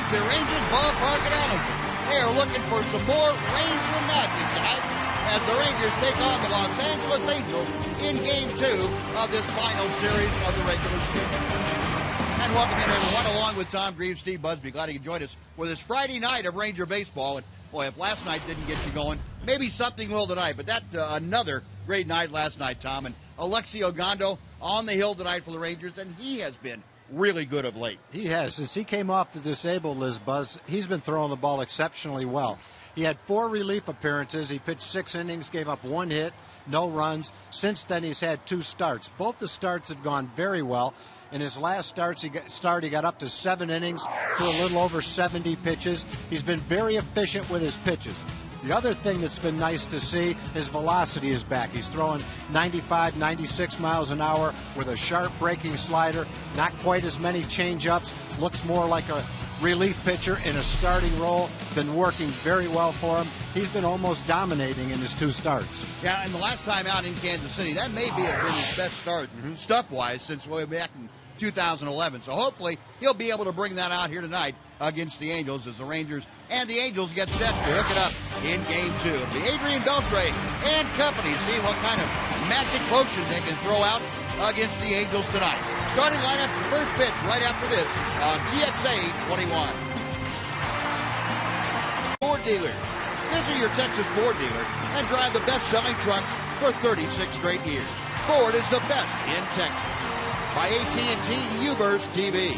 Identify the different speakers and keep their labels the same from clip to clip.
Speaker 1: to Rangers Ballpark in Arlington. They are looking for some more Ranger magic tonight as the Rangers take on the Los Angeles Angels in Game 2 of this final series of the regular season. And welcome in, everyone, along with Tom Greaves, Steve Busby. Glad you can join us for this Friday night of Ranger baseball. And boy, if last night didn't get you going, maybe something will tonight. But that another great night last night, Tom. And Alexi Ogando on the hill tonight for the Rangers, and he has been really good of late.
Speaker 2: He has. Since he came off the disabled list, Buzz, he's been throwing the ball exceptionally well. He had 4 relief appearances. He pitched 6 innings, gave up 1 hit, no runs. Since then, he's had 2 starts. Both the starts have gone very well. In his last he got up to 7 innings to a little over 70 pitches. He's been very efficient with his pitches. The other thing that's been nice to see, his velocity is back. He's throwing 95, 96 miles an hour with a sharp breaking slider, not quite as many change-ups, looks more like a relief pitcher in a starting role. Been working very well for him. He's been almost dominating in his 2 starts.
Speaker 1: Yeah, and the last time out in Kansas City, that may be have been his best start stuff-wise since way back in 2011. So hopefully he'll be able to bring that out here tonight against the Angels as the Rangers and the Angels get set to hook it up in Game 2. The Adrian Beltre and company see what kind of magic potion they can throw out against the Angels tonight. Starting lineup, first pitch right after this on TXA 21. Ford dealer. Visit your Texas Ford dealer and drive the best-selling trucks for 36 straight years. Ford is the best in Texas. By AT U-Burst TV.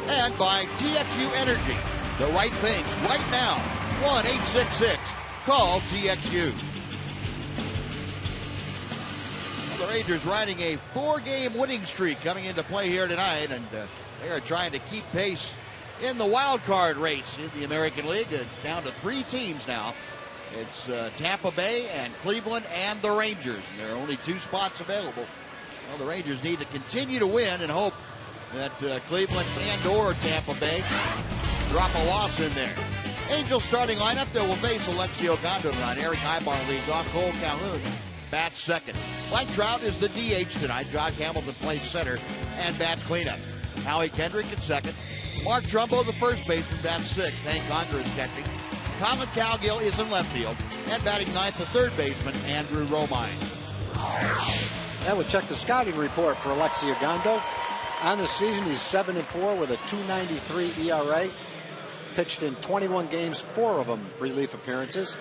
Speaker 1: And by TXU Energy. The right things right now. 1-866-CALL TXU. The Rangers riding a 4-game winning streak coming into play here tonight, and they are trying to keep pace in the wild card race in the American League. It's down to 3 teams now. It's Tampa Bay and Cleveland and the Rangers, and there are only 2 spots available. Well, the Rangers need to continue to win and hope that Cleveland and or Tampa Bay drop a loss in there. Angels starting lineup, they will face Alexi Ogando tonight. Eric Ibar leads off. Cole Calhoun bats second. Mike Trout is the DH tonight. Josh Hamilton plays center and bats cleanup. Howie Kendrick at second. Mark Trumbo, the first baseman, bats sixth. Hank Condra is catching. Colin Cowgill is in left field. And batting ninth, the third baseman, Andrew Romine.
Speaker 2: That would check the scouting report for Alexi Ogando. On the season, he's 7-4 with a 2.93 ERA. Pitched in 21 games, 4 of them relief appearances.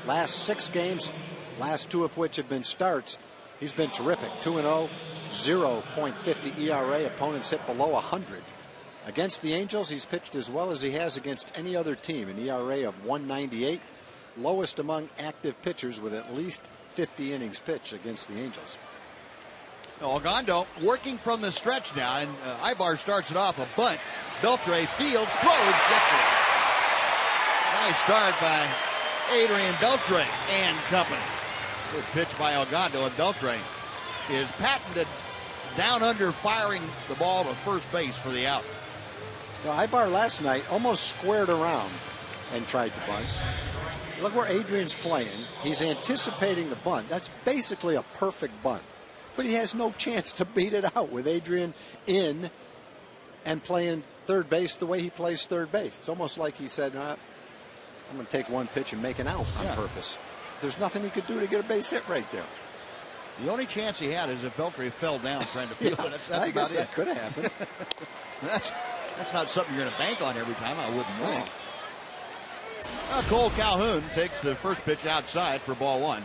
Speaker 2: Last 6 games, last 2 of which have been starts. He's been terrific. 2-0, 0.50 ERA. Opponents hit below 100. Against the Angels, he's pitched as well as he has against any other team. An ERA of 1.98. Lowest among active pitchers with at least 50 innings pitched against the Angels.
Speaker 1: Ogando working from the stretch now, and Ibar starts it off a bunt. Beltre fields, throws, gets it. Nice start by Adrian Beltre and company. Good pitch by Ogando, and Beltre is patented down under firing the ball to first base for the out.
Speaker 2: Now, Ibar last night almost squared around and tried to bunt. Look where Adrian's playing. He's anticipating the bunt. That's basically a perfect bunt. But he has no chance to beat it out with Adrian in and playing third base the way he plays third base. It's almost like he said, I'm going to take one pitch and make an out on purpose. There's nothing he could do to get a base hit right there.
Speaker 1: The only chance he had is if Beltre fell down trying to field it. That's
Speaker 2: I
Speaker 1: about
Speaker 2: guess
Speaker 1: it.
Speaker 2: That could have happened.
Speaker 1: That's not something you're going to bank on every time, I wouldn't think. Cole Calhoun takes the first pitch outside for ball 1.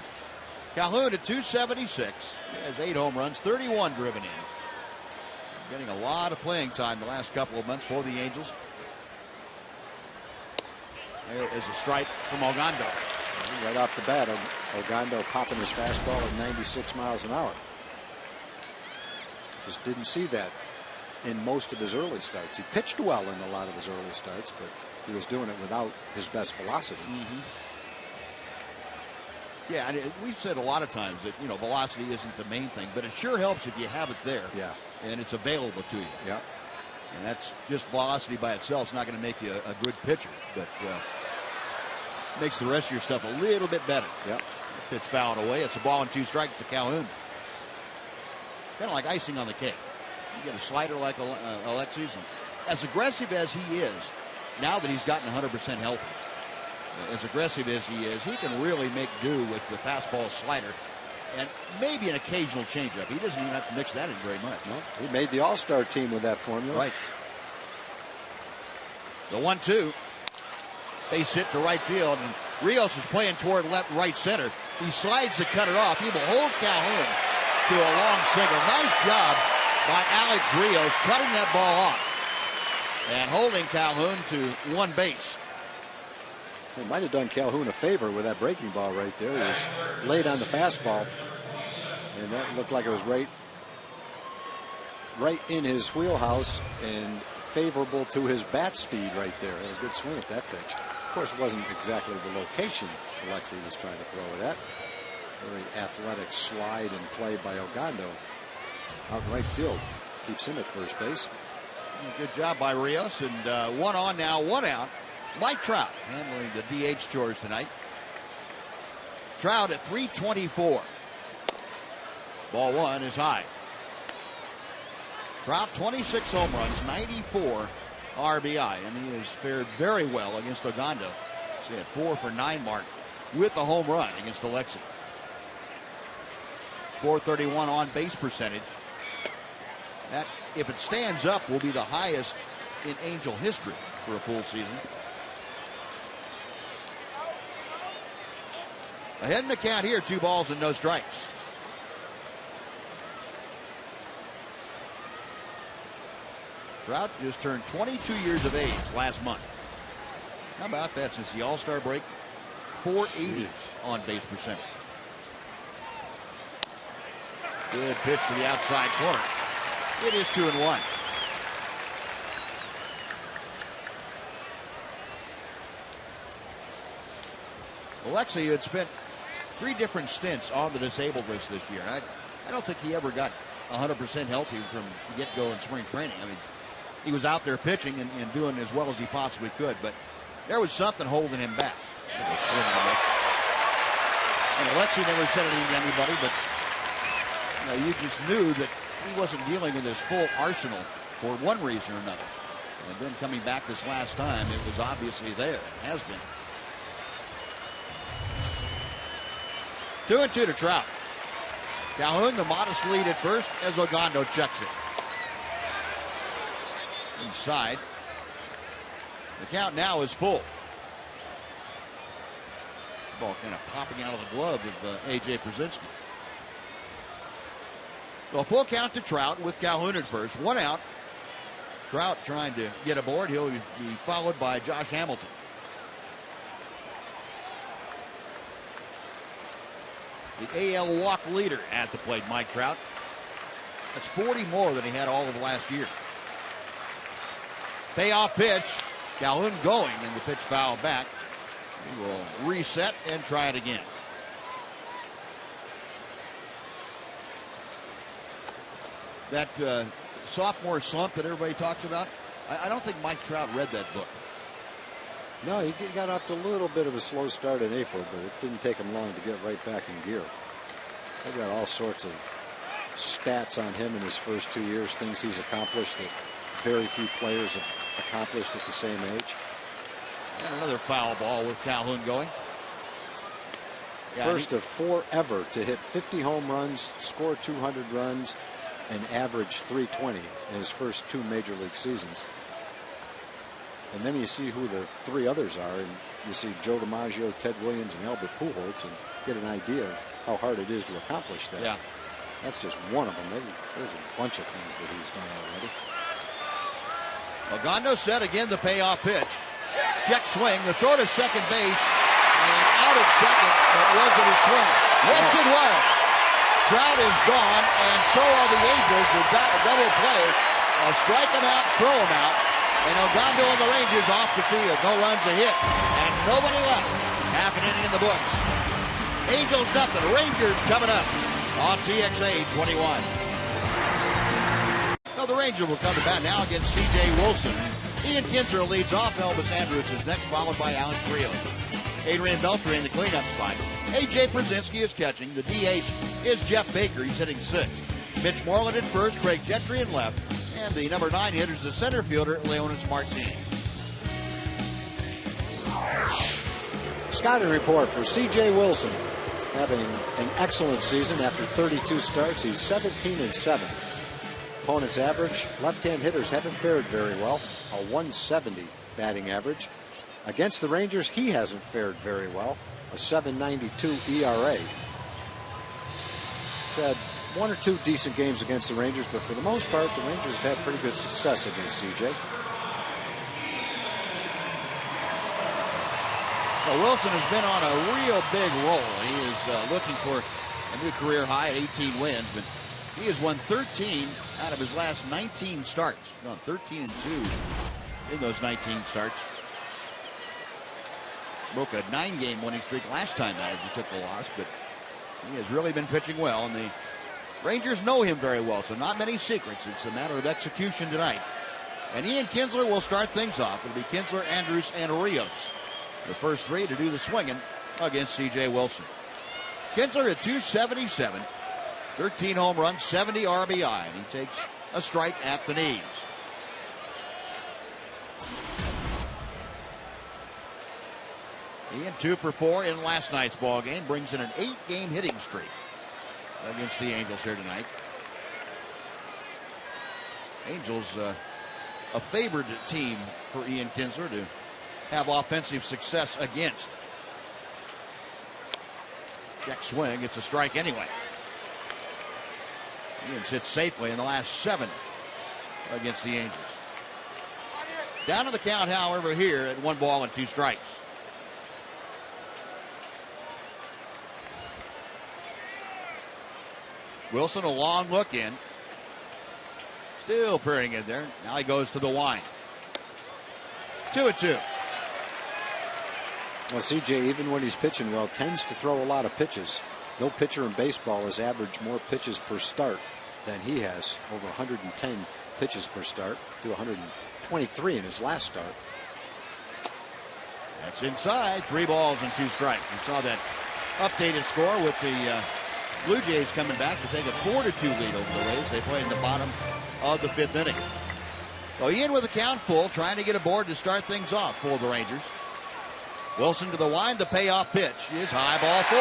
Speaker 1: Calhoun at 276. He has 8 home runs, 31 driven in. Getting a lot of playing time the last couple of months for the Angels. There is a strike from Ogando.
Speaker 2: Right off the bat, Ogando popping his fastball at 96 miles an hour. Just didn't see that in most of his early starts. He pitched well in a lot of his early starts, but he was doing it without his best velocity.
Speaker 1: Yeah, and we've said a lot of times that, velocity isn't the main thing, but it sure helps if you have it there.
Speaker 2: Yeah.
Speaker 1: And it's available to you.
Speaker 2: Yeah.
Speaker 1: And that's just velocity by itself. It's not going to make you a good pitcher, but makes the rest of your stuff a little bit better.
Speaker 2: Yeah.
Speaker 1: Pitch fouled away. It's a ball and 2 strikes to Calhoun. Kind of like icing on the cake. You get a slider like Alexi's, and as aggressive as he is, now that he's gotten 100% healthy. As aggressive as he is, he can really make do with the fastball slider and maybe an occasional changeup. He doesn't even have to mix that in very much.
Speaker 2: No, he made the All-Star team with that formula.
Speaker 1: Right. The 1-2. Base hit to right field, and Rios is playing toward right center. He slides to cut it off. He will hold Calhoun to a long single. Nice job by Alex Rios cutting that ball off and holding Calhoun to one base.
Speaker 2: He might have done Calhoun a favor with that breaking ball right there. He was late on the fastball, and that looked like it was right in his wheelhouse and favorable to his bat speed right there. Had a good swing at that pitch. Of course, it wasn't exactly the location Alexei was trying to throw it at. Very athletic slide and play by Ogando out in right field. Keeps him at first base.
Speaker 1: Good job by Rios, and one on now, one out. Mike Trout handling the DH chores tonight. Trout at 324. Ball one is high. Trout 26 home runs, 94 RBI, and he has fared very well against Ogando. So he had 4 for 9 mark with a home run against Alexei. 431 on base percentage. That, if it stands up, will be the highest in Angel history for a full season. Ahead in the count here, 2 balls and no strikes. Trout just turned 22 years of age last month. How about that since the All-Star break? 480 on base percentage. Good pitch to the outside corner. It is 2-1. Alexei had spent 3 different stints on the disabled list this year. I don't think he ever got 100% healthy from get-go in spring training. I mean, he was out there pitching and doing as well as he possibly could, but there was something holding him back. And Alexei never said anything to anybody, but you just knew that he wasn't dealing with his full arsenal for one reason or another. And then coming back this last time, it was obviously there. It has been. 2-2 to Trout. Calhoun the modest lead at first as Ogando checks it. Inside. The count now is full. Ball kind of popping out of the glove of A.J. Przinsky. So a full count to Trout with Calhoun at first. 1 out. Trout trying to get aboard. He'll be followed by Josh Hamilton. The AL walk leader at the plate, Mike Trout. That's 40 more than he had all of last year. Payoff pitch. Calhoun going, and the pitch fouled back. He will reset and try it again. That sophomore slump that everybody talks about, I don't think Mike Trout read that book.
Speaker 2: No, he got up to a little bit of a slow start in April, but it didn't take him long to get right back in gear. They've got all sorts of stats on him in his first 2 years, things he's accomplished that very few players have accomplished at the same age.
Speaker 1: And another foul ball with Calhoun going. Yeah,
Speaker 2: First of 4 ever to hit 50 home runs, score 200 runs, and average 320 in his first 2 major league seasons. And then you see who the 3 others are, and you see Joe DiMaggio, Ted Williams, and Albert Pujols, and get an idea of how hard it is to accomplish that.
Speaker 1: Yeah.
Speaker 2: That's just one of them. There's a bunch of things that he's done already.
Speaker 1: Ogando set again, the payoff pitch. Check swing, the throw to second base, and out at second, but was it a swing? Yes, it was. Trout is gone, and so are the Angels with that double play. Strike him out, throw him out, and Ogando and the Rangers off the field. No runs, a hit, and nobody left. Half an inning in the books. Angels nothing, Rangers coming up on TXA 21. So the Rangers will come to bat now against C.J. Wilson. Ian Kinsler leads off. Elvis Andrus is next, followed by Alex Rios. Adrian Beltre in the cleanup spot. A.J. Przinsky is catching. The DH is Jeff Baker. He's hitting 6th. Mitch Moreland at first, Craig Gentry in left, and the number 9 hitter is the center fielder, Leonis Martinez.
Speaker 2: Scouting report for C.J. Wilson. Having an excellent season after 32 starts. He's 17-7. Opponent's average. Left-hand hitters haven't fared very well. A 170 batting average. Against the Rangers, he hasn't fared very well. A 7.92 ERA. He's had one or two decent games against the Rangers, but for the most part, the Rangers have had pretty good success against CJ.
Speaker 1: Well, Wilson has been on a real big roll. He is looking for a new career high, 18 wins, but he has won 13 out of his last 19 starts. He's gone 13-2 in those 19 starts. Broke a 9-game winning streak last time out as he took the loss, but he has really been pitching well, and the Rangers know him very well, so not many secrets. It's a matter of execution tonight. And Ian Kinsler will start things off. It'll be Kinsler, Andrews, and Rios, the first three to do the swinging against C.J. Wilson. Kinsler at 277, 13 home runs, 70 RBI, and he takes a strike at the knees. Ian 2 for 4 in last night's ball game, brings in an 8-game hitting streak against the Angels here tonight. Angels a favored team for Ian Kinsler to have offensive success against. Check swing, it's a strike anyway. Ian's hit safely in the last 7 against the Angels. Down to the count, however, here at 1 ball and 2 strikes. Wilson, a long look in. Still peering in there. Now he goes to the wind. 2-2.
Speaker 2: Well, CJ, even when he's pitching well, tends to throw a lot of pitches. No pitcher in baseball has averaged more pitches per start than he has. Over 110 pitches per start to 123 in his last start.
Speaker 1: That's inside. 3 balls and 2 strikes. You saw that updated score with the Blue Jays coming back to take a 4-2 lead over the Rays. They play in the bottom of the 5th inning. So Ian with the count full, trying to get aboard to start things off for the Rangers. Wilson to the wind, the payoff pitch is high, ball 4.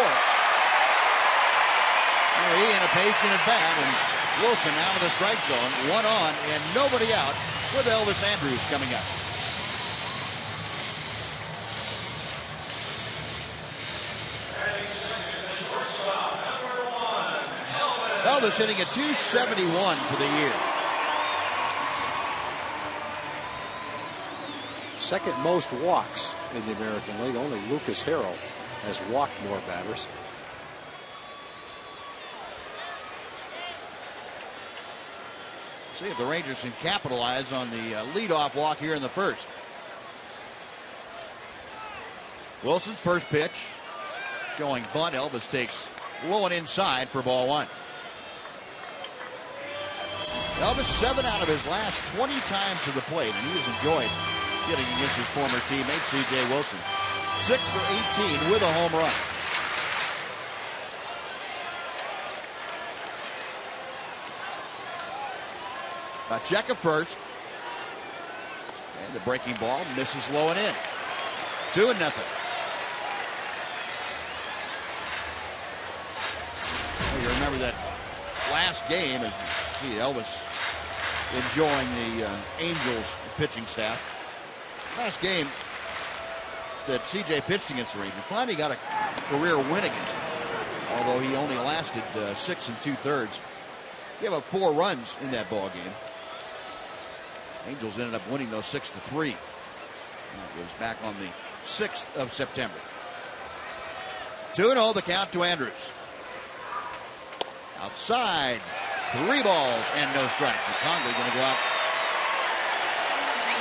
Speaker 1: Ian a patient at bat, and Wilson out of the strike zone, 1 on and nobody out with Elvis Andrews coming up. Elvis hitting at 271 for the year.
Speaker 2: Second most walks in the American League. Only Lucas Harrell has walked more batters.
Speaker 1: See if the Rangers can capitalize on the leadoff walk here in the first. Wilson's first pitch showing bunt. Elvis takes low and inside for ball 1. Elvis 7 out of his last 20 times to the plate, and he has enjoyed getting against his former teammate C.J. Wilson. 6 for 18 with a home run. Pacheco first. And the breaking ball misses low and in. 2-0. Well, you remember that last game, as you see Elvis enjoying the Angels pitching staff. Last game that CJ pitched against the Rangers, finally got a career win against them, although he only lasted 6 2/3. Gave up 4 runs in that ball game. Angels ended up winning those 6-3. That was back on the 6th of September. 2-0 the count to Andrews. Outside, 3 balls and no strikes. And Conley going to go out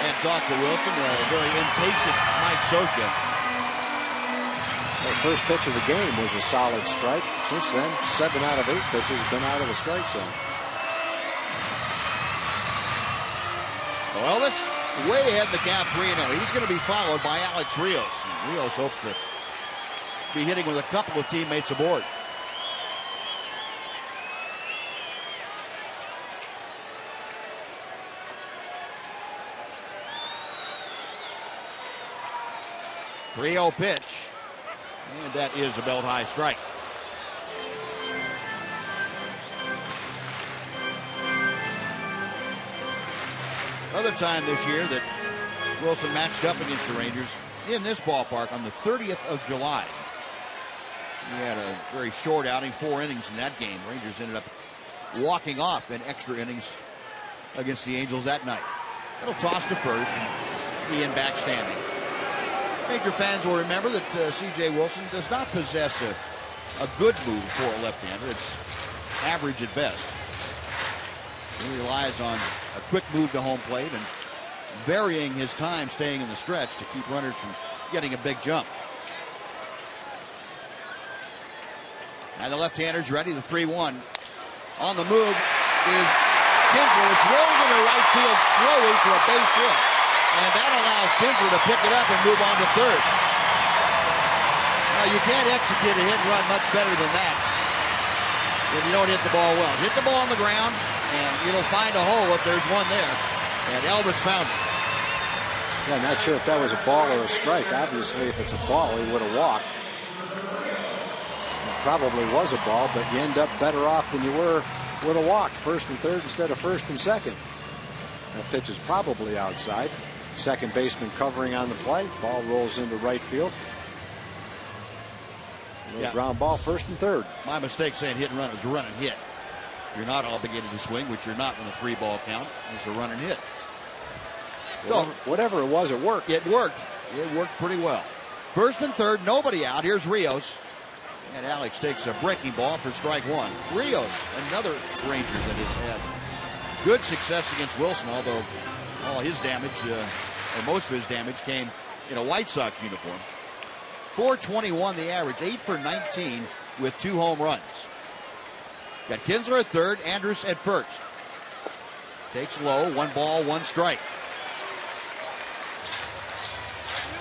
Speaker 1: and talk to Wilson. A very impatient Mike Scioscia.
Speaker 2: The first pitch of the game was a solid strike. Since then, 7 out of 8 pitches have been out of the strike zone.
Speaker 1: Well, Elvis way ahead in the count, 3-0. He's going to be followed by Alex Rios. And Rios hopes to be hitting with a couple of teammates aboard. 3-0 pitch. And that is a belt high strike. Another time this year that Wilson matched up against the Rangers in this ballpark on the 30th of July. He had a very short outing, 4 innings in that game. Rangers ended up walking off in extra innings against the Angels that night. It'll toss to first, and Ian back standing. Ranger fans will remember that C.J. Wilson does not possess a good move for a left-hander. It's average at best. He relies on a quick move to home plate and varying his time staying in the stretch to keep runners from getting a big jump. And the left-hander's ready, the 3-1. On the move is Kinsler, which rolls into right field slowly for a base hit. And that allows Kinsler to pick it up and move on to third. Now, you can't execute a hit and run much better than that if you don't hit the ball well. Hit the ball on the ground, and it'll find a hole if there's one there. And Elvis found it.
Speaker 2: Yeah, not sure if that was a ball or a strike. Obviously, if it's a ball, he would have walked. It probably was a ball, but you end up better off than you were with a walk. First and third instead of first and second. That pitch is probably outside. Second baseman covering on the play. Ball rolls into right field. Ground ball, first and third.
Speaker 1: My mistake saying hit and run. It was a run and hit. You're not obligated to swing, which you're not in a 3-ball count. It's a run and hit.
Speaker 2: Whatever it was, it worked.
Speaker 1: It worked. It worked pretty well. First and third, nobody out. Here's Rios. And Alex takes a breaking ball for strike one. Rios, another Ranger that has had good success against Wilson, although all his damage, or most of his damage, came in a White Sox uniform. .421 the average, 8 for 19 with 2 home runs. Got Kinsler at third, Andrus at first. Takes low, 1 ball, 1 strike.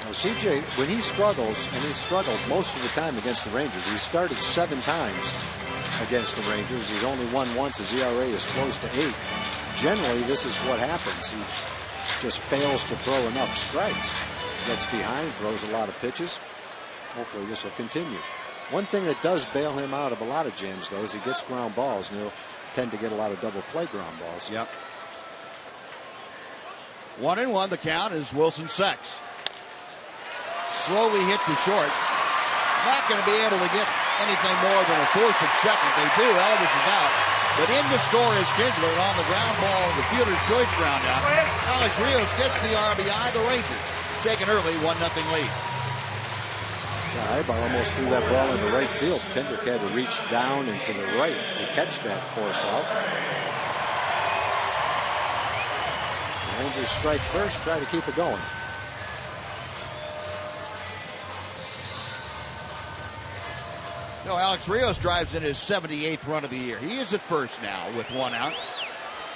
Speaker 2: Well, CJ, when he struggles, and he struggled most of the time against the Rangers, he started 7 times against the Rangers. He's only won once. His ERA is close to 8. Generally, this is what happens. He just fails to throw enough strikes. Gets behind, throws a lot of pitches. Hopefully this will continue. One thing that does bail him out of a lot of jams, though, is he gets ground balls, and he'll tend to get a lot of double play ground balls.
Speaker 1: Yep. 1-1 the count as Wilson sets. Slowly hit to short. Not going to be able to get anything more than a force at second. They do. Elvis is out. But in to score is Kinsler on the ground ball, the fielder's choice ground out. Alex Rios gets the RBI. The Rangers take an early 1-0 lead.
Speaker 2: Yeah, Ibar almost threw that ball into right field. Kendrick had to reach down and to the right to catch that force out. The Rangers strike first, try to keep it going.
Speaker 1: No, Alex Rios drives in his 78th run of the year. He is at first now with 1 out.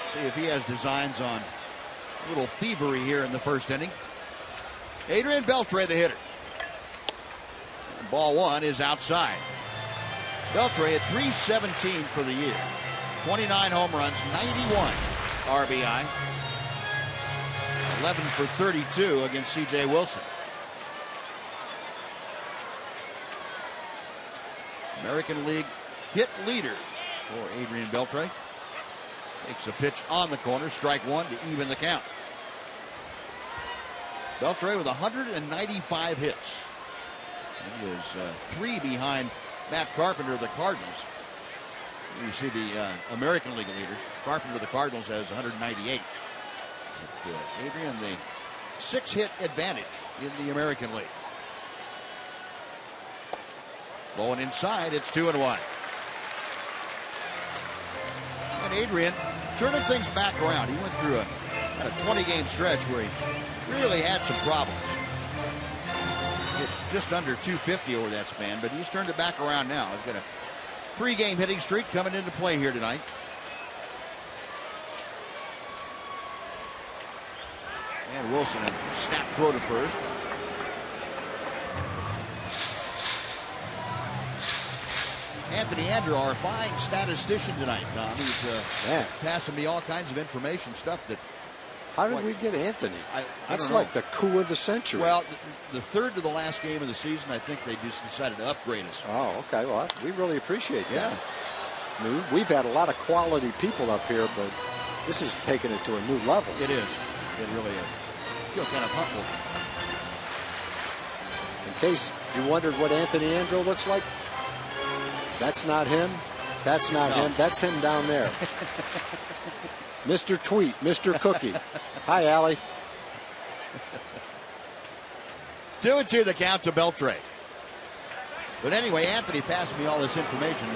Speaker 1: See if he has designs on a little thievery here in the first inning. Adrian Beltre, the hitter. And ball 1 is outside. Beltre at .317 for the year. 29 home runs, 91 RBI. 11 for 32 against C.J. Wilson. American League hit leader for Adrian Beltre. Takes a pitch on the corner, strike 1 to even the count. Beltre with 195 hits. He was 3 behind Matt Carpenter of the Cardinals. You see the American League leaders. Carpenter of the Cardinals has 198. But, Adrian, the 6-hit advantage in the American League. Blowing inside, it's 2-1. And Adrian turning things back around. He went through a 20-game stretch where he really had some problems. Hit just under 250 over that span, but he's turned it back around now. He's got a 3-game hitting streak coming into play here tonight. And Wilson a snap throw to first. Anthony Andrew, our fine statistician tonight, Tom. He's passing me all kinds of information, stuff that
Speaker 2: How did we get Anthony? That's like the coup of the century.
Speaker 1: Well, the third to the last game of the season, I think they just decided to upgrade us.
Speaker 2: Oh, okay. Well, we really appreciate that. I mean, we've had a lot of quality people up here, but this is taking it to a new level.
Speaker 1: It is. It really is. I feel kind of humbled.
Speaker 2: In case you wondered what Anthony Andrew looks like, that's not him. That's not him. That's him down there. Mr. Tweet, Mr. Cookie. Hi, Allie.
Speaker 1: 2-2 the count to Beltre. But anyway, Anthony passed me all this information.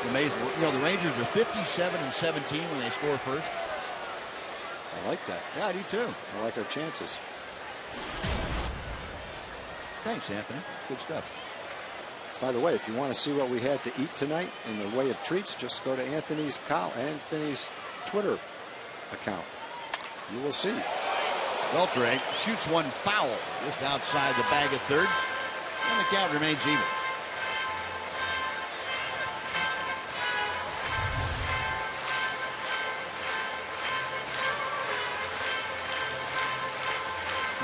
Speaker 1: Amazing. You know, the Rangers are 57-17 when they score first.
Speaker 2: I like that.
Speaker 1: Yeah, I do too.
Speaker 2: I like our chances.
Speaker 1: Thanks, Anthony. Good stuff.
Speaker 2: By the way, if you want to see what we had to eat tonight in the way of treats, just go to Anthony's Twitter account. You will see.
Speaker 1: Beltre shoots one foul just outside the bag at third, and the count remains even.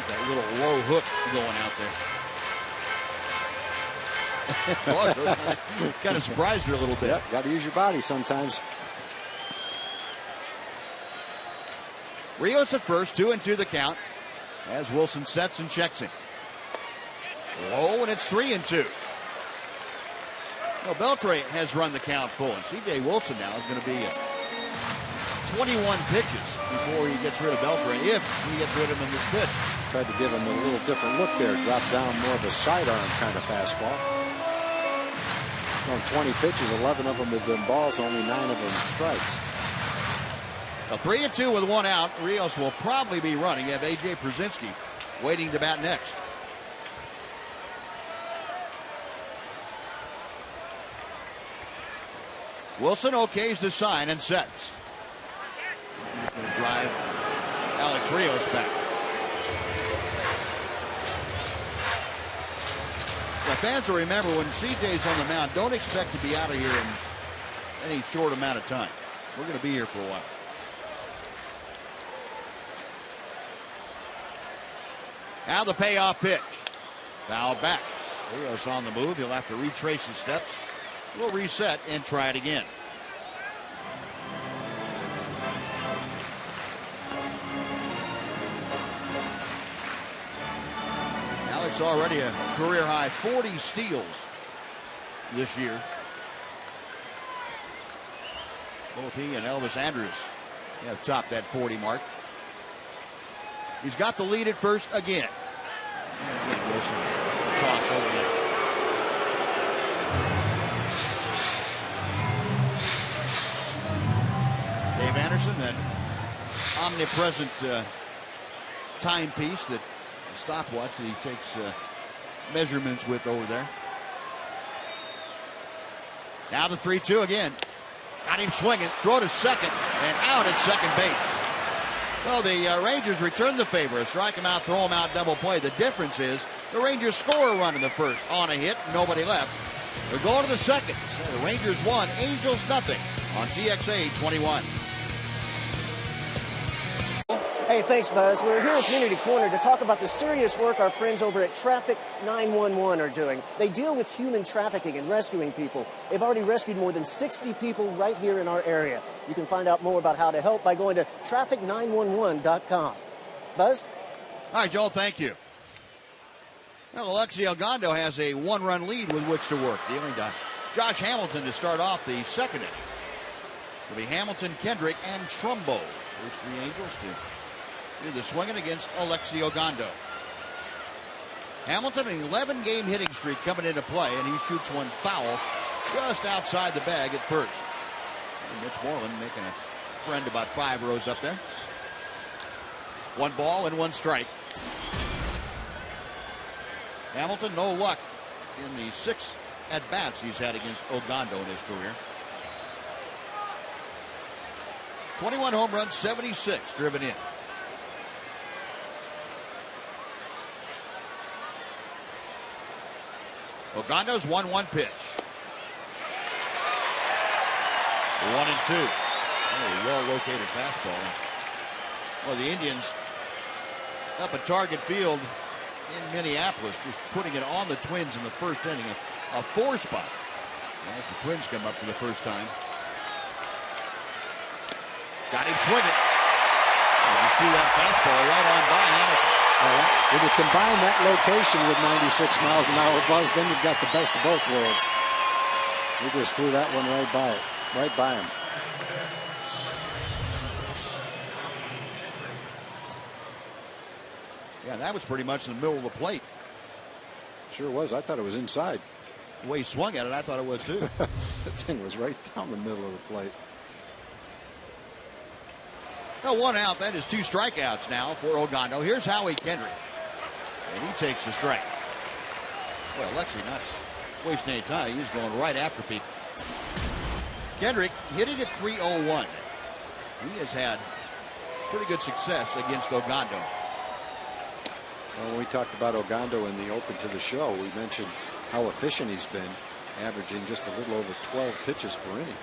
Speaker 1: That little low hook going out there. Kind of surprised her a little bit.
Speaker 2: Yeah, got to use your body sometimes.
Speaker 1: Rios at first, 2-2 the count, as Wilson sets and checks him. Low, and it's 3-2. Well, Beltre has run the count full, and C.J. Wilson now is going to be 21 pitches before he gets rid of Beltre, if he gets rid of him in this pitch.
Speaker 2: Tried to give him a little different look there. Drop down more of a sidearm kind of fastball. On 20 pitches, 11 of them have been balls, only 9 of them strikes.
Speaker 1: A 3-2 with one out. Rios will probably be running. You have A.J. Przinsky waiting to bat next. Wilson okays the sign and sets. He's going to drive Alex Rios back. The fans will remember when CJ's on the mound, don't expect to be out of here in any short amount of time. We're going to be here for a while. Now the payoff pitch. Foul back. Rios on the move. He'll have to retrace his steps. We'll reset and try it again. Alex already a career high 40 steals this year. Both he and Elvis Andrus have topped that 40 mark. He's got the lead at first again. And again, Wilson toss over there. Dave Anderson, that omnipresent timepiece, that stopwatch that he takes measurements with over there. Now the 3-2 again. Got him swinging. Throw to second and out at second base. Well, the Rangers return the favor. Strike him out, throw him out, double play. The difference is the Rangers score a run in the first on a hit, nobody left. They're going to the second. So the Rangers 1, Angels nothing on TXA 21.
Speaker 3: Hey, thanks, Buzz. We're here in Community Corner to talk about the serious work our friends over at Traffic 911 are doing. They deal with human trafficking and rescuing people. They've already rescued more than 60 people right here in our area. You can find out more about how to help by going to traffic911.com. Buzz?
Speaker 1: All right, Joel, thank you. Well, Alexi Ogando has a one-run lead with which to work, dealing to Josh Hamilton to start off the second inning. It'll be Hamilton, Kendrick, and Trumbo. First three Angels to do the swinging against Alexi Ogando. Hamilton, an 11-game hitting streak coming into play, and he shoots one foul just outside the bag at first. And Mitch Moreland making a friend about 5 rows up there. 1 ball and 1 strike. Hamilton, no luck in the 6 at-bats he's had against Ogando in his career. 21 home runs, 76 driven in. Ogando's 1-1 pitch. 1-2. Very well located fastball. Well, the Indians up at Target Field in Minneapolis, just putting it on the Twins in the first inning. A 4 spot. As the Twins come up for the first time. Got him swinging. Just threw that fastball right on by Hamilton.
Speaker 2: When you combine that location with 96 miles an hour buzz, then you've got the best of both worlds. He just threw that one right by him.
Speaker 1: Yeah, that was pretty much in the middle of the plate.
Speaker 2: Sure was. I thought it was inside.
Speaker 1: The way he swung at it, I thought it was too.
Speaker 2: The thing was right down the middle of the plate.
Speaker 1: No, 1 out. That is 2 strikeouts now for Ogando. Here's Howie Kendrick. And he takes the strike. Well, Lexi not wasting any time. He's going right after people. Kendrick hitting at .301. He has had pretty good success against Ogando.
Speaker 2: Well, when we talked about Ogando in the open to the show, we mentioned how efficient he's been, averaging just a little over 12 pitches per inning.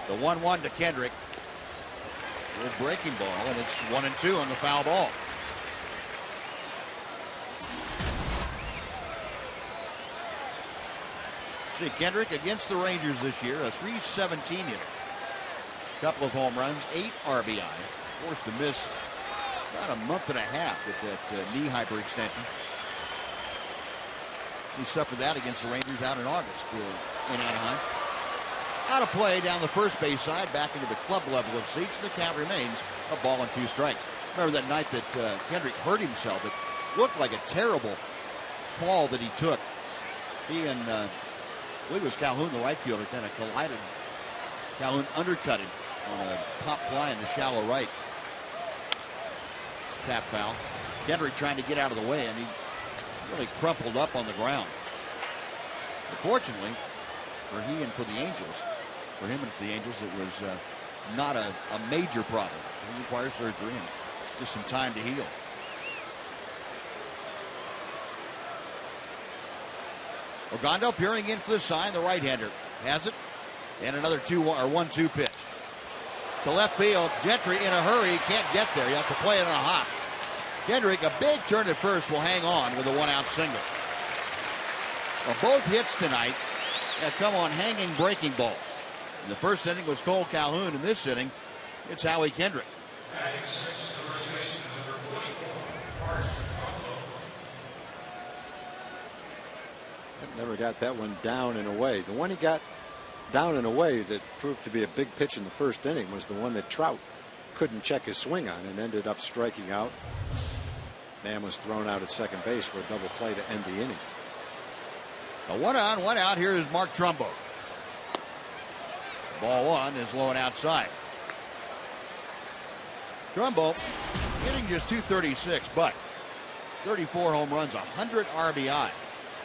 Speaker 1: The 1-1 to Kendrick. Good breaking ball, and it's 1-2 on the foul ball. See, Kendrick against the Rangers this year, a .317 hitter. Couple of home runs, 8 RBI. Forced to miss about a month and a half with that knee hyperextension. He suffered that against the Rangers out in August in Anaheim. Out of play down the first base side, back into the club level of seats, and the count remains a ball and 2 strikes. Remember that night that Kendrick hurt himself? It looked like a terrible fall that he took. He and I believe it was Calhoun, the right fielder, kind of collided. Calhoun undercut him on a pop fly in the shallow right. Tap foul. Kendrick trying to get out of the way, and he really crumpled up on the ground. But fortunately, for he and for the Angels, for him and for the Angels, it was not a major problem. It requires surgery and just some time to heal. Ogando peering in for the sign. The right-hander has it, and another 1-2 pitch to left field. Gentry in a hurry, can't get there. You have to play it on a hop. Kendrick, a big turn at first, will hang on with a 1-out single. Well, both hits tonight have come on hanging breaking balls. In the first inning was Cole Calhoun. In this inning, it's Howie Kendrick.
Speaker 2: Never got that one down and away. The one he got down and away that proved to be a big pitch in the first inning was the one that Trout couldn't check his swing on and ended up striking out. Man was thrown out at second base for a double play to end the inning.
Speaker 1: A 1-on, 1-out. Here is Mark Trumbo. Ball 1 is low and outside. Trumbo hitting just .236, but 34 home runs, 100 RBI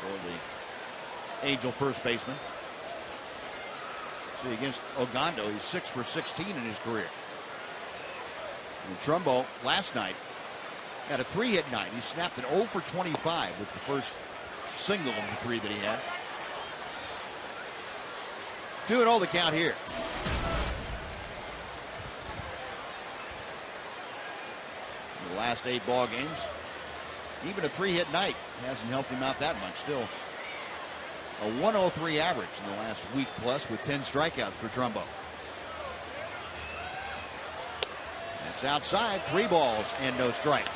Speaker 1: for the Angel first baseman. See, against Ogando, he's 6 for 16 in his career. And Trumbo last night had a 3-hit night. He snapped an 0 for 25 with the first single of the 3 that he had. 2-0 the count here. In the last 8 ball games, even a 3-hit night hasn't helped him out that much. Still a 103 average in the last week plus with 10 strikeouts for Trumbo. That's outside. 3 balls and no strikes.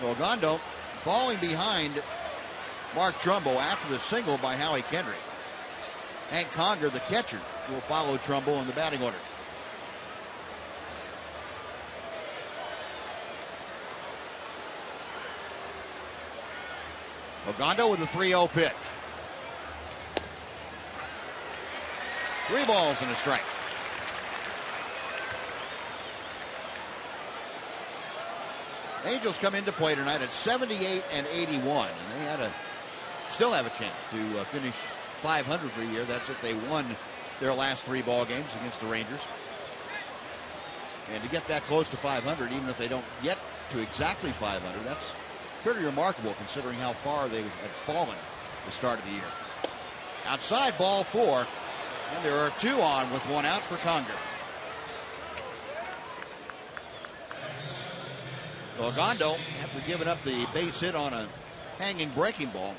Speaker 1: Ogando falling behind Mark Trumbo after the single by Howie Kendrick. Hank Conger, the catcher, will follow Trumbo in the batting order. Ogando with a 3-0 pitch. 3 balls and a strike. Angels come into play tonight at 78 and 81, and they still have a chance to finish 500 for the year. That's if they won their last 3 ball games against the Rangers. And to get that close to 500, even if they don't get to exactly 500, that's pretty remarkable considering how far they had fallen at the start of the year. Outside, ball 4. And there are 2 on with 1 out for Conger. Ogando, after giving up the base hit on a hanging breaking ball,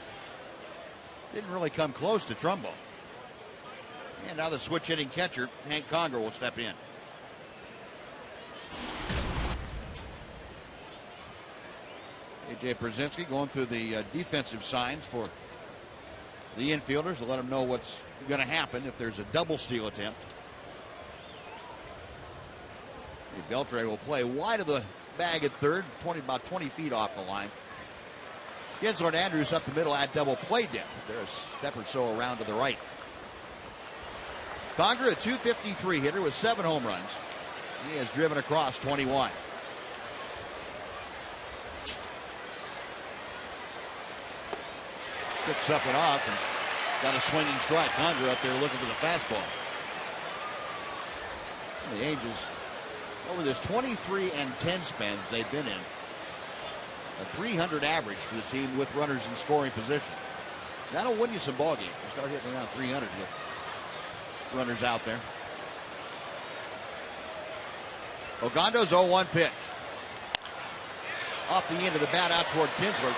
Speaker 1: didn't really come close to Trumbo. And now the switch hitting catcher, Hank Conger, will step in. AJ Brzezinski going through the defensive signs for the infielders to let them know what's going to happen if there's a double steal attempt. Beltre will play wide of the bag at third, about 20 feet off the line. Gensler and Andrews up the middle at double play depth. They're a step or so around to the right. Conger, a .253 hitter with 7 home runs. He has driven across 21. Sticks up and off and got a swinging strike. Conger up there looking for the fastball. The Angels, over this 23-10 span they've been in, a 300 average for the team with runners in scoring position. That'll win you some ball games. You start hitting around 300 with runners out there. Ogando's 0-1 pitch. Off the end of the bat out toward Kinsler.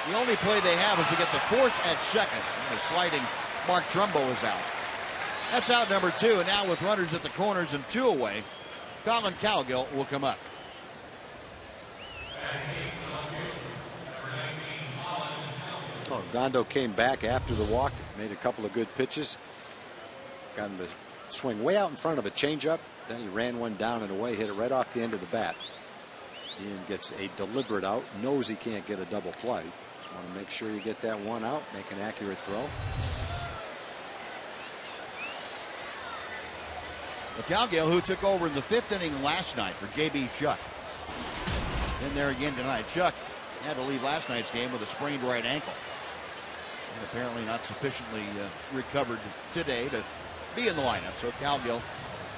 Speaker 1: The only play they have is to get the force at second. And the sliding Mark Trumbo is out. That's out number 2. And now with runners at the corners and 2 away, Colin Cowgill will come up.
Speaker 2: Oh, Ogando came back after the walk, made a couple of good pitches. Got him to swing way out in front of a changeup. Then he ran one down and away, hit it right off the end of the bat. Ian gets a deliberate out, knows he can't get a double play. Just want to make sure you get that one out, make an accurate throw.
Speaker 1: Cowgill, who took over in the 5th inning last night for J.B. Shuck. In there again tonight. Shuck had to leave last night's game with a sprained right ankle. And apparently not sufficiently recovered today to be in the lineup. So Cowgill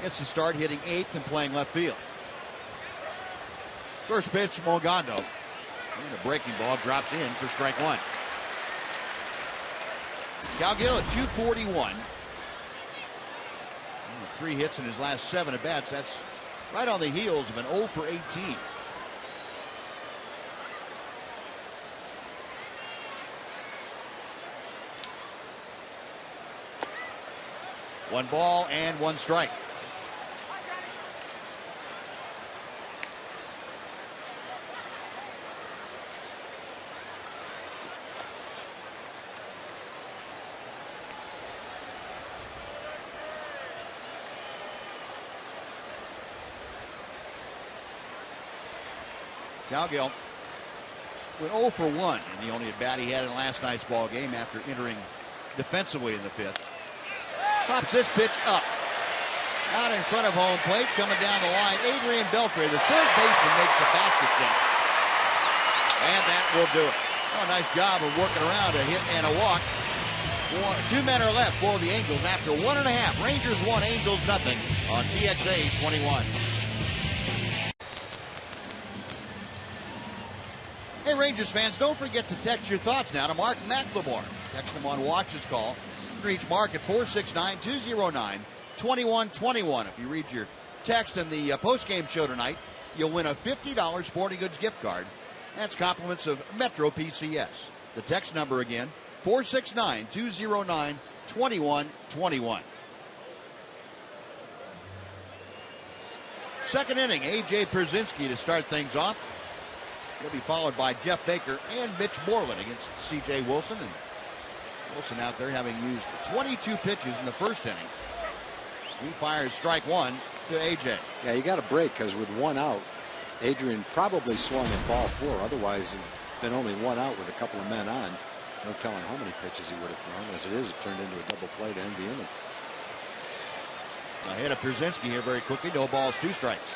Speaker 1: gets the start, hitting 8th and playing left field. First pitch from Ogando. And a breaking ball drops in for strike 1. Cowgill at 241. 3 hits in his last 7 at bats. That's right on the heels of an 0 for 18. One ball and 1 strike. Cowgill went 0 for 1 in the only at bat he had in last night's ball game after entering defensively in the 5th. Pops this pitch up. Out in front of home plate, coming down the line, Adrian Beltre, the third baseman, makes the basket catch. And that will do it. Oh, nice job of working around a hit and a walk. 2 men are left for the Angels after 1.5. Rangers 1, Angels nothing on TXA 21. Hey, Rangers fans, don't forget to text your thoughts now to Mark McLemore. Text him on Watch's Call. Reach Mark at 469-209-2121. If you read your text in the post-game show tonight, you'll win a $50 sporting goods gift card. That's compliments of Metro PCS. The text number again, 469-209-2121. Second inning, A.J. Brzezinski to start things off. He'll be followed by Jeff Baker and Mitch Moreland against C.J. Wilson. And Wilson out there having used 22 pitches in the first inning. He fires strike 1 to A.J.
Speaker 2: Yeah, you got to break because with 1 out, Adrian probably swung at ball 4. Otherwise, it'd been only 1 out with a couple of men on. No telling how many pitches he would have thrown. As it is, it turned into a double play to end the inning.
Speaker 1: Ahead of Brzezinski here very quickly. No balls, 2 strikes.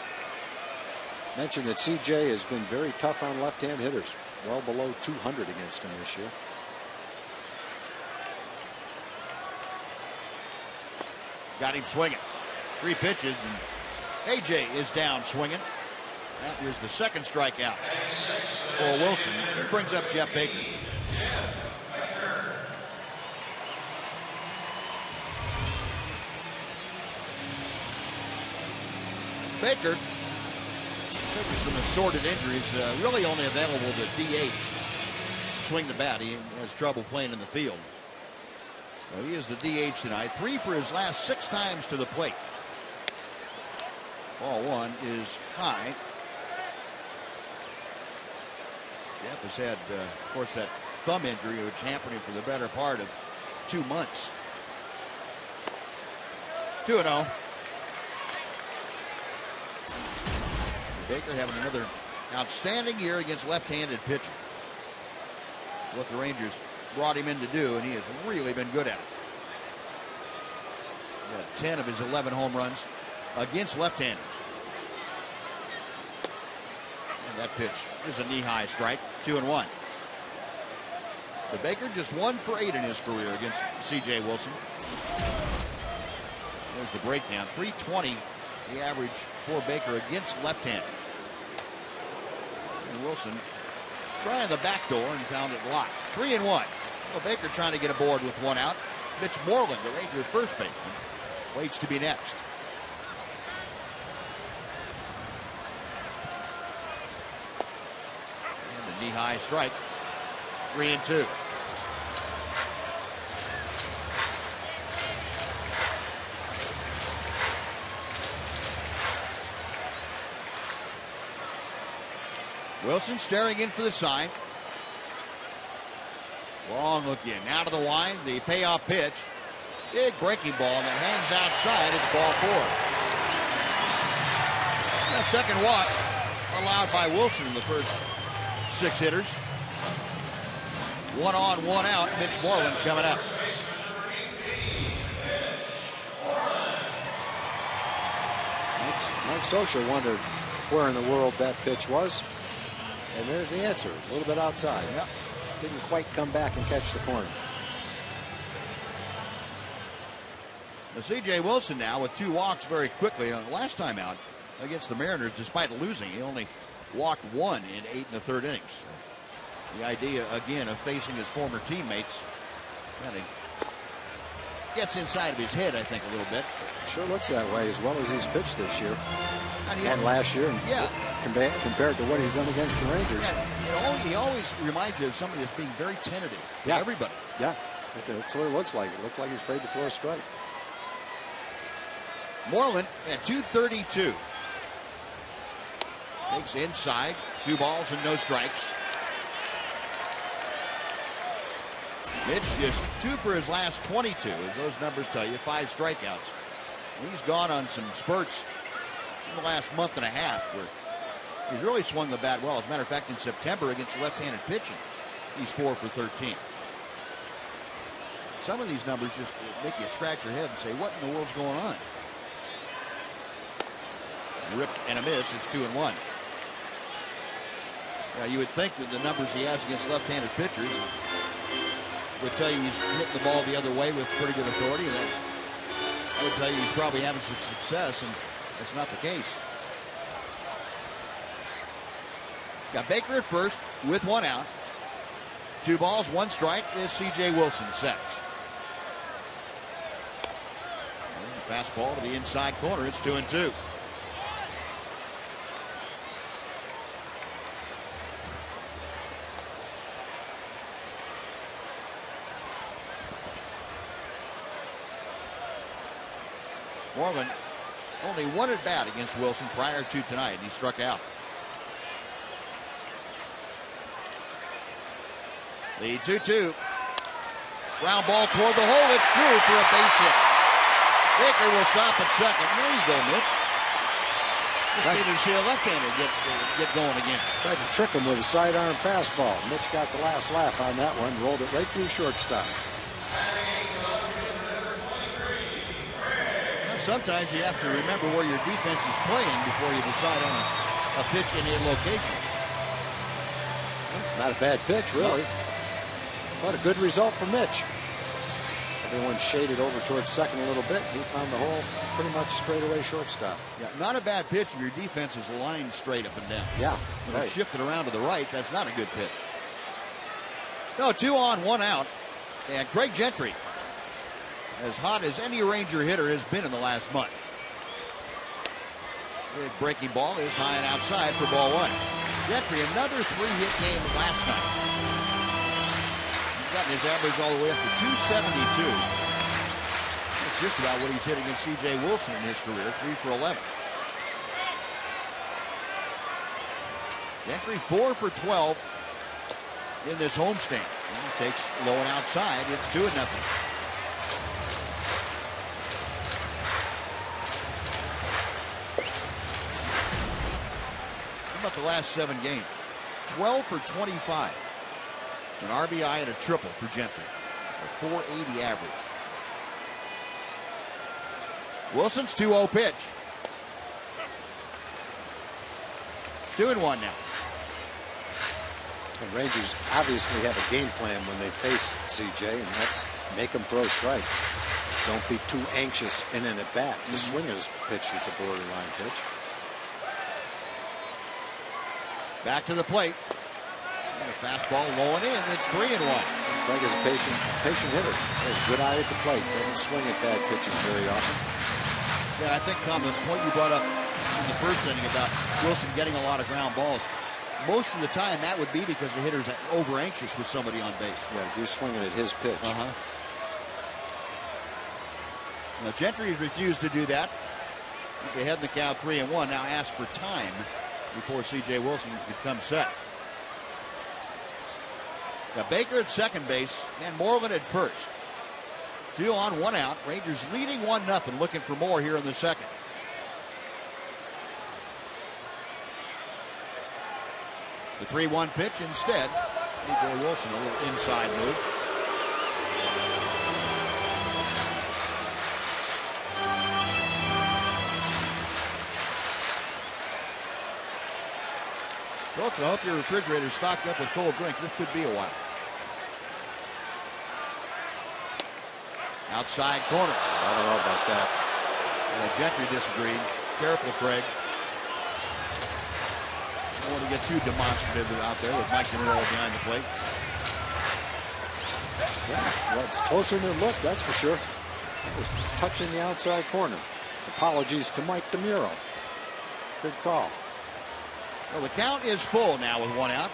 Speaker 2: Mentioned that C.J. has been very tough on left-hand hitters. Well below 200 against him this year.
Speaker 1: Got him swinging. 3 pitches, and A.J. is down swinging. That is the second strikeout for Wilson. This brings up Jeff Baker. Baker, with some assorted injuries, really only available to DH. Swing the bat. He has trouble playing in the field. So he is the DH tonight. 3 for his last 6 times to the plate. Ball 1 is high. Jeff has had, of course, that thumb injury which hampered him for the better part of 2 months. 2-0. Baker having another outstanding year against left-handed pitching. What the Rangers brought him in to do, and he has really been good at it. 10 of his 11 home runs against left-handers. And that pitch is a knee-high strike. 2-1. But Baker just 1 for 8 in his career against C.J. Wilson. There's the breakdown. 320 the average for Baker against left-handers. And Wilson trying the back door and found it locked. 3-1. Well, Baker trying to get aboard with 1 out. Mitch Moreland, the Ranger first baseman, waits to be next. And the knee-high strike. 3-2. Wilson staring in for the sign. Long look in. Now to the line. The payoff pitch. Big breaking ball that hangs outside. It's ball 4. A second walk allowed by Wilson in the first 6 hitters. 1 on, 1 out. Mitch Moreland coming up.
Speaker 2: Mike Scioscia wondered where in the world that pitch was. And there's the answer. A little bit outside.
Speaker 1: Yep.
Speaker 2: Didn't quite come back and catch the corner.
Speaker 1: C.J. Wilson now with 2 walks very quickly. Last time out against the Mariners, despite losing, he only walked 1 in 8 1/3 innings. The idea, again, of facing his former teammates kind of gets inside of his head, I think, a little bit.
Speaker 2: Sure looks that way, as well as he's pitched this year
Speaker 1: And
Speaker 2: last year.
Speaker 1: Yeah.
Speaker 2: Compared to what he's done against the Rangers.
Speaker 1: Yeah, he always reminds you of somebody that's being very tentative.
Speaker 2: Yeah.
Speaker 1: Everybody.
Speaker 2: Yeah, that's what it looks like. It looks like he's afraid to throw a strike.
Speaker 1: Moreland at 232. Takes inside. 2 balls and no strikes. Mitch just 2 for his last 22, as those numbers tell you. 5 strikeouts. He's gone on some spurts in the last month and a half where he's really swung the bat well. As a matter of fact, in September against left-handed pitching, he's 4 for 13. Some of these numbers just make you scratch your head and say, what in the world's going on? Ripped and a miss. It's 2-1. Now, you would think that the numbers he has against left-handed pitchers would tell you he's hitting the ball the other way with pretty good authority. And I would tell you he's probably having some success, and that's not the case. Got Baker at first with 1 out. 2 balls, 1 strike is C.J. Wilson sets. Fastball to the inside corner. It's 2-2. Moreland only 1 at bat against Wilson prior to tonight. He struck out. Lead 2-2. Ground ball toward the hole. It's through for a base hit. Baker will stop at second. There you go, Mitch. Just needed to see a left-hander get going again.
Speaker 2: Tried to trick him with a sidearm fastball. Mitch got the last laugh on that one. Rolled it right through shortstop.
Speaker 1: Sometimes you have to remember where your defense is playing before you decide on a pitch in a location.
Speaker 2: Not a bad pitch, really. But a good result for Mitch. Everyone shaded over towards second a little bit. He found the hole pretty much straight away shortstop.
Speaker 1: Yeah, not a bad pitch if your defense is lined straight up and down.
Speaker 2: Yeah,
Speaker 1: when
Speaker 2: right.
Speaker 1: It's shifted around to the right, that's not a good pitch. No, 2 on, 1 out. And Craig Gentry, as hot as any Ranger hitter has been in the last month. The breaking ball is high and outside for ball one. Gentry, another 3-hit game last night. He's gotten his average all the way up to 272. That's just about what he's hitting in C.J. Wilson in his career, 3 for 11. Gentry 4 for 12 in this homestand. He takes low and outside. It's 2-0. How about the last 7 games? 12 for 25. An RBI and a triple for Gentry. A 480 average. Wilson's 2-0 pitch. 2-1 now.
Speaker 2: The Rangers obviously have a game plan when they face CJ, and that's make him throw strikes. Don't be too anxious in an at-bat to swing at his pitch that's a borderline pitch.
Speaker 1: Back to the plate. And a fastball low and in. It's 3-1.
Speaker 2: Craig is a patient hitter. He has a good eye at the plate. Doesn't swing at bad pitches very often.
Speaker 1: Yeah, I think, Tom, the point you brought up in the first inning about Wilson getting a lot of ground balls, most of the time that would be because the hitter's over anxious with somebody on base.
Speaker 2: Yeah, you're swinging at his pitch.
Speaker 1: Now Gentry has refused to do that. He's ahead in the count 3-1. Now asks for time before C.J. Wilson could come set. Now Baker at second base and Moreland at first. 2 on, 1 out. Rangers leading 1-0, looking for more here in the second. The 3-1 pitch instead. C.J. Wilson, a little inside move. Folks, I hope your refrigerator's stocked up with cold drinks. This could be a while. Outside corner.
Speaker 2: I don't know about that.
Speaker 1: Gentry disagreed. Careful, Craig. Don't want to get too demonstrative out there with Mike Demuro behind the plate.
Speaker 2: Yeah, well, it's closer than it looked, that's for sure. It was touching the outside corner. Apologies to Mike Demuro. Good call.
Speaker 1: Well, the count is full now with 1 out.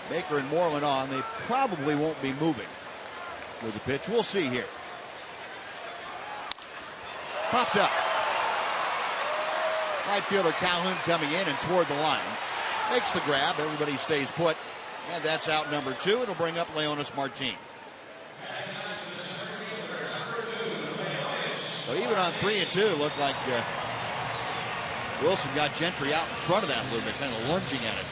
Speaker 1: Baker and Moreland on. They probably won't be moving with the pitch. We'll see here. Popped up. Right fielder Calhoun coming in and toward the line. Makes the grab. Everybody stays put. And that's out number 2. It'll bring up Leonis Martin. So even on 3-2, looked like Wilson got Gentry out in front of that a little bit, kind of lunging at it.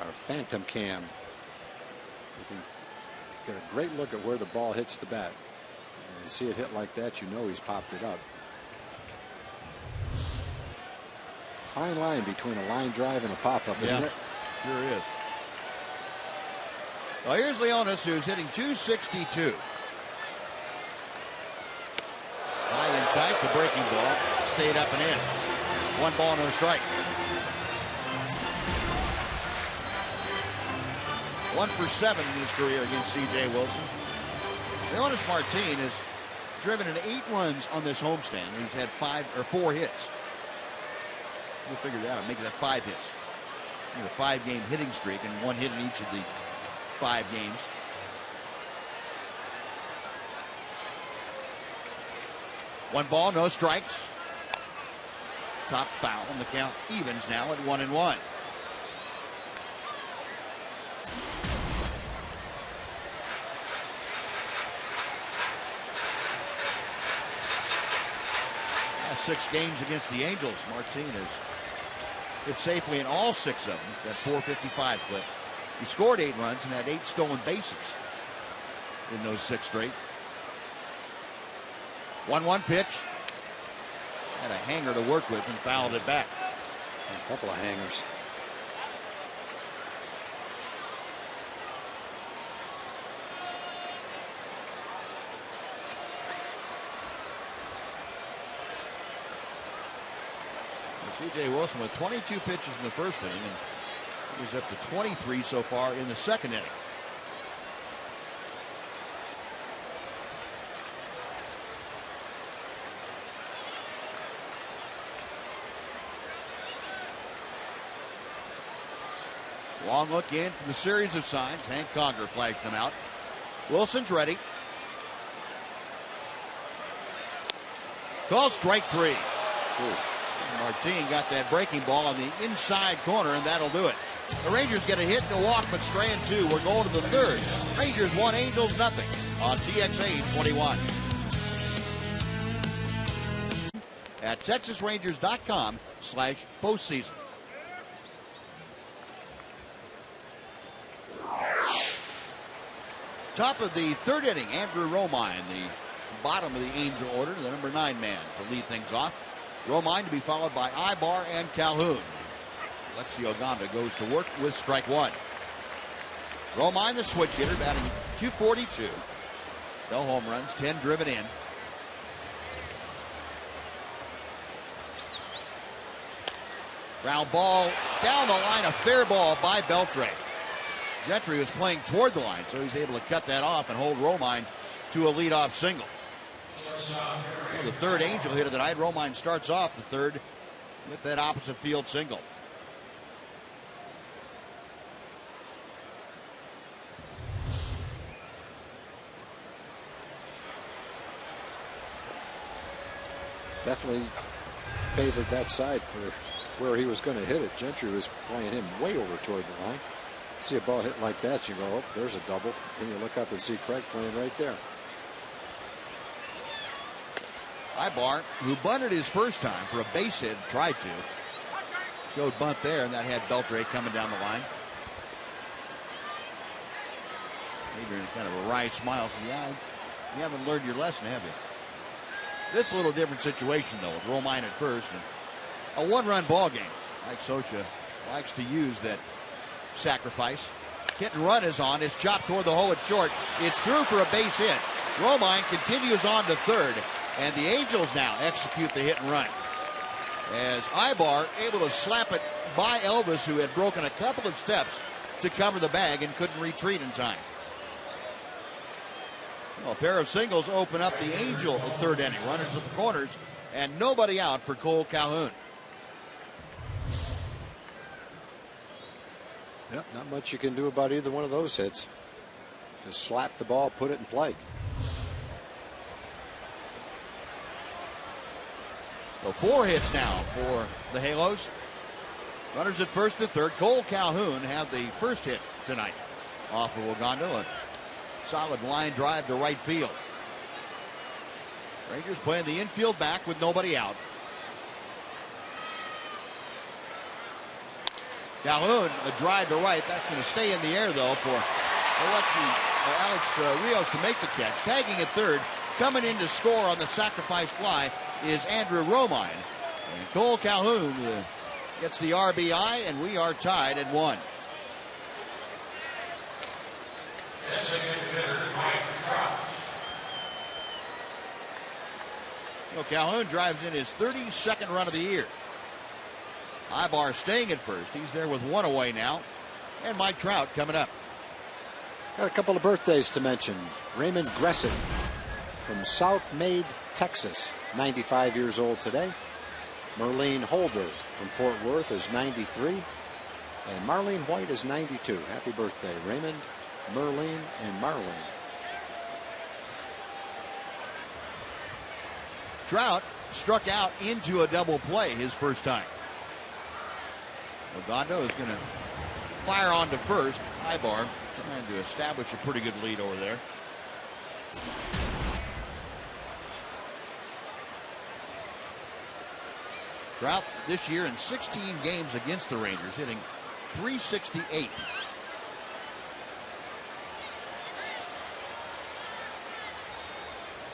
Speaker 2: Our phantom cam. You can get a great look at where the ball hits the bat. When you see it hit like that, you know he's popped it up. Fine line between a line drive and a pop-up, isn't it?
Speaker 1: Sure is. Well, here's Leonis, who's hitting 262. High and tight, the breaking ball stayed up and in. 1 ball, no strikes. 1 for 7 in his career against C.J. Wilson. Leonis Martin has driven in 8 runs on this homestand. He's had 4 hits. We'll figure it out. Make that 5 hits. In a 5-game hitting streak and 1 hit in each of the 5 games. One ball, no strikes. Top foul, and the count evens now at 1-1. Last 6 games against the Angels, Martinez hit safely in all 6 of them. That 455 clip. He scored 8 runs and had 8 stolen bases in those 6 straight. 1-1 pitch. Had a hanger to work with and fouled it back.
Speaker 2: A couple of hangers.
Speaker 1: C.J. Wilson with 22 pitches in the first inning, and he's up to 23 so far in the second inning. Long look in for the series of signs. Hank Conger flashed them out. Wilson's ready. Called strike 3. Martin got that breaking ball on the inside corner, and that'll do it. The Rangers get a hit and a walk, but strand 2. We're going to the third. Rangers 1, Angels nothing on TXA 21. At TexasRangers.com/postseason. Top of the third inning, Andrew Romine, the bottom of the Angel order, the number 9 man to lead things off. Romine to be followed by Ibar and Calhoun. Alexi Oganda goes to work with strike 1. Romine, the switch hitter, batting .242. No home runs, 10 driven in. Ground ball down the line, a fair ball by Beltre. Gentry was playing toward the line, so he's able to cut that off and hold Romine to a leadoff single. Well, the third Angel hitter tonight. Romine starts off the third with that opposite field single.
Speaker 2: Definitely favored that side for where he was going to hit it. Gentry was playing him way over toward the line. See a ball hit like that, you go, oh, there's a double. And you look up and see Craig playing right there.
Speaker 1: Ibar, who bunted his first time for a base hit, tried to. Showed bunt there, and that had Beltre coming down the line. Adrian, kind of a wry smile. So, yeah, you haven't learned your lesson, have you? This is a little different situation, though, with Romine at first. And a one-run ball game. Mike Scioscia likes to use that sacrifice. Hit and run is on. It's chopped toward the hole at short. It's through for a base hit. Romine continues on to third, and the Angels now execute the hit and run. As Ibar able to slap it by Elvis, who had broken a couple of steps to cover the bag and couldn't retreat in time. Well, a pair of singles open up the Angel third inning. Runners at the corners, and nobody out for Cole Calhoun.
Speaker 2: Yep, not much you can do about either one of those hits. Just slap the ball, put it in play.
Speaker 1: So 4 hits now for the Halos. Runners at first and third. Cole Calhoun had the first hit tonight off of Ogando. A solid line drive to right field. Rangers playing the infield back with nobody out. Calhoun, a drive to right. That's going to stay in the air, though, for Alex Rios to make the catch. Tagging at third, coming in to score on the sacrifice fly is Andrew Romine. And Cole Calhoun gets the RBI, and we are tied at 1. Well, Calhoun drives in his 32nd run of the year. Ibar staying at first. He's there with 1 away now. And Mike Trout coming up.
Speaker 2: Got a couple of birthdays to mention. Raymond Gresson from South Maid, Texas, 95 years old today. Merlene Holder from Fort Worth is 93. And Marlene White is 92. Happy birthday, Raymond, Merlene, and Marlene.
Speaker 1: Trout struck out into a double play his first time. Ogando is going to fire on to first. Ibar trying to establish a pretty good lead over there. Trout this year in 16 games against the Rangers, hitting .368.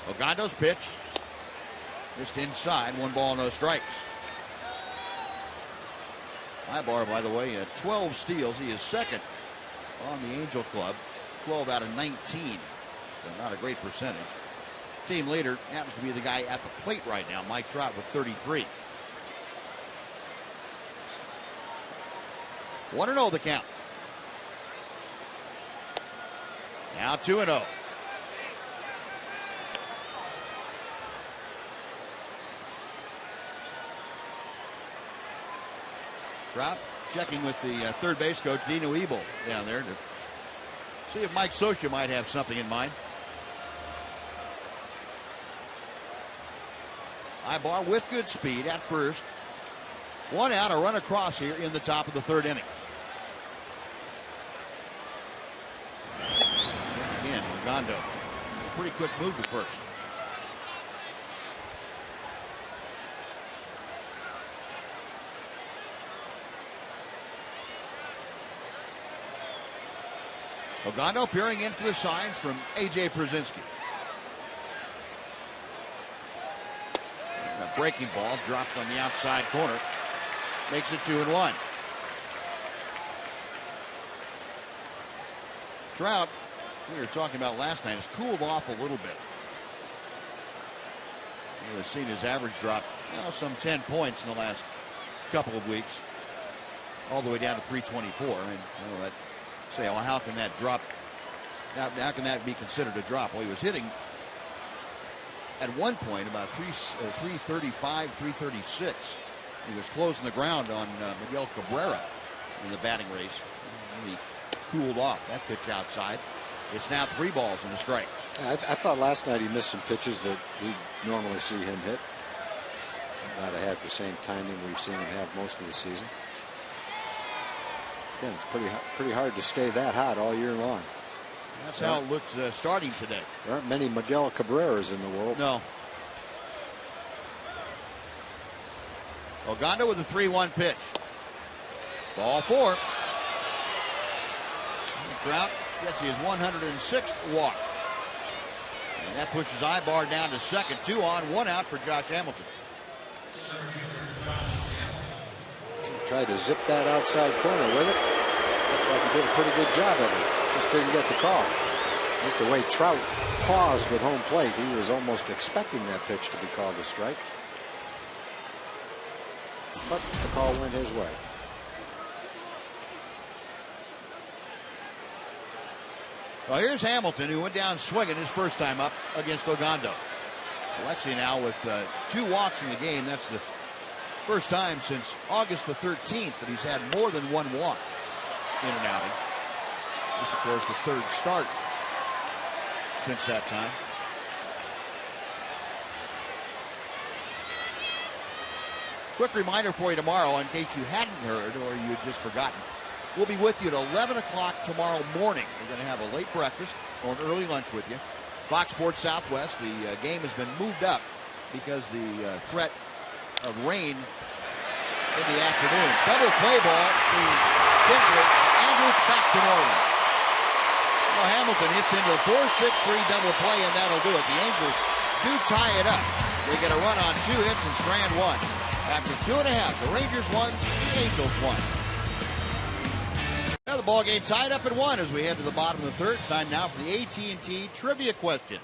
Speaker 1: Ogando's pitch. Just inside, 1 ball, no strikes. Ibar, by the way, 12 steals. He is second on the Angel Club, 12 out of 19. So not a great percentage. Team leader happens to be the guy at the plate right now, Mike Trout, with 33. 1-0 the count. Now 2-0. Trout checking with the third base coach, Dino Ebel, down there to see if Mike Scioscia might have something in mind. Ibar with good speed at first. 1 out, a run across here in the top of the third inning. And again, Ogando, pretty quick move to first. Ogando peering in for the signs from A.J. Przinsky. And a breaking ball dropped on the outside corner. Makes it 2-1. Trout, we were talking about last night, has cooled off a little bit. He has seen his average drop some 10 points in the last couple of weeks, all the way down to 324. And say, well, how can that drop? How can that be considered a drop? Well, he was hitting at one point about 335, 336. He was closing the ground on Miguel Cabrera in the batting race. And he cooled off that pitch outside. It's now 3 balls and a strike.
Speaker 2: I thought last night he missed some pitches that we normally see him hit. Might have had the same timing we've seen him have most of the season. Again, it's pretty hard to stay that hot all year long.
Speaker 1: That's how it looks starting today.
Speaker 2: There aren't many Miguel Cabreras in the world.
Speaker 1: No. Ogando with a 3-1 pitch. Ball 4. Trout gets his 106th walk. And that pushes Ibar down to second. 2 on, 1 out for Josh Hamilton.
Speaker 2: Tried to zip that outside corner with it. Looked like he did a pretty good job of it. Just didn't get the call. I think the way Trout paused at home plate, he was almost expecting that pitch to be called a strike. But the call went his way.
Speaker 1: Well, here's Hamilton, who went down swinging his first time up against Ogando. Alexi now with 2 walks in the game. That's the first time since August the 13th that he's had more than 1 walk in an outing. This, of course, the 3rd start since that time. Quick reminder for you tomorrow, in case you hadn't heard or you had just forgotten. We'll be with you at 11 o'clock tomorrow morning. We're going to have a late breakfast or an early lunch with you. Fox Sports Southwest, the game has been moved up because the threat of rain in the afternoon. Double play ball to Kinsler. Andrews back to Norman. Well, Hamilton hits into the 4-6-3 double play, and that'll do it. The Angels do tie it up. They get a run on 2 hits and strand 1. After 2.5, the Rangers won, the Angels won. Now the ball game tied up at 1 as we head to the bottom of the 3rd. It's time now for the AT&T trivia question.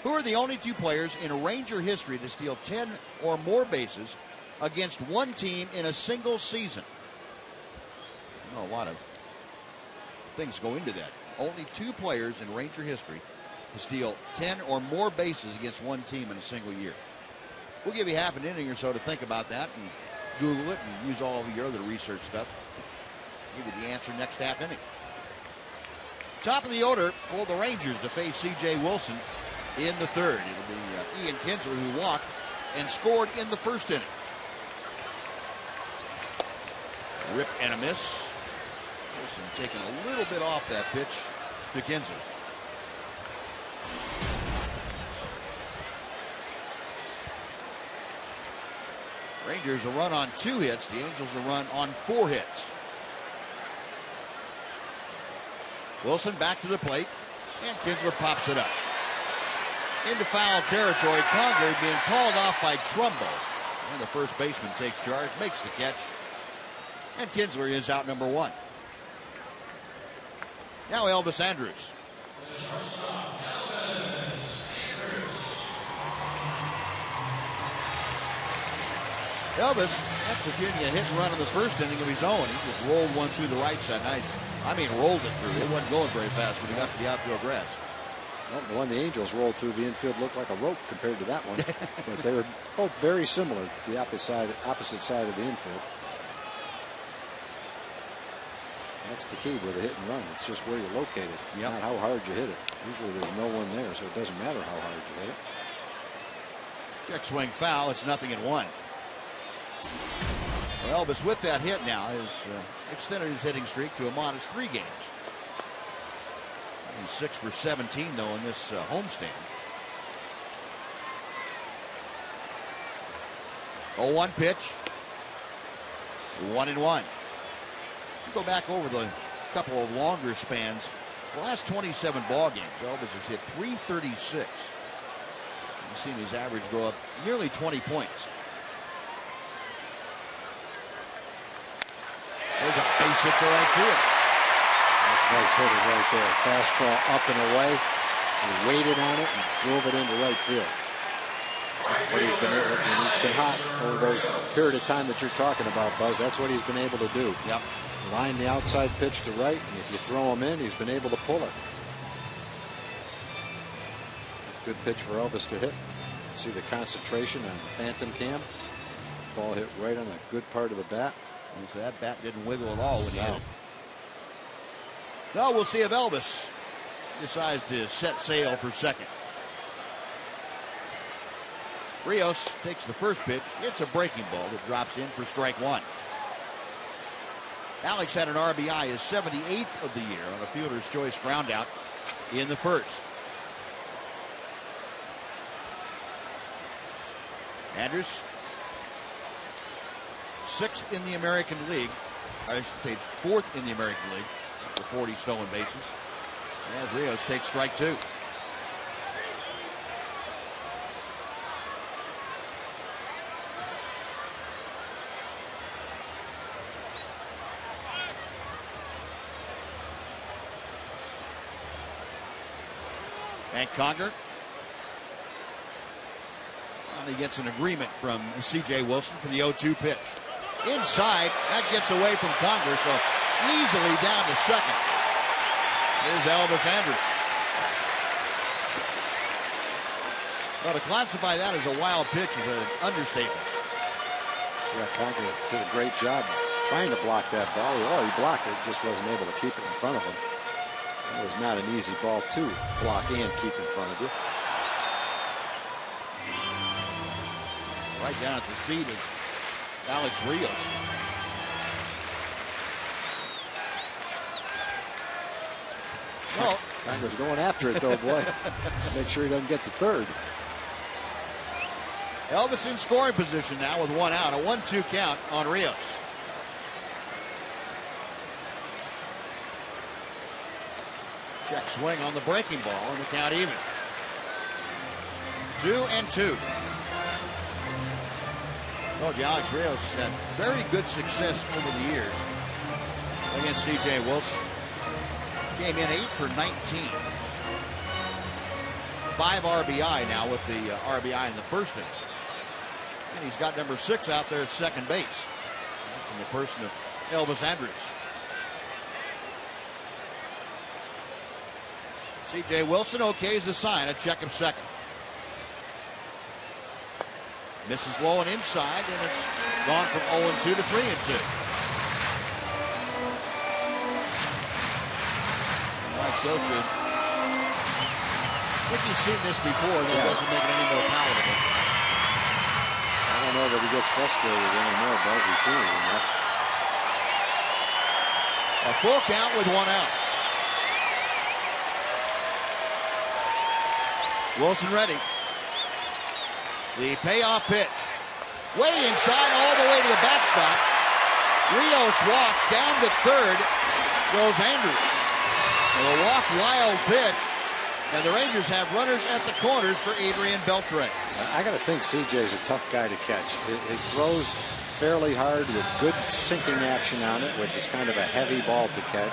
Speaker 1: Who are the only 2 players in Ranger history to steal 10 or more bases against one team in a single season? A lot of things go into that. Only 2 players in Ranger history to steal 10 or more bases against one team in a single year. We'll give you half an inning or so to think about that and Google it and use all of your other research stuff. Give you the answer next half inning. Top of the order for the Rangers to face C.J. Wilson in the 3rd. It'll be Ian Kinsler who walked and scored in the 1st inning. Rip and a miss. Wilson taking a little bit off that pitch to Kinsler. Rangers a run on 2 hits. The Angels a run on 4 hits. Wilson back to the plate, and Kinsler pops it up. Into foul territory. Conger being called off by Trumbo. And the first baseman takes charge, makes the catch. And Kinsler is out number 1. Now Elvis Andrus. Elvis executing a hit and run in the first inning of his own. He just rolled one through the right side. I mean, rolled it through. It wasn't going very fast when he got to the outfield grass.
Speaker 2: Well, the one the Angels rolled through the infield looked like a rope compared to that one. But they were both very similar to the opposite side of the infield. That's the key with a hit and run. It's just where you locate it, not how hard you hit it. Usually there's no one there, so it doesn't matter how hard you hit it.
Speaker 1: Check swing foul. It's 0-1. Well, Elvis with that hit now has extended his hitting streak to a modest 3 games. He's 6 for 17 though in this homestand. 0-1 pitch. 1-1. Go back over the couple of longer spans. The last 27 ball games, Elvis has hit .336. You've seen his average go up nearly 20 points. There's a base hit to right field.
Speaker 2: That's nice hitting right there. Fastball up and away. He waited on it and drove it into right field. What he's been hot over those period of time that you're talking about, Buzz. That's what he's been able to do.
Speaker 1: Yep.
Speaker 2: Line the outside pitch to right, and if you throw him in, he's been able to pull it. Good pitch for Elvis to hit. See the concentration on the phantom cam. Ball hit right on the good part of the bat.
Speaker 1: And so that bat didn't wiggle at all when he hit it. Now we'll see if Elvis decides to set sail for second. Rios takes the first pitch. It's a breaking ball that drops in for strike 1. Alex had an RBI, his 78th of the year, on a fielder's choice groundout in the first. Andrews, 6th in the American League. I should say 4th in the American League for 40 stolen bases. As Rios takes strike 2. And Conger. And he gets an agreement from C.J. Wilson for the 0-2 pitch. Inside, that gets away from Conger, so easily down to second. Here's Elvis Andrews. Well, to classify that as a wild pitch is an understatement.
Speaker 2: Yeah, Conger did a great job trying to block that ball. Well, he blocked it, just wasn't able to keep it in front of him. It was not an easy ball to block and keep in front of you.
Speaker 1: Right down at the feet of Alex Rios.
Speaker 2: Well, Conger's going after it though, boy. Make sure he doesn't get to third.
Speaker 1: Elvis in scoring position now with 1 out. A 1-2 count on Rios. Check swing on the breaking ball, and the count evens. 2-2. Told you Alex Rios has had very good success over the years against C.J. Wilson. Came in 8 for 19. 5 RBI now with the RBI in the first inning. And he's got number 6 out there at second base. That's in the person of Elvis Andrews. C.J. Wilson okays the sign, a check of second. Misses low and inside, and it's gone from 0-2 to 3-2. Mike Sosa, I think he's seen this before. That doesn't make it any more palatable.
Speaker 2: I don't know that he gets frustrated anymore, Buzz. He's seen it enough.
Speaker 1: A full count with 1 out. Wilson ready. The payoff pitch. Way inside, all the way to the backstop. Rios walks down to third. Goes Andrews. A walk wild pitch. And the Rangers have runners at the corners for Adrian Beltre.
Speaker 2: I got to think CJ's a tough guy to catch. It throws fairly hard with good sinking action on it, which is kind of a heavy ball to catch.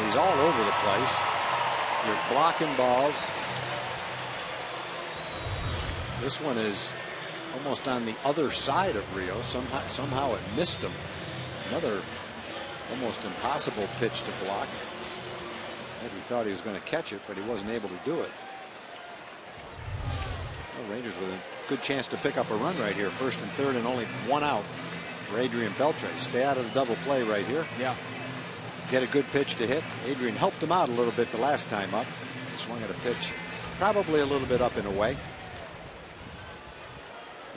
Speaker 2: He's all over the place. You're blocking balls. This one is almost on the other side of Rios. Somehow it missed him. Another almost impossible pitch to block. Maybe he thought he was going to catch it, but he wasn't able to do it. Well, Rangers with a good chance to pick up a run right here. First and third and only one out for Adrian Beltre. Stay out of the double play right here.
Speaker 1: Yeah.
Speaker 2: Get a good pitch to hit. Adrian helped him out a little bit the last time up. Swung at a pitch probably a little bit up and away.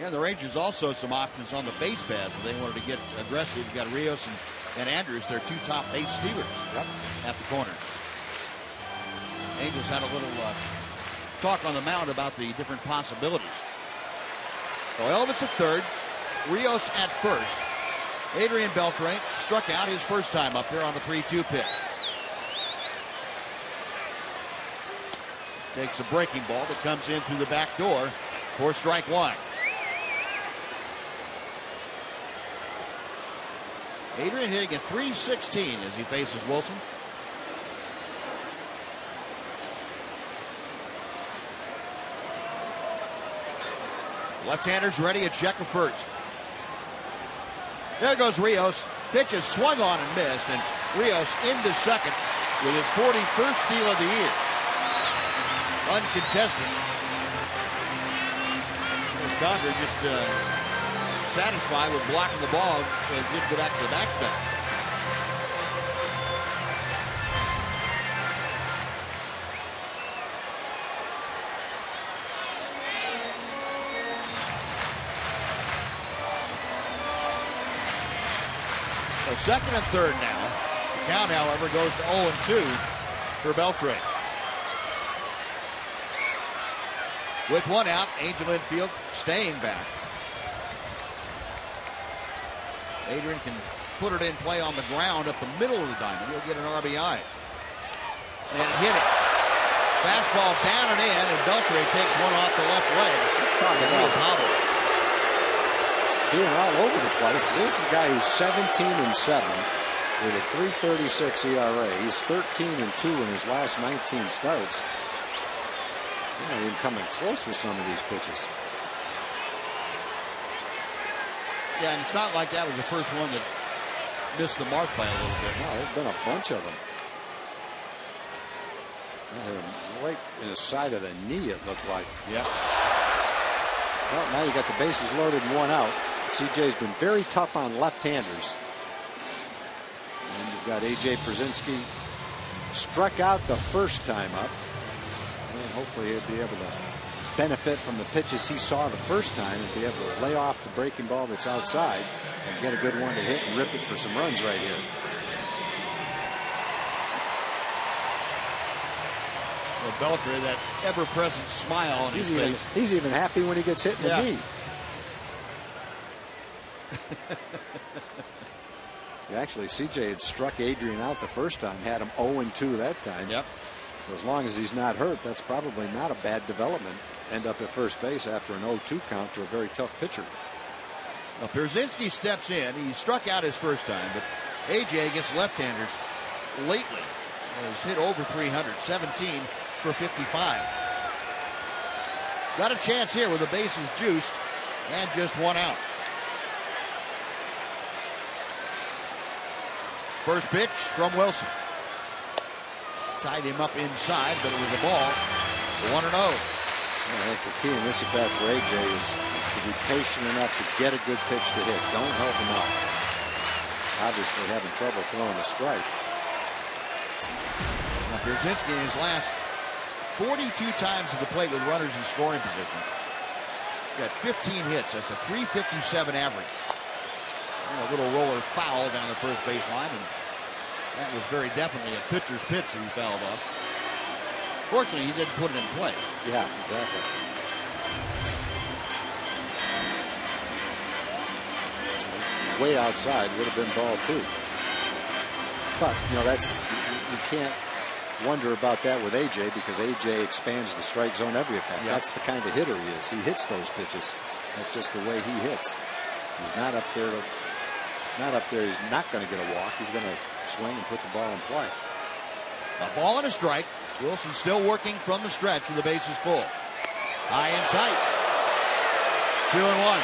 Speaker 1: Yeah, the Rangers also some options on the base paths if they wanted to get aggressive. You got Rios and Andrews, their two top base stealers at the corners. Angels had a little talk on the mound about the different possibilities. So Elvis at third, Rios at first. Adrian Beltre struck out his first time up there on the 3-2 pitch. Takes a breaking ball that comes in through the back door for strike one. Adrian hitting at .316 as he faces Wilson. Left-handers ready at check of first. There goes Rios. Pitch is swung on and missed, and Rios into second with his 41st steal of the year. Uncontested. There's Donder just satisfied with blocking the ball so he didn't go back to the backstop. So second and third now. The count, however, goes to 0-2 for Beltre. With one out, Angel infield staying back. Adrian can put it in play on the ground up the middle of the diamond. He'll get an RBI. And hit it. Fastball down and in, and Beltre takes one off the left leg. And he is hobbled.
Speaker 2: Being all over the place. This is a guy who's 17-7 with a .336 ERA. He's 13-2 in his last 19 starts. He's not even coming close with some of these pitches.
Speaker 1: Yeah, and it's not like that was the first one that missed the mark by a little bit.
Speaker 2: No, there's been a bunch of them. Yeah, right in the side of the knee, it looked like.
Speaker 1: Yeah.
Speaker 2: Well, now you got the bases loaded and one out. CJ's been very tough on left-handers. And you've got AJ Przinsky struck out the first time up. And hopefully he'll be able to benefit from the pitches he saw the first time and be able to lay off the breaking ball that's outside and get a good one to hit and rip it for some runs right here.
Speaker 1: Well, Beltre, that ever-present smile on his face.
Speaker 2: He's even happy when he gets hit in the knee. Actually, CJ had struck Adrian out the first time, had him 0-2 that time.
Speaker 1: Yep.
Speaker 2: So as long as he's not hurt, that's probably not a bad development. End up at first base after an 0-2 count to a very tough pitcher.
Speaker 1: Now, Przinsky steps in. He struck out his first time, but AJ against left-handers lately has hit over 300, 17 for 55. Got a chance here with the bases juiced and just one out. First pitch from Wilson. Tied him up inside, but it was a ball. 1-0.
Speaker 2: I think the key in this at bat for AJ is to be patient enough to get a good pitch to hit. Don't help him out. Obviously having trouble throwing a strike.
Speaker 1: Now, Przinsky in his last 42 times at the plate with runners in scoring position. Got 15 hits. That's a .357 average. And a little roller foul down the first baseline, and that was very definitely a pitcher's pitch that he fouled off. Fortunately, he didn't put it in play.
Speaker 2: Yeah, exactly. It's way outside, would have been ball two. But, you know, that's, you can't wonder about that with AJ because AJ expands the strike zone every at bat. That's the kind of hitter he is. He hits those pitches. That's just the way he hits. He's not up there to, he's not going to get a walk. He's going to swing and put the ball in play.
Speaker 1: A ball and a strike. Wilson still working from the stretch with the bases full. High and tight. 2-1.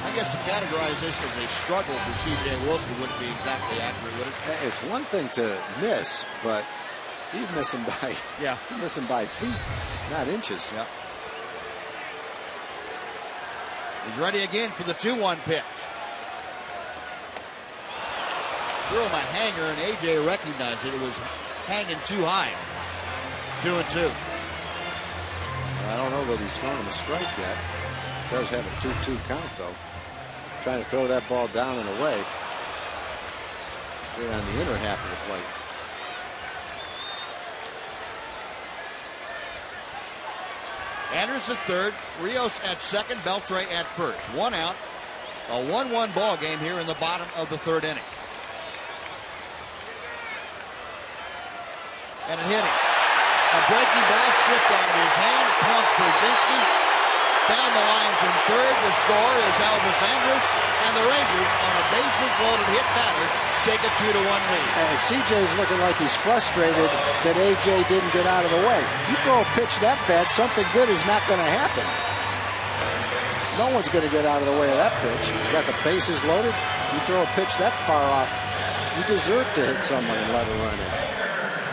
Speaker 1: I guess to categorize this as a struggle for C.J. Wilson wouldn't be exactly accurate, would it?
Speaker 2: It's one thing to miss, but he's missing by feet, not inches.
Speaker 1: Yep. He's ready again for the 2-1 pitch. Threw him a hanger, and A.J. recognized it. It was hanging too high. 2-2.
Speaker 2: I don't know that he's thrown him a strike yet. Does have a 2-2 count, though. Trying to throw that ball down and away. Straight on the inner half of the plate.
Speaker 1: Andrews at third, Rios at second, Beltre at first. 1 out. A 1-1 ball game here in the bottom of the third inning. And it hit him. A breaking ball slipped out of his hand. Plunked Brzezinski. Down the line from third. The score is Elvis Andrews. And the Rangers, on a bases-loaded hit batter, take a 2-1 lead.
Speaker 2: And CJ's looking like he's frustrated that AJ didn't get out of the way. You throw a pitch that bad, something good is not going to happen. No one's going to get out of the way of that pitch. You got the bases loaded. You throw a pitch that far off, you deserve to hit someone and let it run in.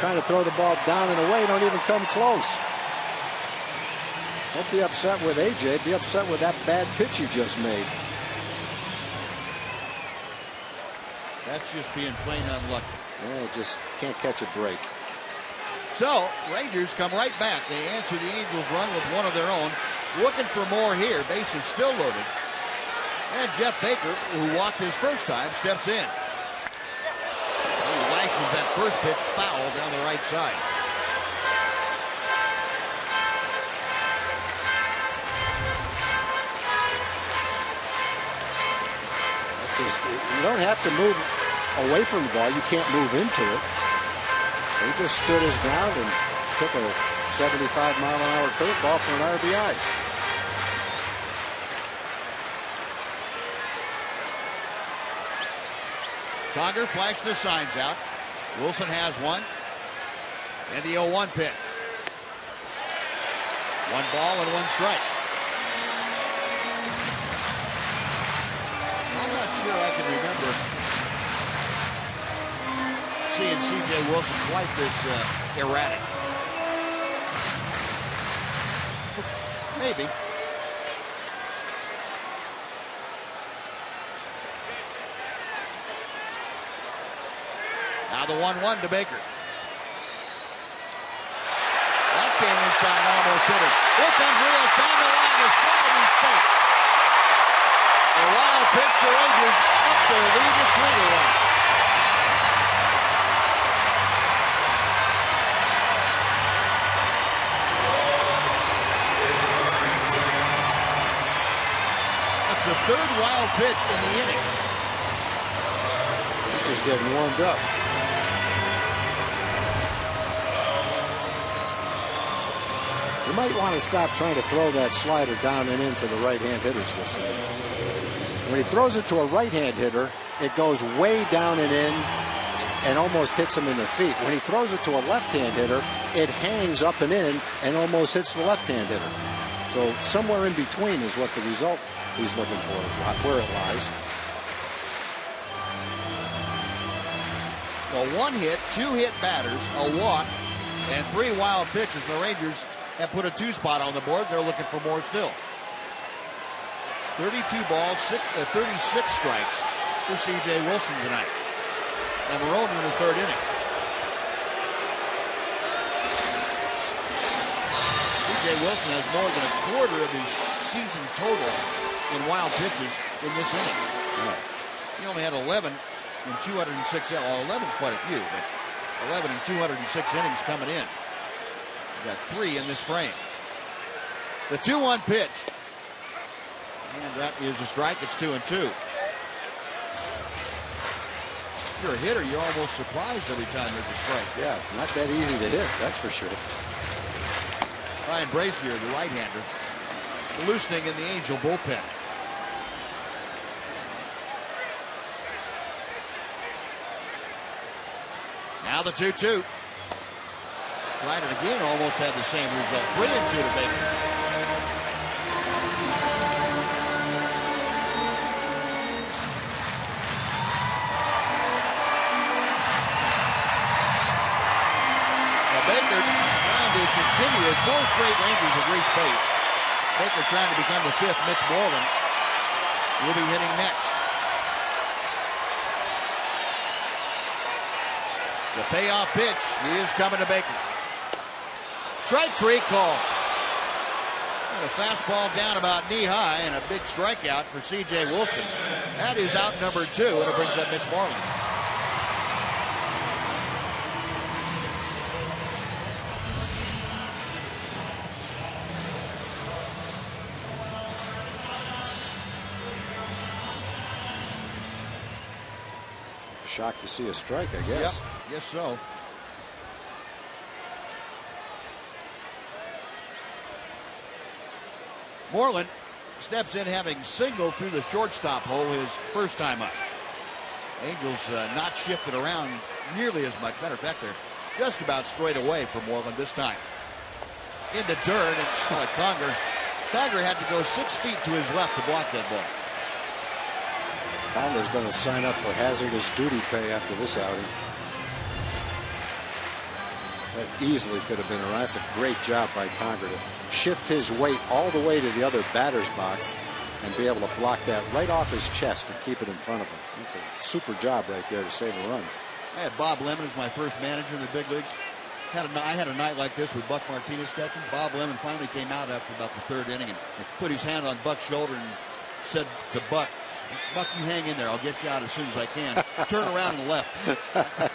Speaker 2: Trying to throw the ball down and away, don't even come close. Don't be upset with AJ. Be upset with that bad pitch you just made.
Speaker 1: That's just being plain unlucky.
Speaker 2: Yeah, just can't catch a break.
Speaker 1: So, Rangers come right back. They answer the Angels' run with one of their own. Looking for more here. Bases still loaded. And Jeff Baker, who walked his first time, steps in. He lashes that first pitch foul down the right side.
Speaker 2: You don't have to move away from the ball. You can't move into it. He just stood his ground and took a 75-mile-an-hour curveball for an RBI.
Speaker 1: Conger flashed the signs out. Wilson has one. And the 0-1 pitch. 1 ball and 1 strike. I'm not sure I can remember seeing C.J. Wilson quite this erratic. Maybe. Now the 1-1 to Baker. That came inside, almost hit it. Here comes Rios down the line, a sliding fake. A wild pitch, the Rangers up their lead to 3-1. That's the third wild pitch in the inning.
Speaker 2: He's just getting warmed up. You might want to stop trying to throw that slider down and into the right-hand hitters this year. When he throws it to a right-hand hitter, it goes way down and in and almost hits him in the feet. When he throws it to a left-hand hitter, it hangs up and in and almost hits the left-hand hitter. So somewhere in between is what the result he's looking for, where it lies.
Speaker 1: Well, 1 hit, 2 hit batters, a walk, and 3 wild pitches. The Rangers have put a 2 spot on the board. They're looking for more still. 32 balls, 36 strikes for C.J. Wilson tonight. And we're only in the 3rd inning. C.J. Wilson has more than a quarter of his season total in wild pitches in this inning.
Speaker 2: Yeah.
Speaker 1: He only had 11 in 206. Well, 11's quite a few, but 11 in 206 innings coming in. Got 3 in this frame. The 2-1 pitch. And that is a strike. It's 2-2. If you're a hitter, you're almost surprised every time there's a strike.
Speaker 2: Yeah, it's not that easy to hit, that's for sure.
Speaker 1: Ryan Brazier, the right-hander, loosening in the Angel bullpen. Now the 2-2. Tried it again, almost had the same result. 3-2 to Baker. Baker trying to continue as 4 straight Rangers have reached base. Baker trying to become the 5th. Mitch Moreland will be hitting next. The payoff pitch is coming to Baker. Strike 3 call. And a fastball down about knee high and a big strikeout for C.J. Wilson. That is out number 2, and it brings up Mitch Moreland.
Speaker 2: Shocked to see a strike, I guess.
Speaker 1: Yep, yes so. Moreland steps in having singled through the shortstop hole his first time up. Angels not shifted around nearly as much. Matter of fact, they're just about straight away for Moreland this time. In the dirt, and Conger had to go 6 feet to his left to block that ball.
Speaker 2: Conger's going to sign up for hazardous duty pay after this outing. That easily could have been a run. That's a great job by Conger to shift his weight all the way to the other batter's box and be able to block that right off his chest and keep it in front of him. It's a super job right there to save a run.
Speaker 1: I had Bob Lemon as my first manager in the big leagues. I had a night like this with Buck Martinez catching. Bob Lemon finally came out after about the 3rd inning and put his hand on Buck's shoulder and said to Buck, "Buck, you hang in there. I'll get you out as soon as I can." Turn around and left.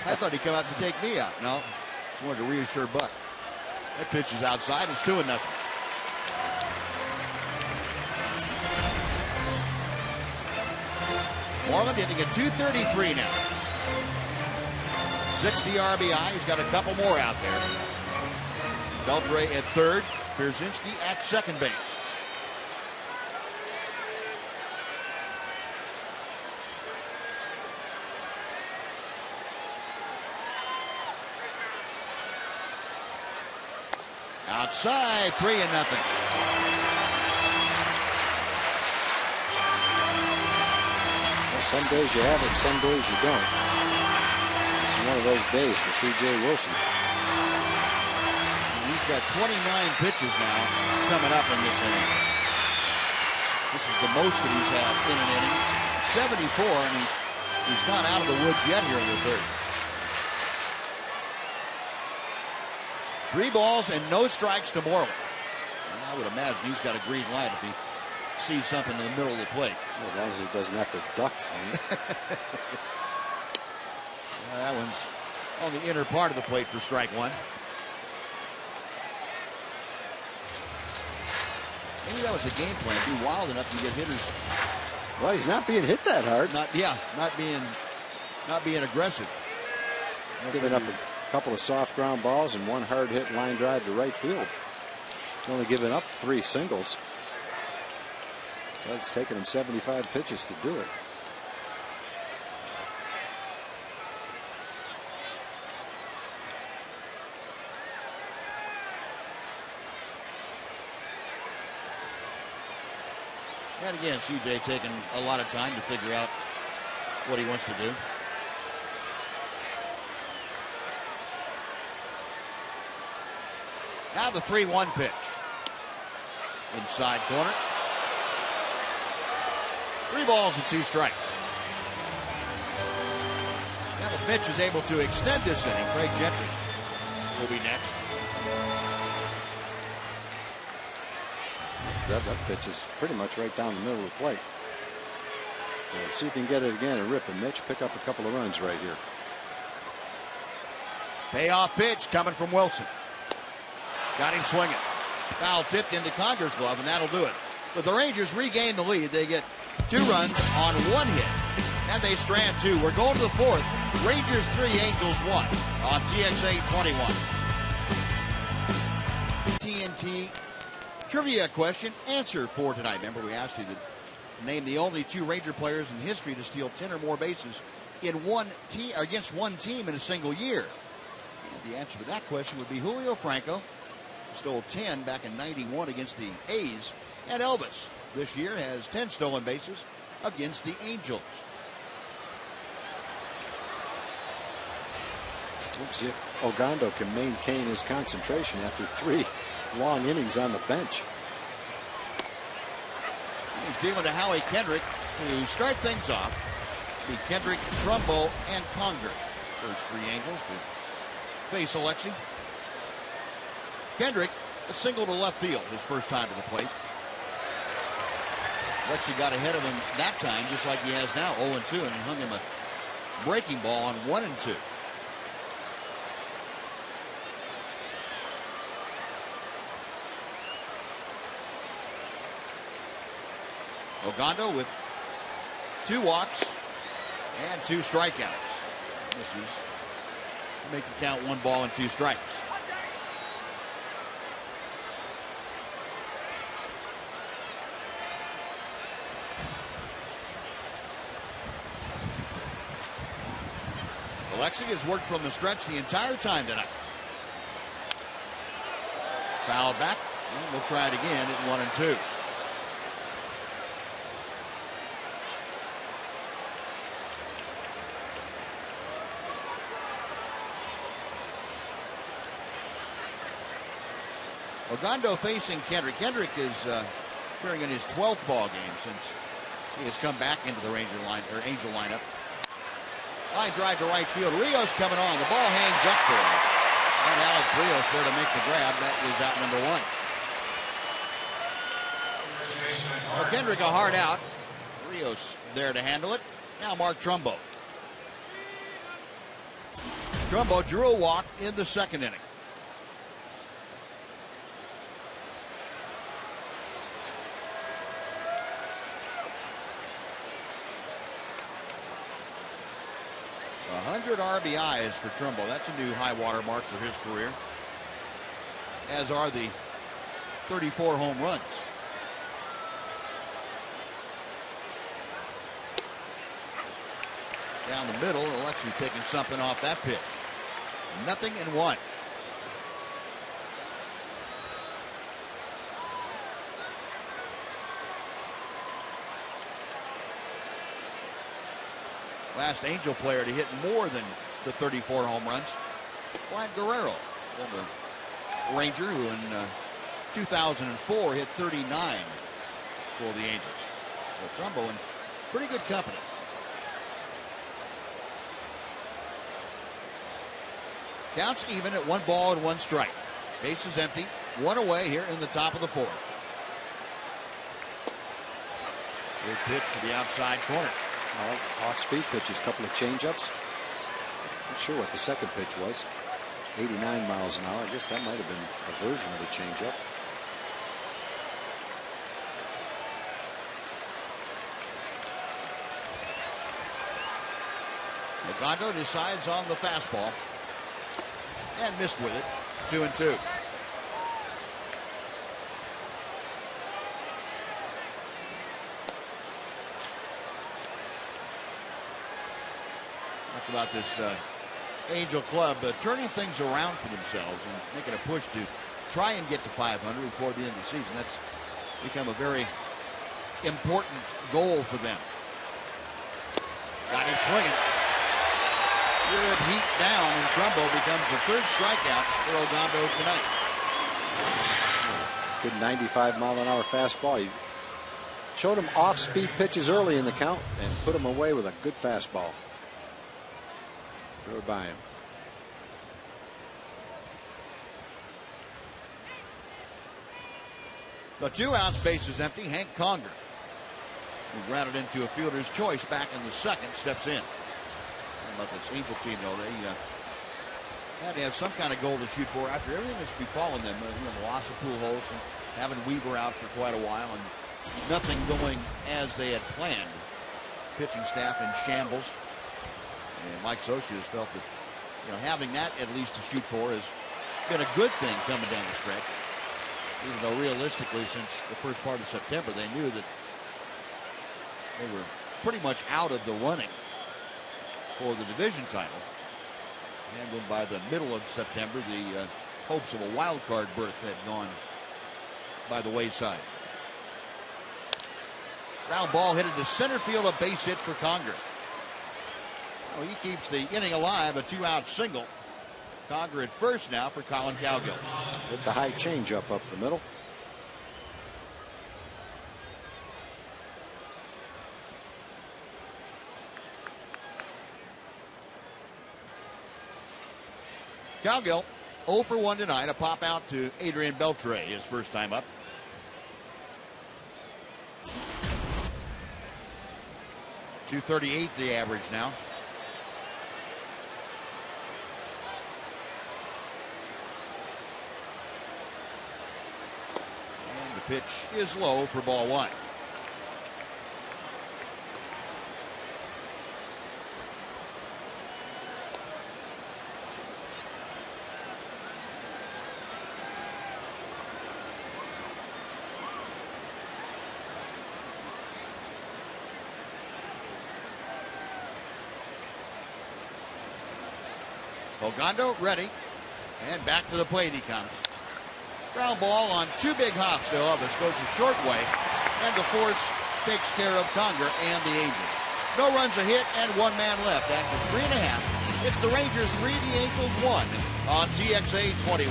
Speaker 1: I thought he'd come out to take me out. No, just wanted to reassure Buck. That pitch is outside. It's 2-0. Moreland hitting at .233 now. 60 RBI. He's got a couple more out there. Beltre at 3rd. Pierzynski at 2nd base. Outside, 3-0.
Speaker 2: Well, some days you have it, some days you don't. This is one of those days for C.J. Wilson.
Speaker 1: He's got 29 pitches now coming up in this inning. This is the most that he's had in an inning. 74, and he's not out of the woods yet here in the 3rd. 3 balls and no strikes to Moreland. I would imagine he's got a green light if he sees something in the middle of the plate.
Speaker 2: Well, as long as he doesn't have to duck from it.
Speaker 1: That one's on the inner part of the plate for strike 1. Maybe that was a game plan. Be wild enough to get hitters.
Speaker 2: Well, he's not being hit that hard.
Speaker 1: Not being aggressive.
Speaker 2: Giving up a couple of soft ground balls and 1 hard hit line drive to right field. Only giving up 3 singles. But it's taken him 75 pitches to do it.
Speaker 1: And again, CJ taking a lot of time to figure out what he wants to do. Now the 3-1 pitch. Inside corner. 3 balls and 2 strikes. Now the pitch is able to extend this inning. Craig Gentry will be next.
Speaker 2: That pitch is pretty much right down the middle of the plate. So see if he can get it again and rip, and Mitch pick up a couple of runs right here.
Speaker 1: Payoff pitch coming from Wilson. Got him swinging. Foul tipped into Conger's glove, and that'll do it. But the Rangers regain the lead. They get 2 runs on 1 hit, and they strand 2. We're going to the 4th. Rangers 3, Angels 1 on TXA 21. TNT trivia question answer for tonight. Remember, we asked you to name the only 2 Ranger players in history to steal 10 or more bases in against one team in a single year. And the answer to that question would be Julio Franco. Stole 10 back in '91 against the A's. And Elvis this year has 10 stolen bases against the Angels.
Speaker 2: We'll see if Ogando can maintain his concentration after 3 long innings on the bench.
Speaker 1: He's dealing to Howie Kendrick to start things off. Be Kendrick, Trumbo, and Conger. First 3 Angels to face Alexi. Kendrick, a single to left field his first time to the plate. Alexi got ahead of him that time just like he has now, 0-2, and he hung him a breaking ball on 1-2. Ogando with 2 walks and 2 strikeouts. This is to make it count 1 ball and 2 strikes. Alexi has worked from the stretch the entire time tonight. Foul back, and we'll try it again at 1-2. Ogando facing Kendrick. Kendrick is appearing in his 12th ball game since he has come back into the Angel lineup. Line drive to right field. Rios coming on. The ball hangs up for him. And Alex Rios there to make the grab. That is out number 1. Well, Kendrick a hard out. Rios there to handle it. Now Mark Trumbo. Trumbo drew a walk in the 2nd inning. RBIs for Trumbo. That's a new high water mark for his career, as are the 34 home runs. Down the middle, Alexi taking something off that pitch. 0-1. Last Angel player to hit more than the 34 home runs, Vlad Guerrero, former Ranger, who in 2004 hit 39 for the Angels. So Trumbo in pretty good company. Counts even at 1 ball and 1 strike. Bases empty, 1 away here in the top of the 4th. Good pitch to the outside corner.
Speaker 2: Off-speed pitches, couple of changeups. Not sure what the second pitch was. 89 miles an hour. I guess that might have been a version of a changeup.
Speaker 1: Ogando decides on the fastball and missed with it. 2-2. About this Angel club turning things around for themselves and making a push to try and get to 500 before the end of the season. That's become a very important goal for them. Got him swinging. Good heat down, and Trumbo becomes the 3rd strikeout for Ogando tonight.
Speaker 2: Good 95-mile-an-hour fastball. He showed him off-speed pitches early in the count and put him away with a good fastball. Throw it by him.
Speaker 1: The 2 outs, bases empty. Hank Conger, who grounded into a fielder's choice back in the 2nd, steps in. How about this Angel team, though? They had to have some kind of goal to shoot for after everything that's befallen them. The loss of Pujols and having Weaver out for quite a while, and nothing going as they had planned. Pitching staff in shambles. And Mike Socia has felt that, having that at least to shoot for has been a good thing coming down the stretch. Even though realistically, since the first part of September, they knew that they were pretty much out of the running for the division title. And then by the middle of September, the hopes of a wild card berth had gone by the wayside. Ground ball hit into center field, a base hit for Conger. Oh, he keeps the inning alive, a 2-out single. Conger at first now for Colin Cowgill.
Speaker 2: Hit the high changeup up the middle.
Speaker 1: Cowgill 0 for 1 tonight. A pop out to Adrian Beltre, his first time up. .238 the average now. And the pitch is low for ball 1. Ogando ready, and back to the plate he comes. Ground ball on 2 big hops. So Elvis goes a short way, and the force takes care of Conger and the Angels. No runs, a hit, and 1 man left. After 3.5, it's the Rangers 3, the Angels 1 on TXA 21.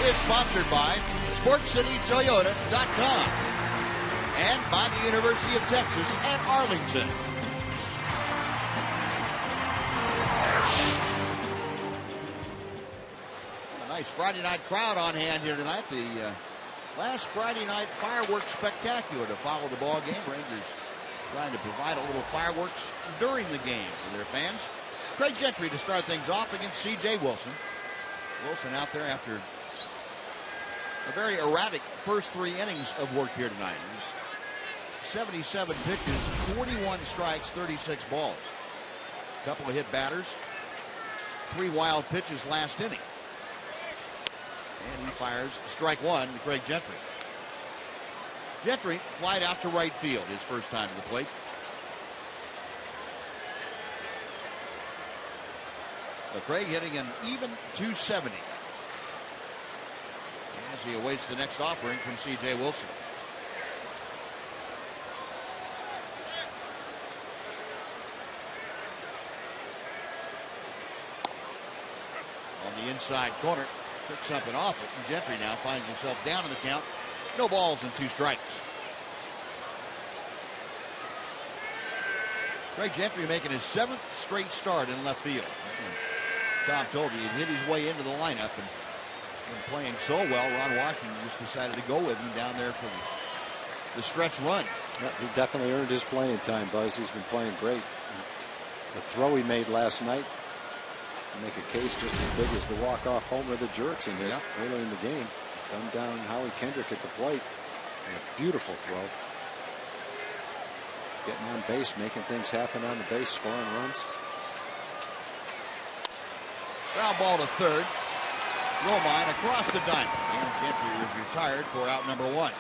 Speaker 1: Is sponsored by SportsCityToyota.com and by the University of Texas at Arlington. Nice Friday night crowd on hand here tonight. The last Friday night fireworks spectacular to follow the ball game. Rangers trying to provide a little fireworks during the game for their fans. Craig Gentry to start things off against C.J. Wilson. Wilson out there after a very erratic first 3 innings of work here tonight. He's 77 pitches, 41 strikes, 36 balls. A couple of hit batters, 3 wild pitches last inning. And he fires strike 1 to Craig Gentry. Gentry flied out to right field his first time to the plate. But Craig hitting an even .270 as he awaits the next offering from C.J. Wilson. On the inside corner. Picks something off it, and Gentry now finds himself down in the count. No balls and 2 strikes. Craig Gentry making his 7th straight start in left field. Tom told me he'd hit his way into the lineup, and when playing so well, Ron Washington just decided to go with him down there for the stretch run.
Speaker 2: Yep, he definitely earned his playing time, Buzz. He's been playing great. The throw he made last night, make a case just as big as the walk-off homer the Jerks in here early in the game. Gunned down Howie Kendrick at the plate. And a beautiful throw. Getting on base, making things happen on the base, scoring runs.
Speaker 1: Ground ball to third. Romine across the diamond. And Gentry is retired for out number 1.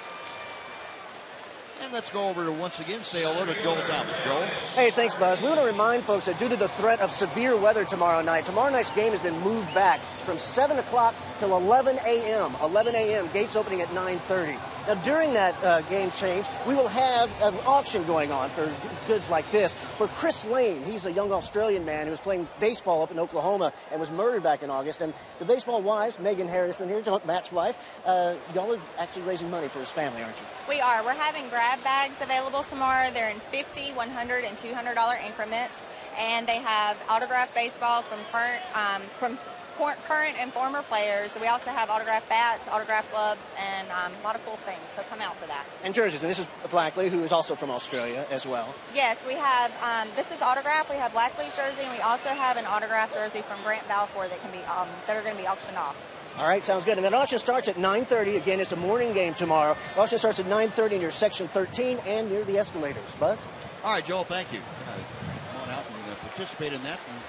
Speaker 1: And let's go over to once again say hello to Joel Thomas. Joel?
Speaker 3: Hey, thanks, Buzz. We want to remind folks that due to the threat of severe weather tomorrow night's game has been moved back from 7 o'clock till 11 a.m. 11 a.m. Gates opening at 9:30. Now, during that game change, we will have an auction going on for goods like this. For Chris Lane, he's a young Australian man who was playing baseball up in Oklahoma and was murdered back in August. And the baseball wives, Megan Harrison here, Matt's wife, y'all are actually raising money for his family, aren't you?
Speaker 4: We are. We're having grab bags available tomorrow. They're in $50, $100, and $200 increments. And they have autographed baseballs from current and former players. So we also have autographed bats, autographed gloves, and a lot of cool things. So come out for that.
Speaker 3: And jerseys. And this is Blackley, who is also from Australia as well.
Speaker 4: Yes, we have. This is autographed. We have Blackley's jersey, and we also have an autographed jersey from Grant Balfour that can be that are going to be auctioned off.
Speaker 3: All right, sounds good. And the auction starts at 9:30. Again, it's a morning game tomorrow. The auction starts at 9:30 near Section 13 and near the escalators. Buzz?
Speaker 1: All right, Joel, thank you. Come on out and participate in that. And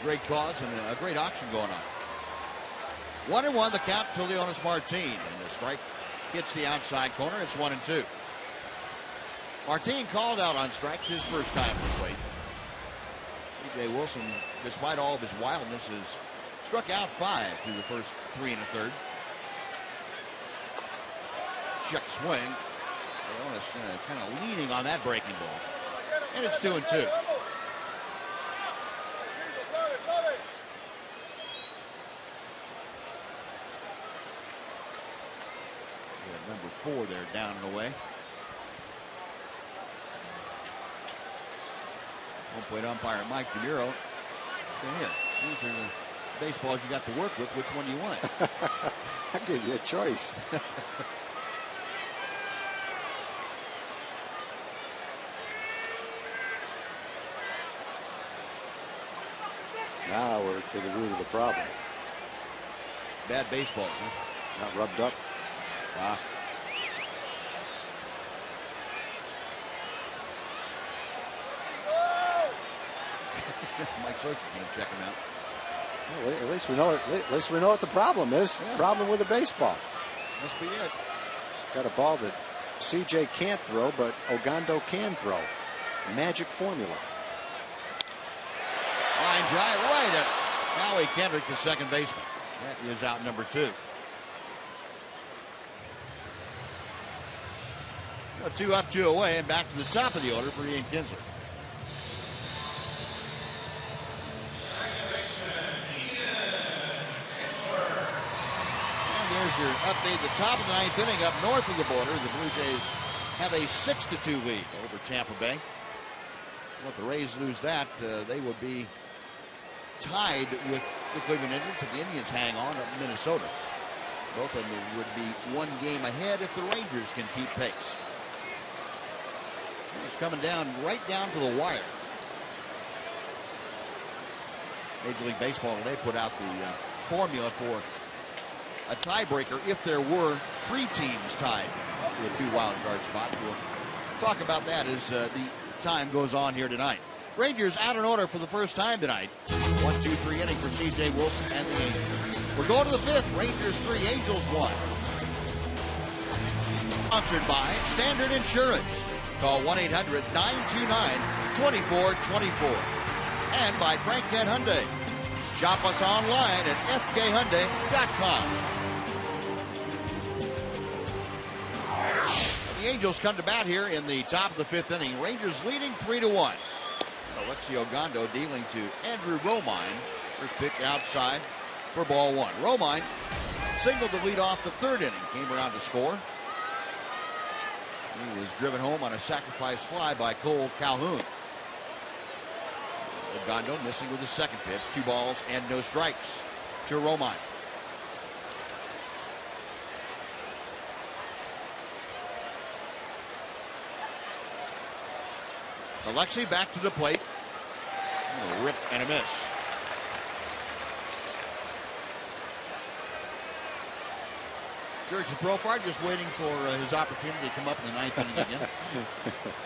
Speaker 1: great cause and a great auction going on. 1-1 the count to Leonis Martin. And the strike hits the outside corner. It's 1-2. Martin called out on strikes his first time at the plate. He C.J. Wilson, despite all of his wildness, has struck out 5 through the first 3 1/3. Check swing. Leonis kind of leaning on that breaking ball. And it's 2-2. Number 4 there, down and away. Home plate umpire Mike DeMuro saying, here, these are the baseballs you got to work with. Which one do you want?
Speaker 2: I'll give you a choice. Now we're to the root of the problem.
Speaker 1: Bad baseballs, huh?
Speaker 2: Not rubbed up.
Speaker 1: Wow. Mike Sosa's going to check him out.
Speaker 2: Well, at least we know. At least we know what the problem is.
Speaker 1: Yeah.
Speaker 2: Problem with the baseball.
Speaker 1: Must be it.
Speaker 2: Got a ball that CJ can't throw, but Ogando can throw. Magic formula.
Speaker 1: Line drive right at Howie Kendrick, the second baseman. That is out number 2. 2 up, 2 away, and back to the top of the order for Ian Kinsler. And there's your update. The top of the 9th inning up north of the border. The Blue Jays have a 6-2 lead over Tampa Bay. If the Rays lose that, they would be tied with the Cleveland Indians if the Indians hang on up in Minnesota. Both of them would be 1 game ahead if the Rangers can keep pace. It's coming down right down to the wire. Major League Baseball today put out the formula for a tiebreaker if there were 3 teams tied for the 2 wild card spots. We'll talk about that as the time goes on here tonight. Rangers out in order for the first time tonight. 1-2-3 inning for C.J. Wilson and the Angels. We're going to the 5th. Rangers 3, Angels 1. Sponsored by Standard Insurance. Call 1-800-929-2424. And by Frank Kent Hyundai. Shop us online at fkhyundai.com. The Angels come to bat here in the top of the 5th inning. Rangers leading 3-1. Alexi Ogando dealing to Andrew Romine. First pitch outside for ball 1. Romine singled to lead off the 3rd inning. Came around to score. He was driven home on a sacrifice fly by Cole Calhoun. Ogando missing with the 2nd pitch. 2 balls and no strikes to Romine. Alexi back to the plate. A rip and a miss. Jurickson Profar just waiting for his opportunity to come up in the 9th inning again.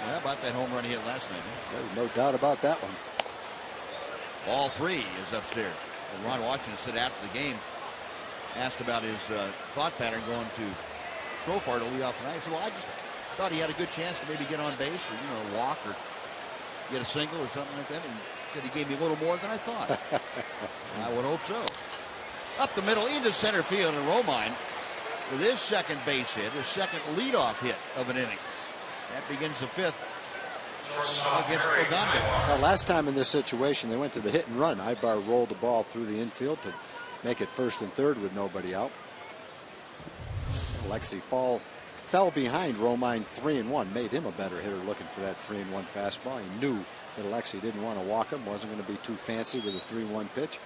Speaker 1: How about that home run he hit last night? Huh?
Speaker 2: There's no doubt about that one.
Speaker 1: Ball 3 is upstairs. And Ron Washington said after the game, asked about his thought pattern going to Profar to lead off tonight. He said, well, I just thought he had a good chance to maybe get on base or, walk or get a single or something like that. And said he gave me a little more than I thought. I would hope so. Up the middle into center field, and Romine with his 2nd base hit, his 2nd leadoff hit of an inning. That begins the 5th against Ogando.
Speaker 2: Well, last time in this situation, they went to the hit and run. Ibar rolled the ball through the infield to make it 1st and 3rd with nobody out. Alexi fell behind Romine 3-1, made him a better hitter looking for that 3-1 fastball. He knew that Alexi didn't want to walk him, wasn't going to be too fancy with a 3-1 pitch.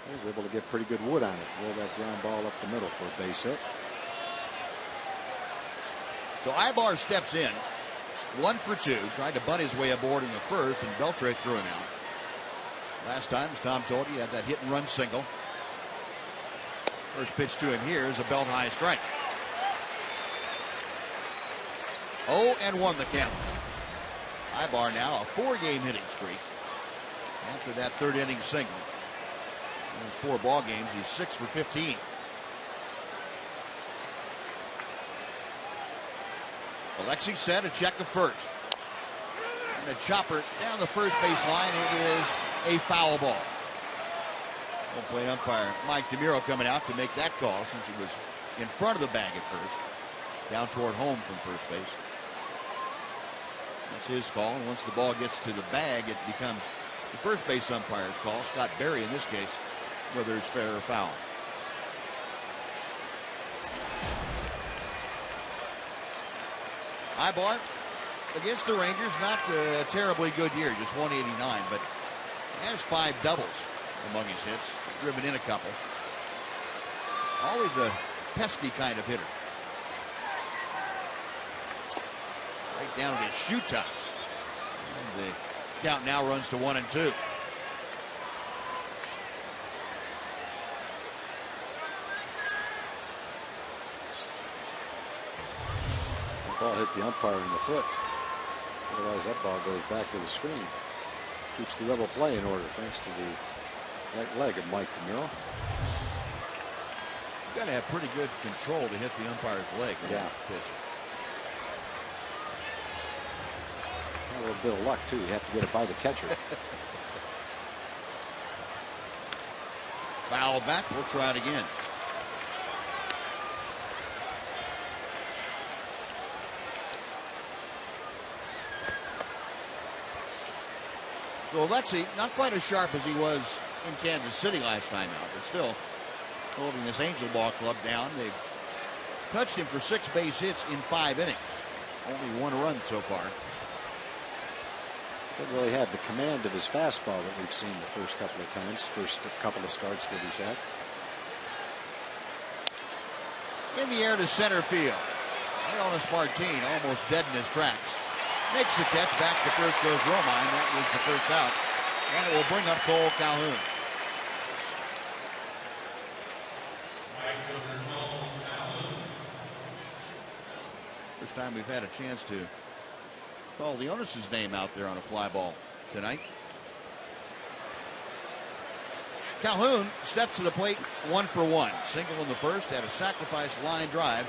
Speaker 2: He was able to get pretty good wood on it. Roll that ground ball up the middle for a base hit.
Speaker 1: So Ibar steps in, 1 for 2, tried to bunt his way aboard in the 1st, and Beltre threw him out. Last time, as Tom told you, he had that hit and run single. First pitch to him here is a belt high strike. 0-1 the count. Ibar now a 4-game hitting streak after that 3rd inning single. In his 4 ball games, he's 6 for 15. Alexi set a check of first. And a chopper down the first base line. It is a foul ball. Home plate umpire Mike DeMuro coming out to make that call since he was in front of the bag at first. Down toward home from first base. That's his call, and once the ball gets to the bag, it becomes the first base umpire's call, Scott Berry in this case, whether it's fair or foul. Ibar against the Rangers, not a terribly good year, just 189, but has 5 doubles among his hits, driven in a couple. Always a pesky kind of hitter. Right down at his shoe tops. And the count now runs to 1-2.
Speaker 2: The ball hit the umpire in the foot. Otherwise, that ball goes back to the screen. Keeps the double play in order thanks to the right leg of Mike DeMuro.
Speaker 1: You've got to have pretty good control to hit the umpire's leg on that pitch.
Speaker 2: A little bit of luck, too. You have to get it by the catcher.
Speaker 1: Foul back. We'll try it again. So Alexi, not quite as sharp as he was in Kansas City last time out, but still holding this Angel Ball club down. They've touched him for 6 base hits in 5 innings. Only 1 run so far.
Speaker 2: Doesn't really have the command of his fastball that we've seen the first couple of times, first couple of starts that he's had.
Speaker 1: In the air to center field. Leonis Martin almost dead in his tracks. Makes the catch. Back to first goes Romine. That was the first out. And it will bring up Cole Calhoun. First time we've had a chance to call Leonis' name out there on a fly ball tonight. Calhoun steps to the plate 1 for 1. Single in the first, had a sacrifice line drive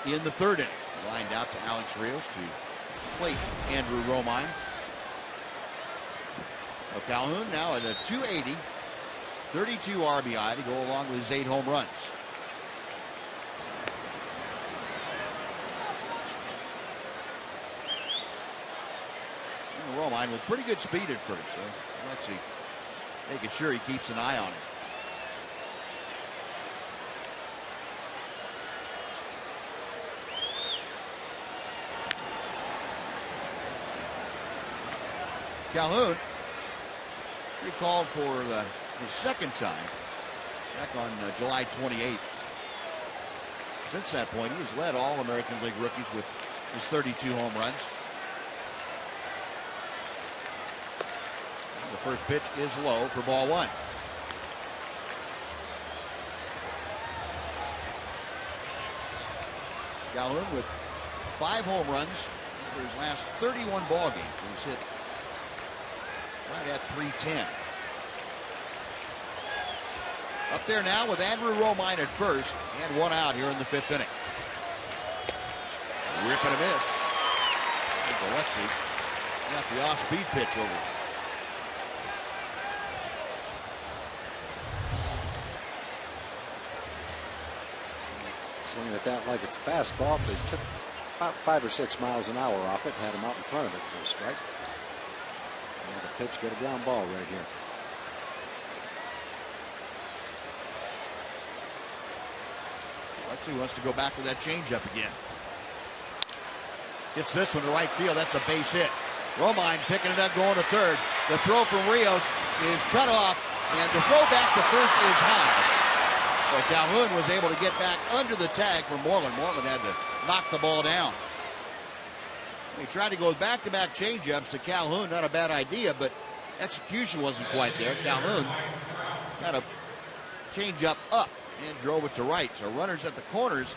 Speaker 1: in the 3rd inning. Lined out to Alex Rios to plate Andrew Romine. So Calhoun now at a 280, 32 RBI to go along with his 8 home runs. And Romine with pretty good speed at first, so let's see, making sure he keeps an eye on him. Calhoun recalled for the 2nd time back on July 28th. Since that point, he has led all American League rookies with his 32 home runs. And the first pitch is low for ball 1. Calhoun with 5 home runs for his last 31 ball games. He's hit right at 310. Up there now with Andrew Romine at first and 1 out here in the 5th inning. Rip and a miss. There's Alexi. Got the off-speed pitch over.
Speaker 2: Swinging at that like it's a fastball. They took about 5 or 6 miles an hour off it, had him out in front of it for a strike. And the pitch, get a ground ball right here.
Speaker 1: Alexi wants to go back with that changeup again. Gets this one to right field. That's a base hit. Romine picking it up, going to 3rd. The throw from Rios is cut off, and the throw back to first is high. Well, Calhoun was able to get back under the tag from Moreland. Moreland had to knock the ball down. He tried to go back-to-back changeups to Calhoun. Not a bad idea, but execution wasn't quite there. Calhoun got a changeup up and drove it to right. So runners at the corners,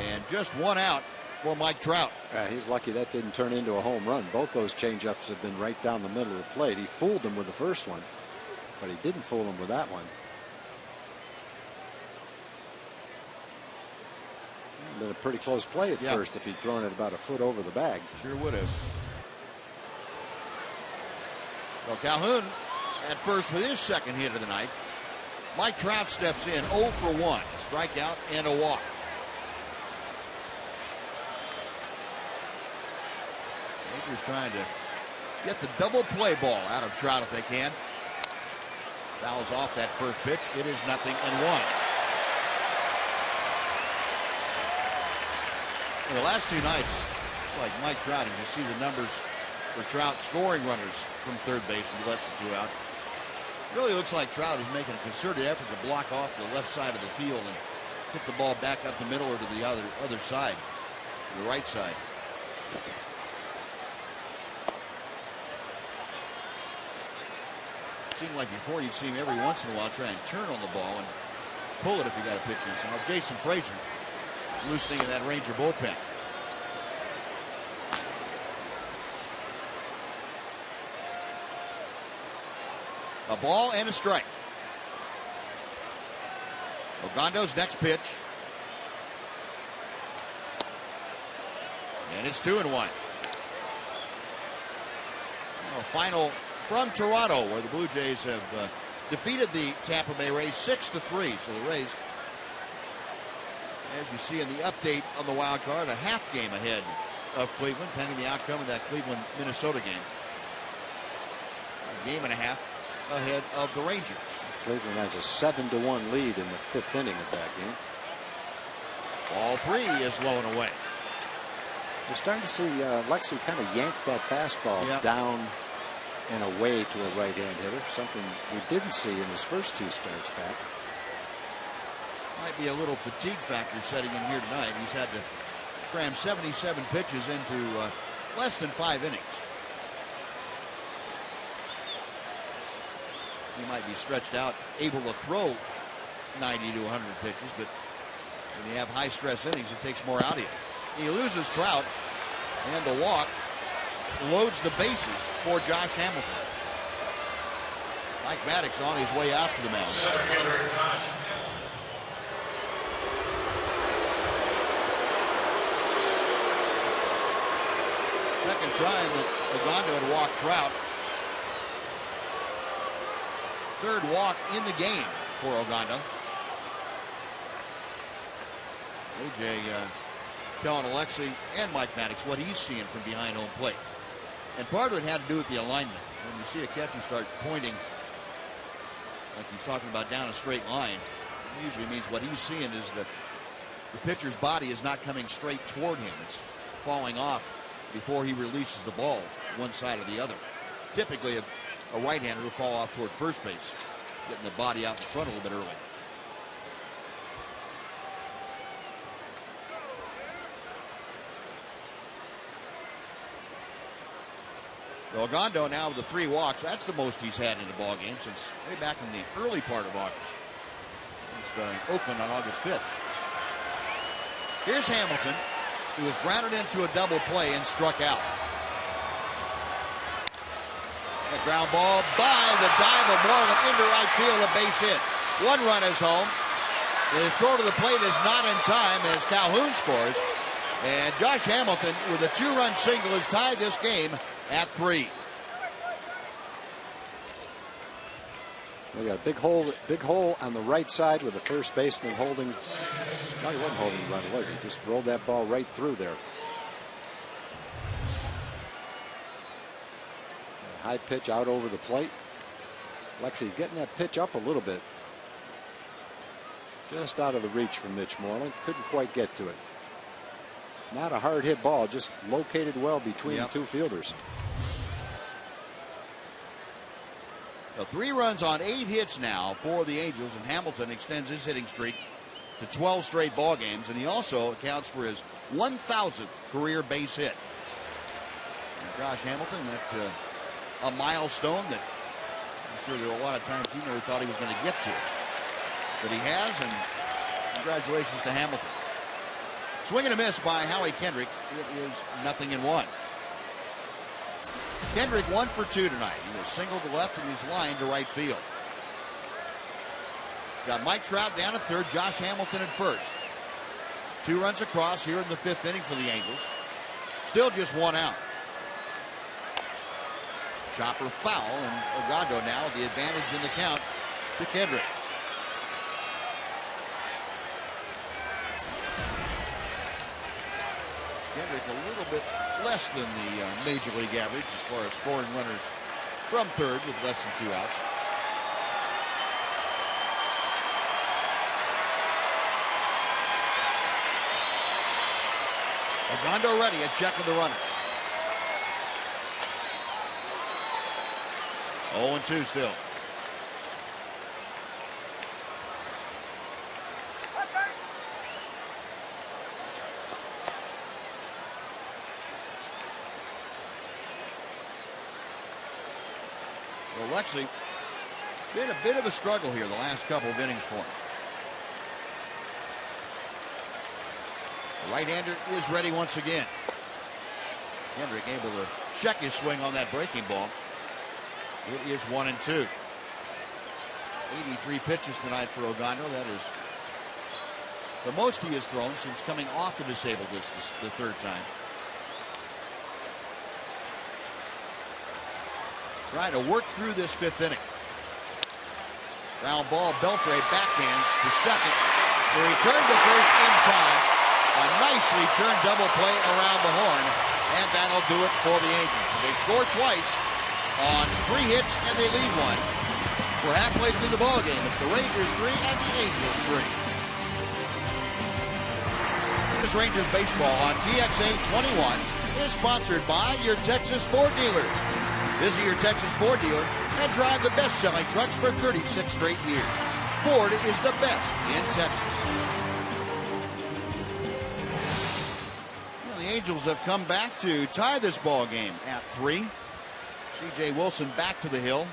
Speaker 1: and just 1 out for Mike Trout.
Speaker 2: He's lucky that didn't turn into a home run. Both those changeups have been right down the middle of the plate. He fooled them with the first one, but he didn't fool them with that one. Been a pretty close play at first if he'd thrown it about a foot over the bag.
Speaker 1: Sure would have. Well, Calhoun at first with his second hit of the night. Mike Trout steps in 0 for 1. Strikeout and a walk. Rangers trying to get the double play ball out of Trout if they can. Fouls off that first pitch. It is 0-1. In the last two nights, it's like Mike Trout, as you see the numbers for Trout scoring runners from third base with less than 2 out. Really looks like Trout is making a concerted effort to block off the left side of the field and hit the ball back up the middle or to the other side, to the right side. Seemed like before you'd see him every once in a while try and turn on the ball and pull it if he got a pitch in. So Jason Frazier loosening in that Ranger bullpen. A ball and a strike. Ogando's next pitch. And it's 2-1. Final from Toronto, where the Blue Jays have defeated the Tampa Bay Rays 6-3. So the Rays, as you see in the update on the wild card, a half game ahead of Cleveland, pending the outcome of that Cleveland-Minnesota game. A game and a half ahead of the Rangers.
Speaker 2: Cleveland has a 7-1 lead in the 5th inning of that game.
Speaker 1: Ball 3 is low and away.
Speaker 2: We're starting to see Lexi kind of yank that fastball down and away to a right-hand hitter, something we didn't see in his first 2 starts back.
Speaker 1: Might be a little fatigue factor setting in here tonight. He's had to cram 77 pitches into less than 5 innings. He might be stretched out, able to throw 90 to 100 pitches, but when you have high stress innings, it takes more out of you. He loses Trout, and the walk loads the bases for Josh Hamilton. Mike Maddox on his way out to the mound. Second time that Ogando had walked Trout. Third walk in the game for Ogando. AJ telling Alexi and Mike Maddox what he's seeing from behind home plate. And part of it had to do with the alignment. When you see a catcher start pointing like he's talking about down a straight line, it usually means what he's seeing is that the pitcher's body is not coming straight toward him. It's falling off before he releases the ball one side or the other. Typically a right-hander will fall off toward first base, getting the body out in front a little bit early. Ogando now with the 3 walks. That's the most he's had in the ball game since way back in the early part of August. Against Oakland on August 5th. Here's Hamilton, who was grounded into a double play and struck out. A ground ball by the dive of Moreland into right field, a base hit. 1 run is home. The throw to the plate is not in time as Calhoun scores. And Josh Hamilton with a 2-run single has tied this game at 3.
Speaker 2: They got a big hole on the right side with the first baseman holding. No, he wasn't holding the run, was he? Just rolled that ball right through there. A high pitch out over the plate. Lexi's getting that pitch up a little bit. Just out of the reach from Mitch Moreland. Couldn't quite get to it. Not a hard hit ball, just located well between the 2 fielders.
Speaker 1: So 3 runs on 8 hits now for the Angels, and Hamilton extends his hitting streak to 12 straight ball games, and he also accounts for his 1,000th career base hit. And Josh Hamilton, that a milestone that I'm sure there were a lot of times he never thought he was going to get to, but he has, and congratulations to Hamilton. Swing and a miss by Howie Kendrick. It is 0-1. Kendrick 1 for 2 tonight. He was single to left and he's lined to right field. He's got Mike Trout down at third, Josh Hamilton at first. 2 runs across here in the 5th inning for the Angels. Still just 1 out. Chopper foul, and Ogando now the advantage in the count to Kendrick. Kendrick a little bit less than the major league average as far as scoring runners from third with less than 2 outs. Ogando ready, a check of the runners. 0-2 still. Well, Lexi, been a bit of a struggle here the last couple of innings for him. The right-hander is ready once again. Kendrick able to check his swing on that breaking ball. It is 1-2. 83 pitches tonight for Ogando. That is the most he has thrown since coming off the disabled list the third time. Trying to work through this fifth inning. Ground ball, Beltre backhands to second. The return to first in time. A nicely turned double play around the horn, and that'll do it for the Angels. They score twice on 3 hits, and they lead 1. We're halfway through the ball game. It's the Rangers 3 and the Angels 3. This Rangers baseball on TXA 21 is sponsored by your Texas Ford dealers. Visit your Texas Ford dealer and drive the best-selling trucks for 36 straight years. Ford is the best in Texas. Well, the Angels have come back to tie this ball game at 3. C.J. Wilson back to the hill,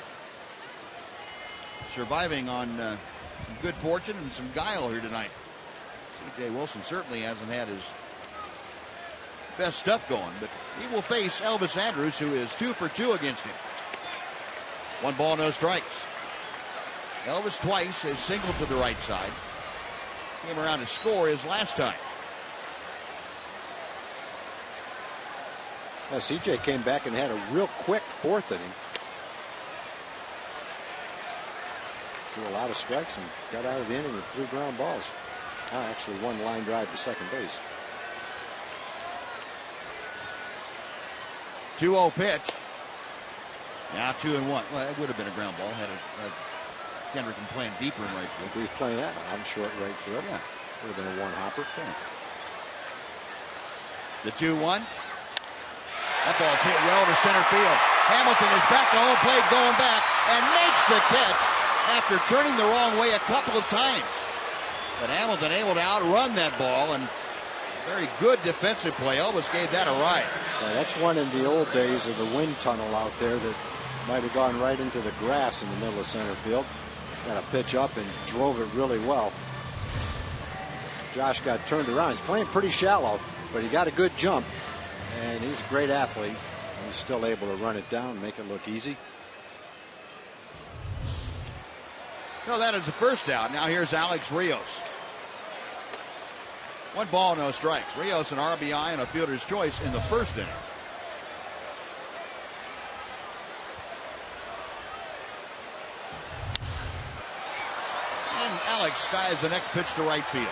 Speaker 1: surviving on some good fortune and some guile here tonight. C.J. Wilson certainly hasn't had his best stuff going, but he will face Elvis Andrus, who is 2 for 2 against him. 1 ball, no strikes. Elvis twice has singled to the right side. Came around to score his last time.
Speaker 2: Well, CJ came back and had a real quick 4th inning. Threw a lot of strikes and got out of the inning with 3 ground balls. Actually 1 line drive to second base.
Speaker 1: 2-0 pitch. Now 2-1. Well, it would have been a ground ball had Kendrick been playing deeper in right field.
Speaker 2: If he's playing that on short right field,
Speaker 1: yeah,
Speaker 2: would have been a 1-hopper.
Speaker 1: Sure. The 2-1. That ball's hit well to center field. Hamilton is back to home plate, going back, and makes the catch after turning the wrong way a couple of times. But Hamilton able to outrun that ball, and very good defensive play. Elvis gave that a ride.
Speaker 2: Well, that's one in the old days of the wind tunnel out there that might have gone right into the grass in the middle of center field. Got a pitch up and drove it really well. Josh got turned around. He's playing pretty shallow, but he got a good jump, and he's a great athlete. He's still able to run it down and make it look easy.
Speaker 1: No, that is the first out. Now here's Alex Rios. 1 ball, no strikes. Rios an RBI and a fielder's choice in the first inning. And Alex skies the next pitch to right field.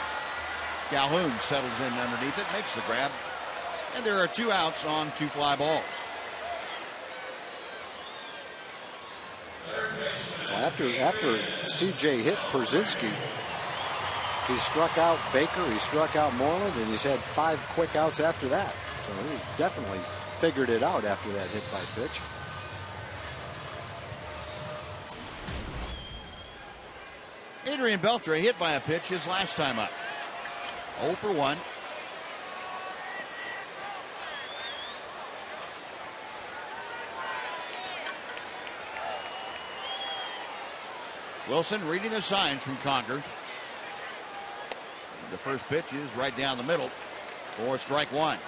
Speaker 1: Calhoun settles in underneath it, makes the grab, and there are 2 outs on 2 fly balls.
Speaker 2: Well, after CJ hit Przynski, he struck out Baker, he struck out Moreland, and he's had 5 quick outs after that. So he definitely figured it out after that hit by pitch.
Speaker 1: Adrian Beltre hit by a pitch his last time up. 0 for 1. Wilson reading the signs from Conger. The first pitch is right down the middle for strike 1.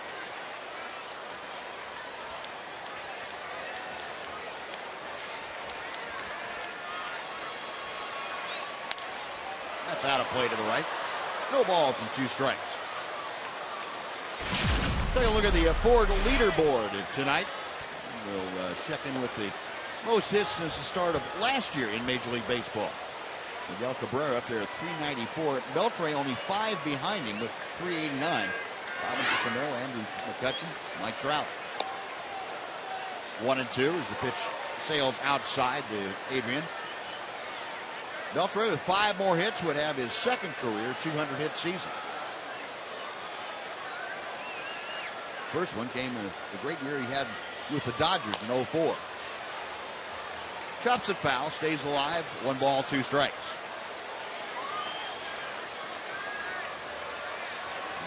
Speaker 1: That's out of play to the right. No balls and 2 strikes. Take a look at the Ford leaderboard tonight. We'll check in with the most hits since the start of last year in Major League Baseball. Miguel Cabrera up there at 394. Beltre only 5 behind him with 389. Robinson Cano, Andrew McCutcheon, Mike Trout. 1-2 as the pitch sails outside to Adrian. Beltre with 5 more hits would have his second career 200-hit season. First one came in the great year he had with the Dodgers in 04. Chops it foul, stays alive, 1 ball, 2 strikes.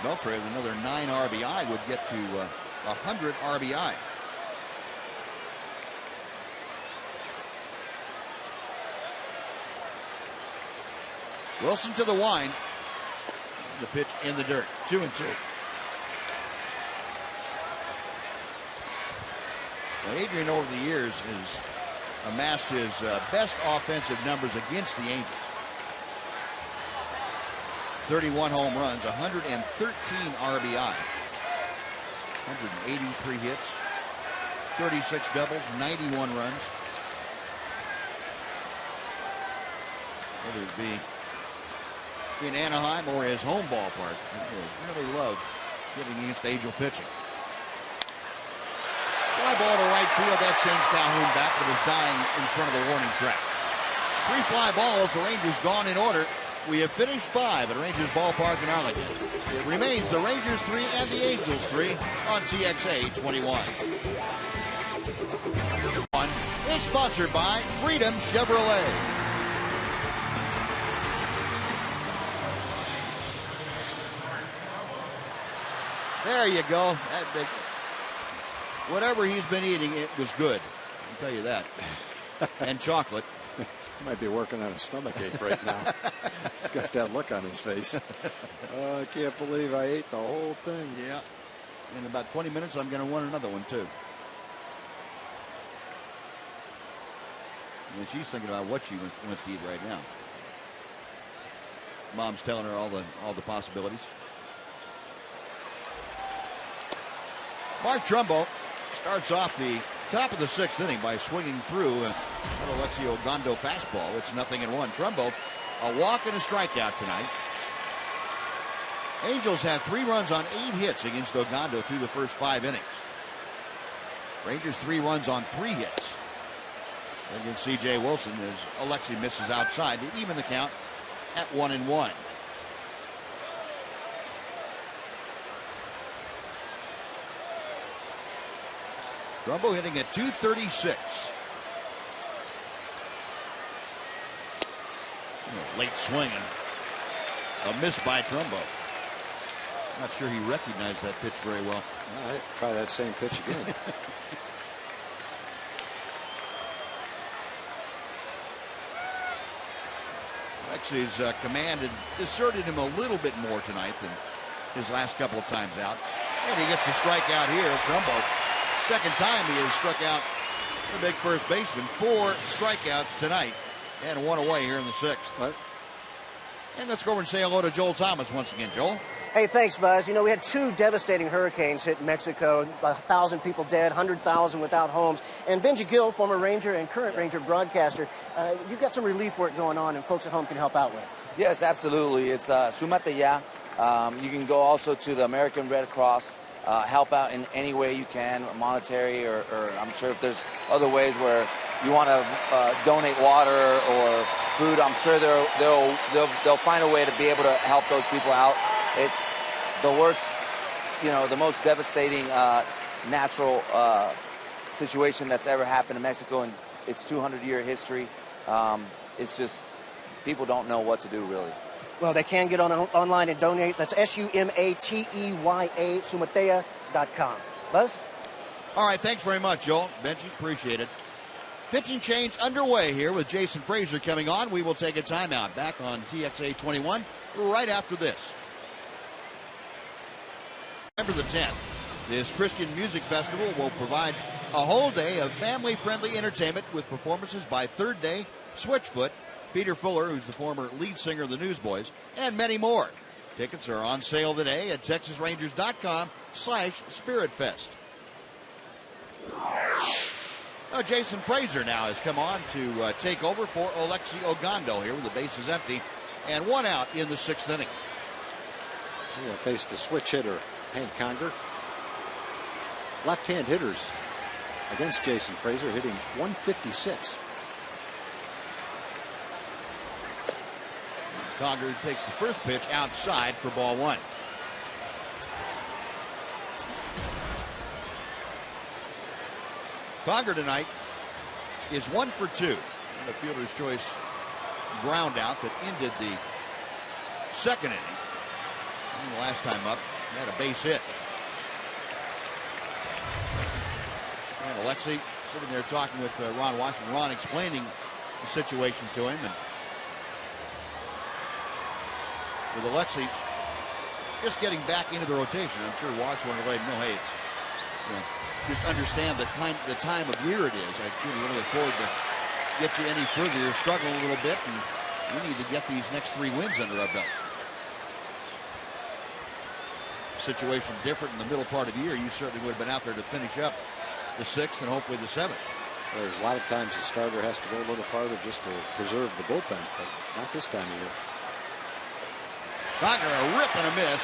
Speaker 1: Beltre with another 9 RBI would get to 100 RBI. Wilson to the wind. The pitch in the dirt. 2-2. Well, Adrian over the years has amassed his best offensive numbers against the Angels. 31 home runs, 113 RBI, 183 hits, 36 doubles, 91 runs. Whether it be in Anaheim or his home ballpark, he really loved getting against Angel pitching. Fly ball to right field, that sends Calhoun back, but is dying in front of the warning track. 3 fly balls, the Rangers gone in order. We have finished 5 at Rangers Ballpark in Arlington. It remains the Rangers 3 and the Angels 3 on TXA 21. One is sponsored by Freedom Chevrolet. There you go. Whatever he's been eating, it was good. I'll tell you that. And chocolate.
Speaker 2: He might be working on a stomachache right now. He's got that look on his face. I can't believe I ate the whole thing.
Speaker 1: Yeah. In about 20 minutes, I'm going to want another one, too. And she's thinking about what she wants to eat right now. Mom's telling her all the possibilities. Mark Trumbo starts off the top of the 6th inning by swinging through an Alexio Gondo fastball. It's 0-1. Trumbo, a walk and a strikeout tonight. Angels have 3 runs on 8 hits against Ogando through the first 5 innings. Rangers 3 runs on 3 hits against C.J. Wilson as Alexi misses outside to even the count at 1-1. Trumbo hitting at .236. Late swing and a miss by Trumbo. Not sure he recognized that pitch very well.
Speaker 2: All right, try that same pitch again.
Speaker 1: Alexi's command had deserted him a little bit more tonight than his last couple of times out. And he gets the strikeout here. Trumbo, second time he has struck out the big first baseman. 4 strikeouts tonight and 1 away here in the 6th.
Speaker 2: What?
Speaker 1: And let's go over and say hello to Joel Thomas once again. Joel?
Speaker 3: Hey, thanks, Buzz. You know, we had 2 devastating hurricanes hit Mexico. 1,000 people dead, 100,000 without homes. And Benji Gill, former Ranger and current Ranger broadcaster, you've got some relief work going on and folks at home can help out with.
Speaker 5: Yes, absolutely. It's Sumate Ya. You can go also to the American Red Cross. Help out in any way you can, monetary, or I'm sure if there's other ways where you want to donate water or food, I'm sure they'll find a way to be able to help those people out. It's the worst, the most devastating natural situation that's ever happened in Mexico in its 200-year history. It's just people don't know what to do, really.
Speaker 3: Well, they can get online and donate. That's SUMATEYA, Sumatea.com. Buzz?
Speaker 1: All right, thanks very much, Joel. Benji, appreciate it. Pitching change underway here with Jason Frazier coming on. We will take a timeout. Back on TXA 21 right after this. November the 10th, this Christian Music Festival will provide a whole day of family-friendly entertainment with performances by Third Day, Switchfoot, Peter Fuller, who's the former lead singer of the Newsboys, and many more. Tickets are on sale today at TexasRangers.com/SpiritFest. Jason Frazier now has come on to take over for Alexi Ogando here with the bases empty and one out in the 6th inning.
Speaker 2: He faced the switch hitter, Hank Conger. Left-hand hitters against Jason Frazier, hitting 156.
Speaker 1: Conger takes the first pitch outside for ball 1. Conger tonight is 1 for 2. And a fielder's choice ground out that ended the 2nd inning. And the last time up, he had a base hit. And Alexi sitting there talking with Ron Washington. Ron explaining the situation to him. And with Alexi just getting back into the rotation, I'm sure Wash wanted to let him know, hey, it's, just understand the time of year it is. I couldn't really afford to get you any further. You're struggling a little bit, and we need to get these next 3 wins under our belts. Situation different in the middle part of the year. You certainly would have been out there to finish up the 6th and hopefully the 7th.
Speaker 2: There's a lot of times the starter has to go a little farther just to preserve the bullpen, but not this time of year.
Speaker 1: Conger a rip and a miss,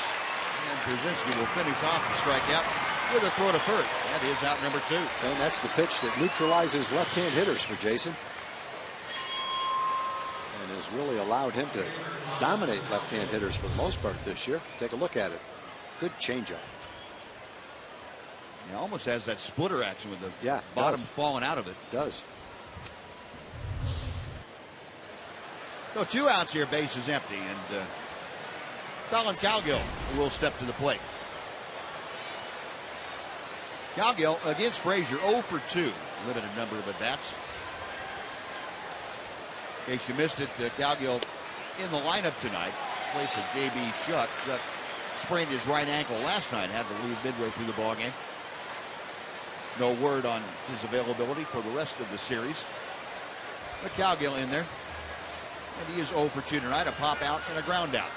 Speaker 1: and Brzezinski will finish off the strikeout with a throw to first. That is out number 2.
Speaker 2: And that's the pitch that neutralizes left-hand hitters for Jason. And has really allowed him to dominate left-hand hitters for the most part this year. Take a look at it. Good changeup.
Speaker 1: He almost has that splitter action with the bottom
Speaker 2: does.
Speaker 1: falling out of it.
Speaker 2: Does.
Speaker 1: So 2 outs here, base is empty, and Colin Cowgill will step to the plate. Cowgill against Frazier, 0 for 2. Limited number of at-bats. In case you missed it, Cowgill in the lineup tonight. Place of J.B. Shuck. Shuck sprained his right ankle last night. Had to leave midway through the ballgame. No word on his availability for the rest of the series. But Cowgill in there. And he is 0 for 2 tonight. A pop out and a ground out.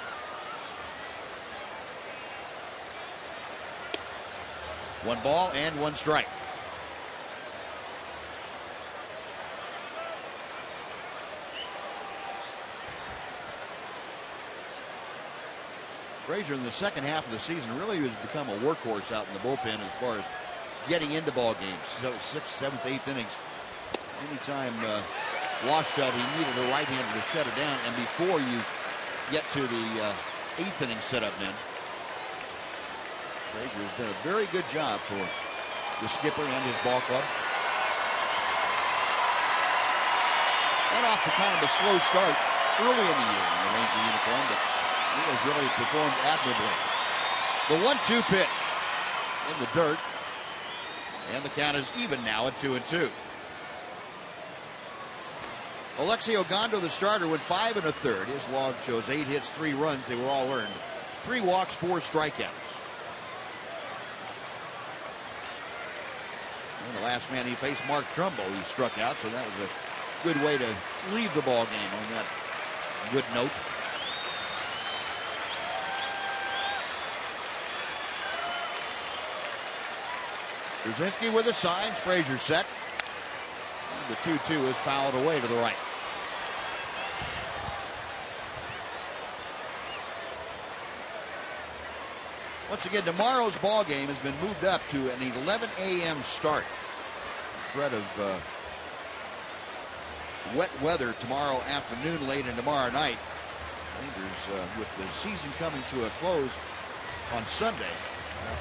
Speaker 1: 1 ball and 1 strike. Frazier in the second half of the season really has become a workhorse out in the bullpen as far as getting into ball games. So 6th, 7th, 8th innings. Anytime Wash felt he needed a right-hander to shut it down, and before you get to the 8th inning setup men, Frazier has done a very good job for the skipper and his ball club. Got off to kind of a slow start early in the year in the Ranger uniform, but he has really performed admirably. The 1-2 pitch in the dirt, and the count is even now at 2-2. Alexi Ogando, the starter, went 5 1/3. His log shows 8 hits, 3 runs. They were all earned. 3 walks, 4 strikeouts. And the last man he faced, Mark Trumbo, he struck out, so that was a good way to leave the ball game on that good note. Brzezinski with the signs. Frazier set. And the 2-2 is fouled away to the right. Once again, tomorrow's ball game has been moved up to an 11 a.m. start. Threat of wet weather tomorrow afternoon, late and tomorrow night. Rangers, with the season coming to a close on Sunday,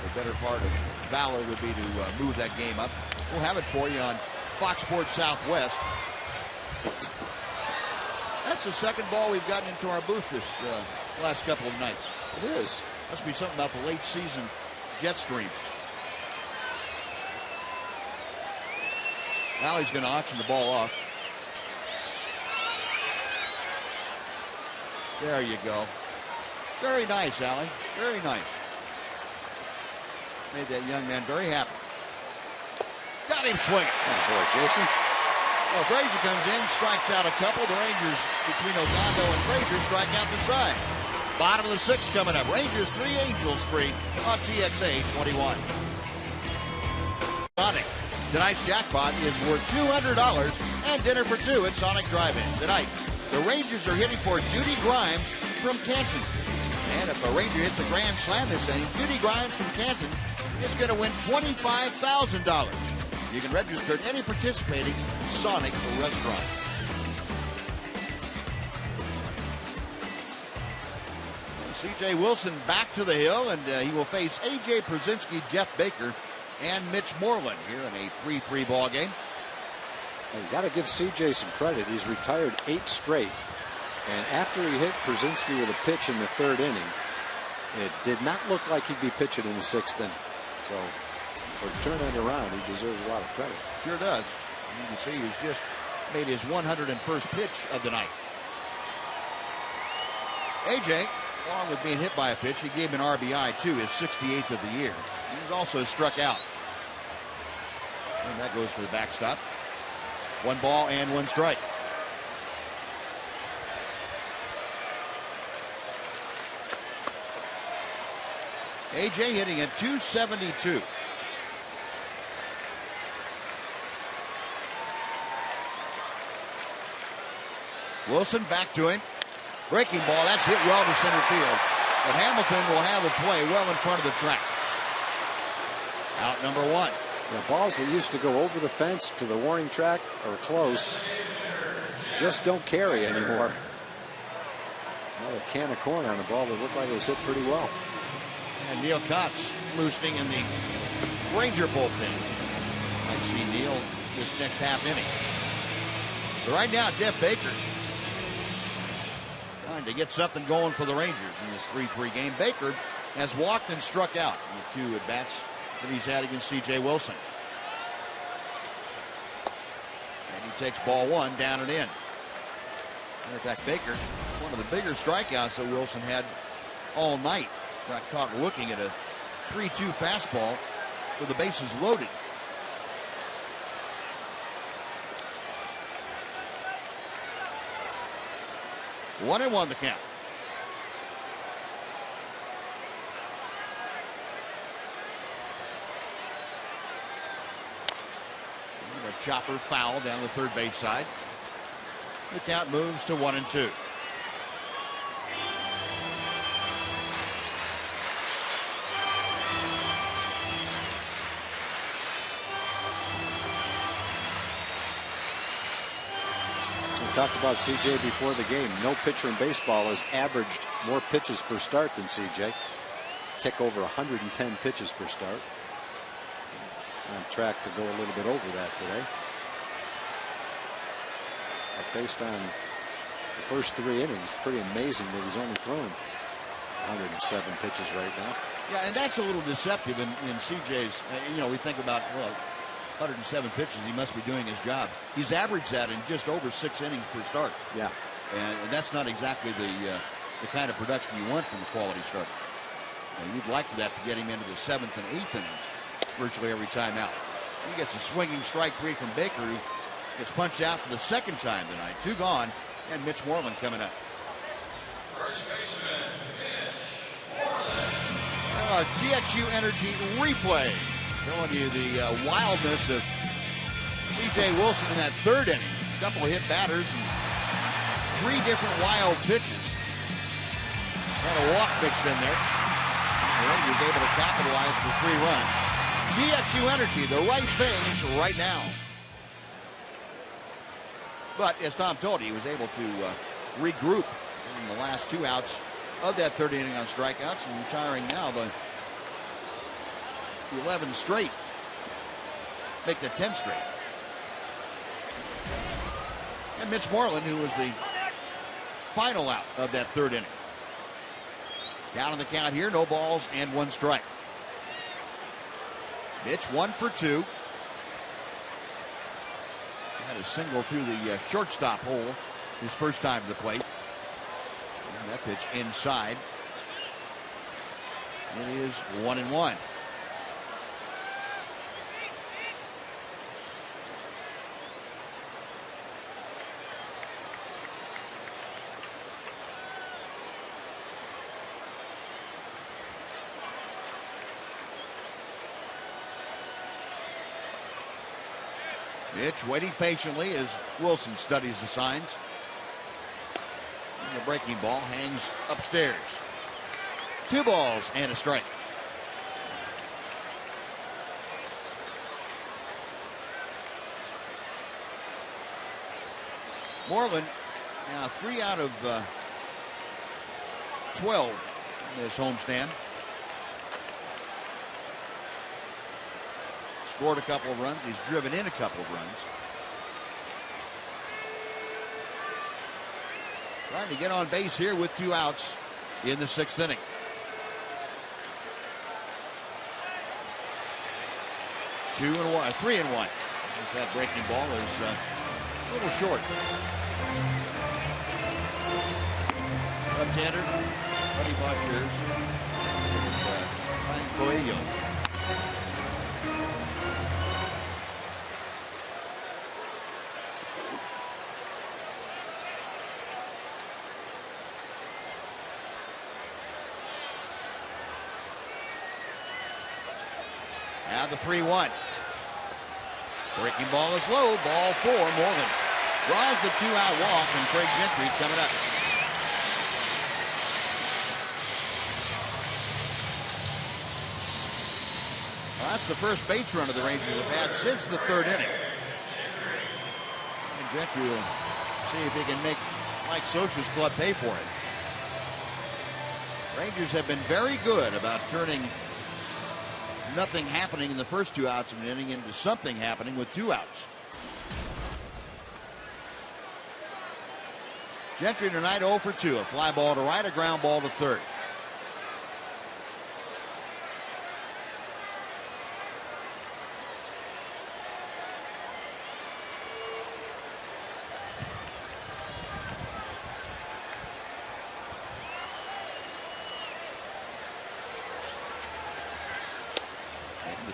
Speaker 1: the better part of valor would be to move that game up. We'll have it for you on Fox Sports Southwest. That's the second ball we've gotten into our booth this last couple of nights.
Speaker 2: It is.
Speaker 1: Must be something about the late season jet stream. Now he's going to auction the ball off. There you go. Very nice, Allie. Very nice. Made that young man very happy. Got him swinging.
Speaker 2: Oh boy, Jason.
Speaker 1: Well, Frazier comes in, strikes out a couple. The Rangers, between Ogando and Frazier, strike out the side. Bottom of the 6th coming up. Rangers 3, Angels 3 on TXA 21. Sonic Tonight's jackpot is worth $200 and dinner for two at Sonic Drive-In. Tonight, the Rangers are hitting for Judy Grimes from Canton. And if a Ranger hits a grand slam this inning, Judy Grimes from Canton is going to win $25,000. You can register at any participating Sonic restaurant. C.J. Wilson back to the hill, and he will face A.J. Przinsky, Jeff Baker, and Mitch Moreland here in a 3-3 ball game.
Speaker 2: Well, you got to give C.J. some credit. He's retired 8 straight, and after he hit Przinsky with a pitch in the 3rd inning, it did not look like he'd be pitching in the 6th inning. So for turning it around, he deserves a lot of credit.
Speaker 1: Sure does. You can see he's just made his 101st pitch of the night. A.J., along with being hit by a pitch, he gave him an RBI too, his 68th of the year. He's also struck out. And that goes to the backstop. 1 ball and 1 strike. A.J. hitting at .272. Wilson back to him. Breaking ball, that's hit well to center field. But Hamilton will have a play well in front of the track. Out number 1.
Speaker 2: The balls that used to go over the fence to the warning track or close just don't carry anymore. Another can of corn on a ball that looked like it was hit pretty well.
Speaker 1: And Neil Kotz loosening in the Ranger bullpen. Might see Neil this next half inning. But right now, Jeff Baker trying to get something going for the Rangers in this 3-3 game. Baker has walked and struck out in the 2 at-bats that he's had against C.J. Wilson. And he takes ball 1 down and in. Matter of fact, Baker, one of the bigger strikeouts that Wilson had all night. Got caught looking at a 3-2 fastball with the bases loaded. One and 1 the count. And a chopper foul down the 3rd base side. The count moves to 1 and 2.
Speaker 2: Talked about C.J. before the game. No pitcher in baseball has averaged more pitches per start than C.J. Tick over 110 pitches per start. On track to go a little bit over that today. But based on the first 3 innings, pretty amazing that he's only thrown 107 pitches right now.
Speaker 1: Yeah, and that's a little deceptive in C.J.'s. We think about, 107 pitches, he must be doing his job. He's averaged that in just over 6 innings per start.
Speaker 2: Yeah.
Speaker 1: And that's not exactly the kind of production you want from a quality starter. You'd like for that to get him into the 7th and 8th innings virtually every time out. He gets a swinging strike 3 from Baker, who gets punched out for the 2nd time tonight. 2 gone, and Mitch Moreland coming up. Our TXU Energy replay showing you the wildness of C.J. Wilson in that 3rd inning. A couple of hit batters and 3 different wild pitches. And a walk mixed in there. The Rangers able to capitalize for 3 runs. TXU Energy, the right things right now. But as Tom told you, he was able to regroup in the last 2 outs of that 3rd inning on strikeouts and retiring now the 11 straight. Make the 10 straight. And Mitch Moreland, who was the final out of that 3rd inning. Down on the count here, no balls and 1 strike. Mitch 1 for 2. Had a single through the shortstop hole his first time to the plate. And that pitch inside. It is 1 and 1. Pitch waiting patiently as Wilson studies the signs. And the breaking ball hangs upstairs. 2 balls and a strike. Moreland now 3 out of 12 in this homestand. Scored a couple of runs. He's driven in a couple of runs. Trying to get on base here with 2 outs in the 6th inning. Three and one. As that breaking ball is a little short. Left-hander, Buddy Bushers, and Ryan Coelho. Now the 3-1. Breaking ball is low. Ball 4. Morgan draws the 2-out walk, and Craig Gentry coming up. Well, that's the first base run of the Rangers have had since the 3rd inning. And Gentry will see if he can make Mike Scioscia's club pay for it. Rangers have been very good about turning nothing happening in the first 2 outs of an inning into something happening with 2 outs. Gentry tonight 0 for 2. A fly ball to right, a ground ball to third.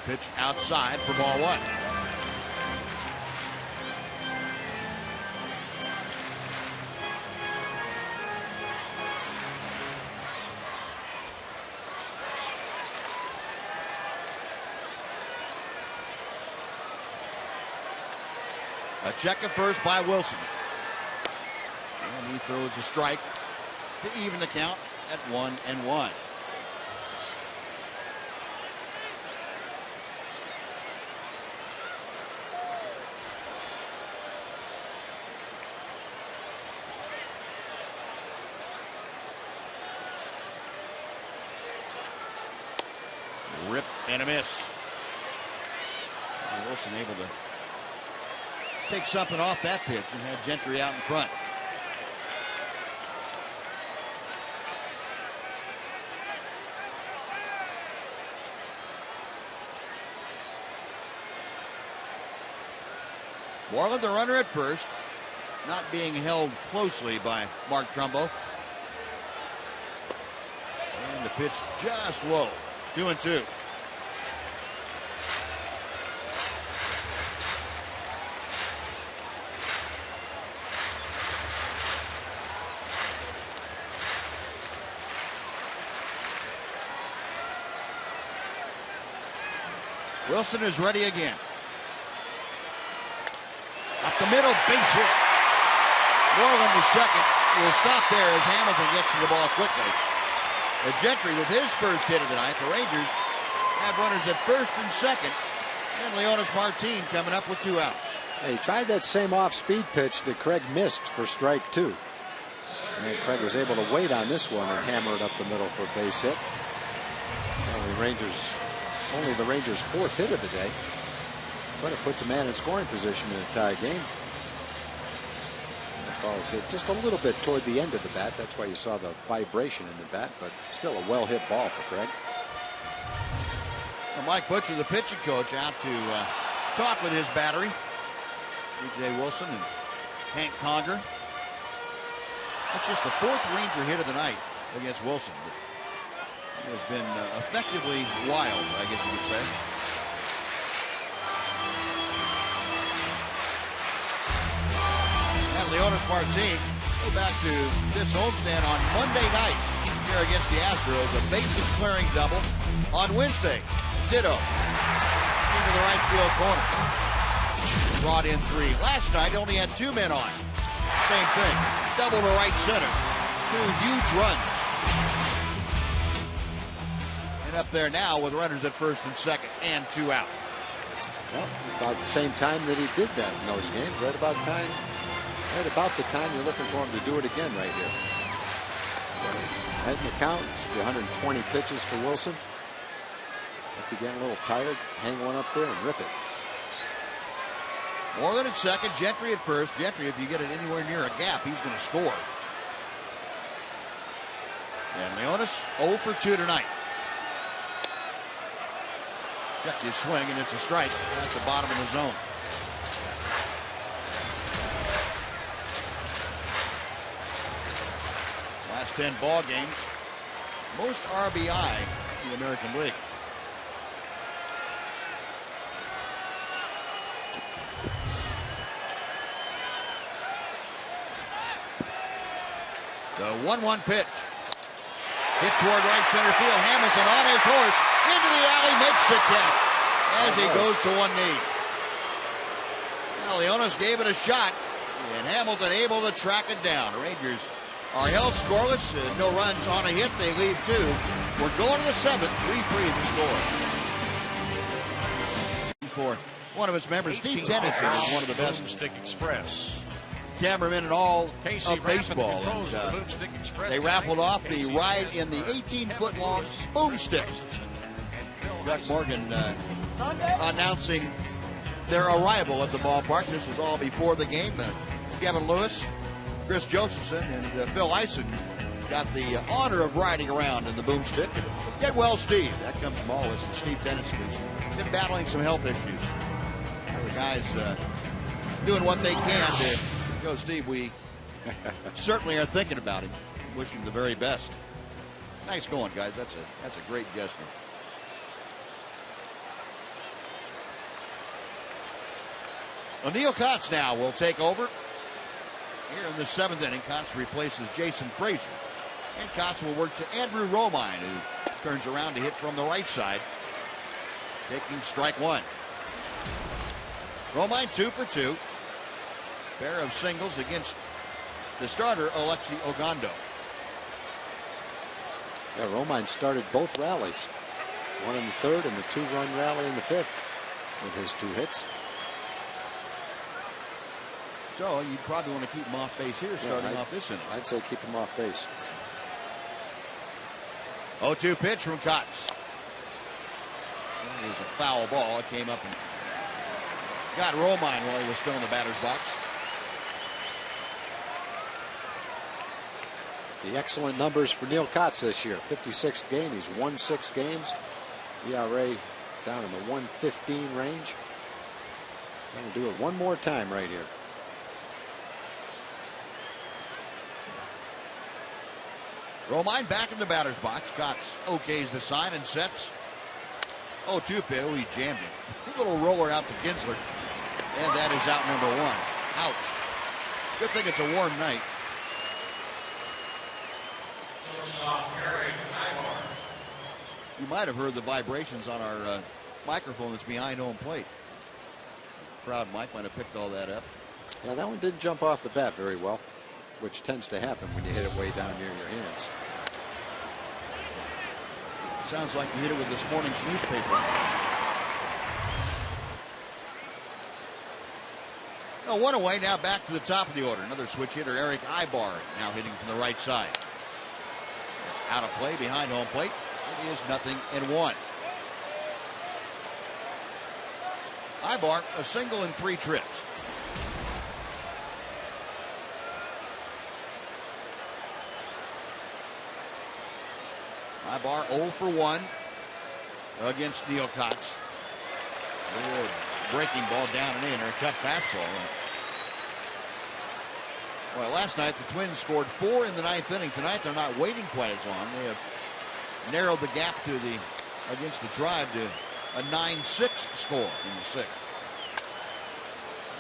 Speaker 1: Pitch outside for ball 1. A check at first by Wilson. And he throws a strike to even the count at 1-1. Rip and a miss. Wilson able to take something off that pitch and had Gentry out in front. Moreland, the runner at first, not being held closely by Mark Trumbo. And the pitch just low. 2-2. Wilson is ready again. Up the middle, base hit. Moreland to second. Will stop there as Hamilton gets to the ball quickly. Gentry with his first hit of the night. The Rangers have runners at first and second. And Leonis Martin coming up with 2 outs.
Speaker 2: He tried that same off-speed pitch that Craig missed for strike 2. And Craig was able to wait on this one and hammer it up the middle for a base hit. Only the Rangers' 4th hit of the day. But it puts a man in scoring position in a tie game. And the ball is hit just a little bit toward the end of the bat. That's why you saw the vibration in the bat, but still a well-hit ball for Craig.
Speaker 1: Well, Mike Butcher, the pitching coach, out to talk with his battery. C.J. Wilson and Hank Conger. That's just the 4th Ranger hit of the night against Wilson. But he has been effectively wild, I guess you could say. And Leonis Martin go back to this homestand on Monday night here against the Astros. A bases clearing double. On Wednesday, ditto into the right field corner. brought in 3. Last night, only had 2 men on. Same thing. Double to right center. 2 huge runs. And up there now with runners at first and second and 2 out.
Speaker 2: Well, about the same time that he did that in those games, right about the time you're looking for him to do it again right here. Right in the count, it should be 120 pitches for Wilson. If you're getting a little tired, hang one up there and rip it.
Speaker 1: Moreland at second, Gentry at first. Gentry, if you get it anywhere near a gap, he's going to score. And Leonis 0 for 2 tonight. Check his swing, and it's a strike at the bottom of the zone. Last 10 ball games, most RBI in the American League. The 1-1 pitch. Hit toward right center field. Hamilton on his horse. Into the alley, makes the catch as he goes to one knee. Well, Leonis gave it a shot, and Hamilton able to track it down. The Rangers are held scoreless. No runs on a hit. They leave 2. We're going to the 7th. 3-3 the score. For one of its members, Steve Tennyson is one of the best
Speaker 6: Boomstick Express.
Speaker 1: cameramen in all
Speaker 6: Casey
Speaker 1: of baseball.
Speaker 6: Raffin controls
Speaker 1: And,
Speaker 6: the Boomstick Express
Speaker 1: they raffled
Speaker 6: tonight.
Speaker 1: off the
Speaker 6: Casey
Speaker 1: ride
Speaker 6: Raffin
Speaker 1: in the
Speaker 6: controls
Speaker 1: 18-foot-long
Speaker 6: the
Speaker 1: boomstick. Chuck Morgan announcing their arrival at the ballpark. This was all before the game. Kevin Lewis, Chris Josephson, and Phil Eisen got the honor of riding around in the boomstick. Get well, Steve. That comes from all of us. And Steve Tennyson has been battling some health issues. The guys doing what they can to go, Steve. We certainly are thinking about him. Wish him the very best. Nice going, guys. That's a great gesture. O'Neill Kotz now will take over here in the 7th inning. Kotz replaces Jason Frazier. And Kotz will work to Andrew Romine, who turns around to hit from the right side, taking strike 1. Romine 2 for 2. Pair of singles against the starter, Alexi Ogando.
Speaker 2: Yeah, Romine started both rallies. 1 in the 3rd and the 2-run rally in the 5th with his 2 hits.
Speaker 1: So you'd probably want to keep him off base here starting off this inning.
Speaker 2: I'd say keep him off base.
Speaker 1: 0-2 pitch from Kotz. It was a foul ball. It came up and got Romine while he was still in the batter's box.
Speaker 2: The excellent numbers for Neil Kotz this year. 56th game. He's won 6 games. ERA down in the 1.15 range. Going to do it one more time right here.
Speaker 1: Romine back in the batter's box. Kotz okays the sign and sets. 0-2 pitch. Oh, he jammed it. A little roller out to Kinsler. And that is out number 1. Ouch. Good thing it's a warm night. You might have heard the vibrations on our microphone that's behind home plate. Proud Mike might have picked all that up.
Speaker 2: Yeah, that one didn't jump off the bat very well, which tends to happen when you hit it way down near your hands.
Speaker 1: Sounds like you hit it with this morning's newspaper. No, 1 away, now back to the top of the order. Another switch hitter, Eric Ibar, now hitting from the right side. It's out of play behind home plate. It is 0-1. Ibar, a single in 3 trips. Ibar 0 for 1 against Neil Kotz. Breaking ball down and in, or a cut fastball. Well, last night the Twins scored 4 in the 9th inning. Tonight they're not waiting quite as long. They have narrowed the gap to against the Tribe to a 9-6 score in the 6th.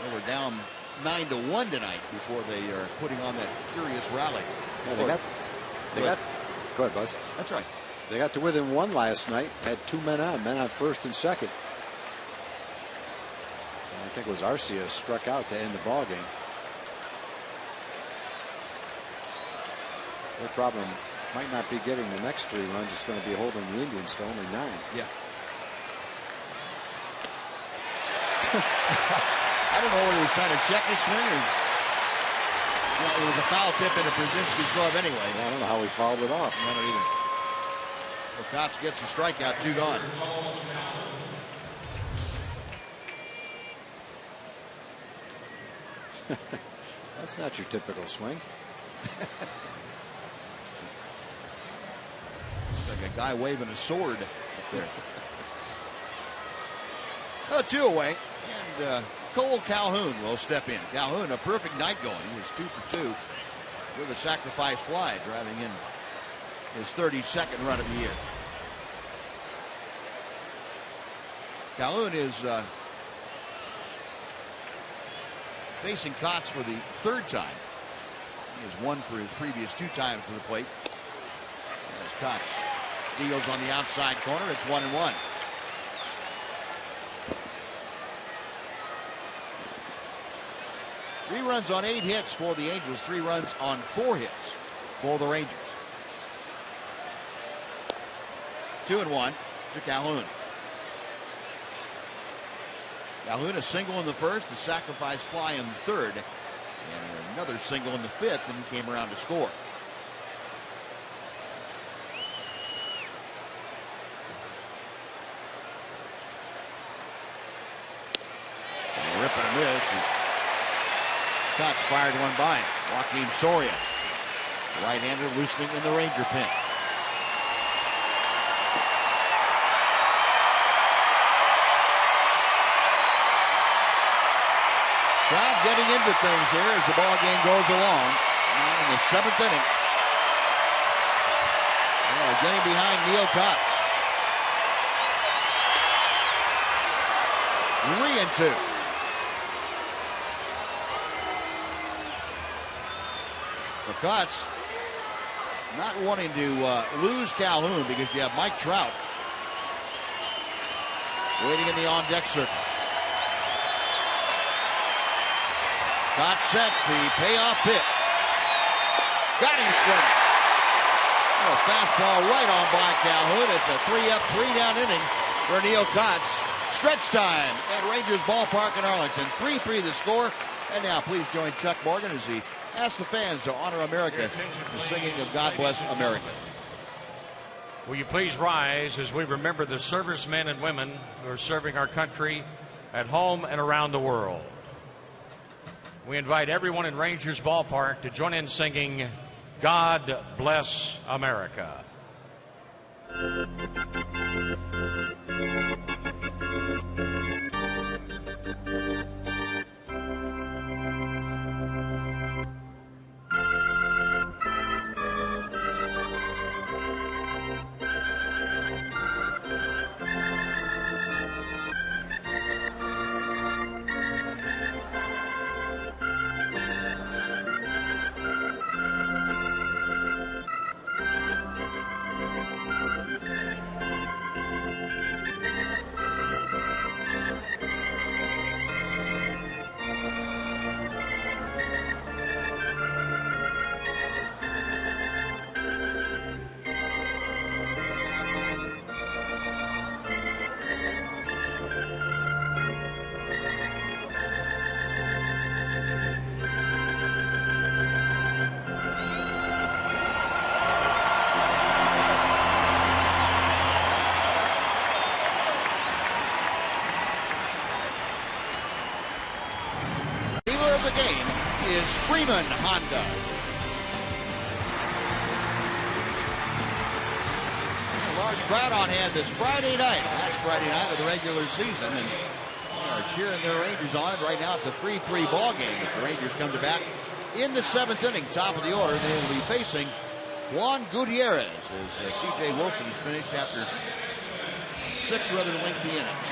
Speaker 1: They were down 9-1 tonight before they are putting on that furious rally.
Speaker 2: Yeah, they got. Go ahead, Buzz.
Speaker 1: That's right.
Speaker 2: They got to within 1 last night. Had 2 men on first and second. think it was Arcia, struck out to end the ball game. Their problem might not be getting the next 3 runs. It's going to be holding the Indians to only 9.
Speaker 1: Yeah. I don't know whether he was trying to check his swing or. Well, it was a foul tip into Brzezinski's glove anyway.
Speaker 2: I don't know how he fouled it off.
Speaker 1: I don't either. So Kotz gets a strikeout, 2 gone.
Speaker 2: That's not your typical swing.
Speaker 1: Like a guy waving a sword up there. 2 away, and Cole Calhoun will step in. Calhoun, a perfect night going. He was 2 for 2 with a sacrifice fly, driving in his 32nd run of the year. Calhoun is facing Kotz for the 3rd time. He has won for his previous 2 times to the plate. As Kotz deals on the outside corner, it's 1-1. Three runs on 8 hits for the Angels, 3 runs on 4 hits for the Rangers. 2-1 to Calhoun. Calhoun a single in the 1st, a sacrifice fly in the 3rd, and another single in the 5th, and came around to score. Rip and a miss. Kotz fired one by him. Joaquin Soria, right-hander, loosening in the Ranger pen. Crowd getting into things here as the ball game goes along. Now in the 7th inning. Getting behind Neil Kotz. 3-2. Kotz not wanting to lose Calhoun because you have Mike Trout waiting in the on-deck circle. Kotz sets the payoff pitch. Got him swinging. A fastball right on by Calhoun. It's a 3-up, 3-down inning for Neil Kotz. Stretch time at Rangers Ballpark in Arlington. 3-3 the score. And now please join Chuck Morgan as he asks the fans to honor America, the singing of God Bless America.
Speaker 6: Will you please rise as we remember the servicemen and women who are serving our country at home and around the world. We invite everyone in Rangers Ballpark to join in singing God Bless America.
Speaker 1: Freeman Honda. A large crowd on hand this Friday night, last Friday night of the regular season, and they are cheering their Rangers on. Right now it's a 3-3 ball game as the Rangers come to bat in the 7th inning, top of the order. They will be facing Juan Gutierrez as C.J. Wilson is finished after 6 rather lengthy innings.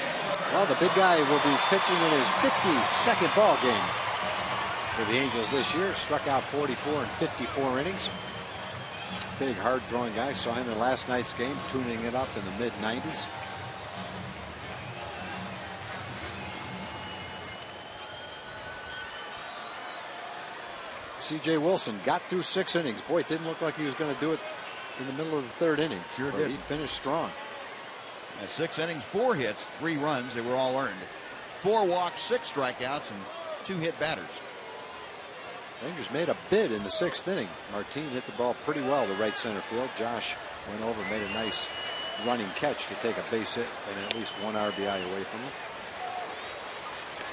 Speaker 2: Well, the big guy will be pitching in his 52nd ball game for the Angels this year. Struck out 44 in 54 innings. Big, hard-throwing guy. Saw him in last night's game, tuning it up in the mid-90s. C.J. Wilson got through 6 innings. Boy, it didn't look like he was going to do it in the middle of the 3rd inning.
Speaker 1: Sure
Speaker 2: but
Speaker 1: did.
Speaker 2: He finished strong.
Speaker 1: 6 innings, 4 hits, 3 runs. They were all earned. 4 walks, 6 strikeouts, and 2 hit batters.
Speaker 2: Rangers made a bid in the 6th inning. Martin hit the ball pretty well to right center field. Josh went over, made a nice running catch to take a base hit and at least 1 RBI away from it.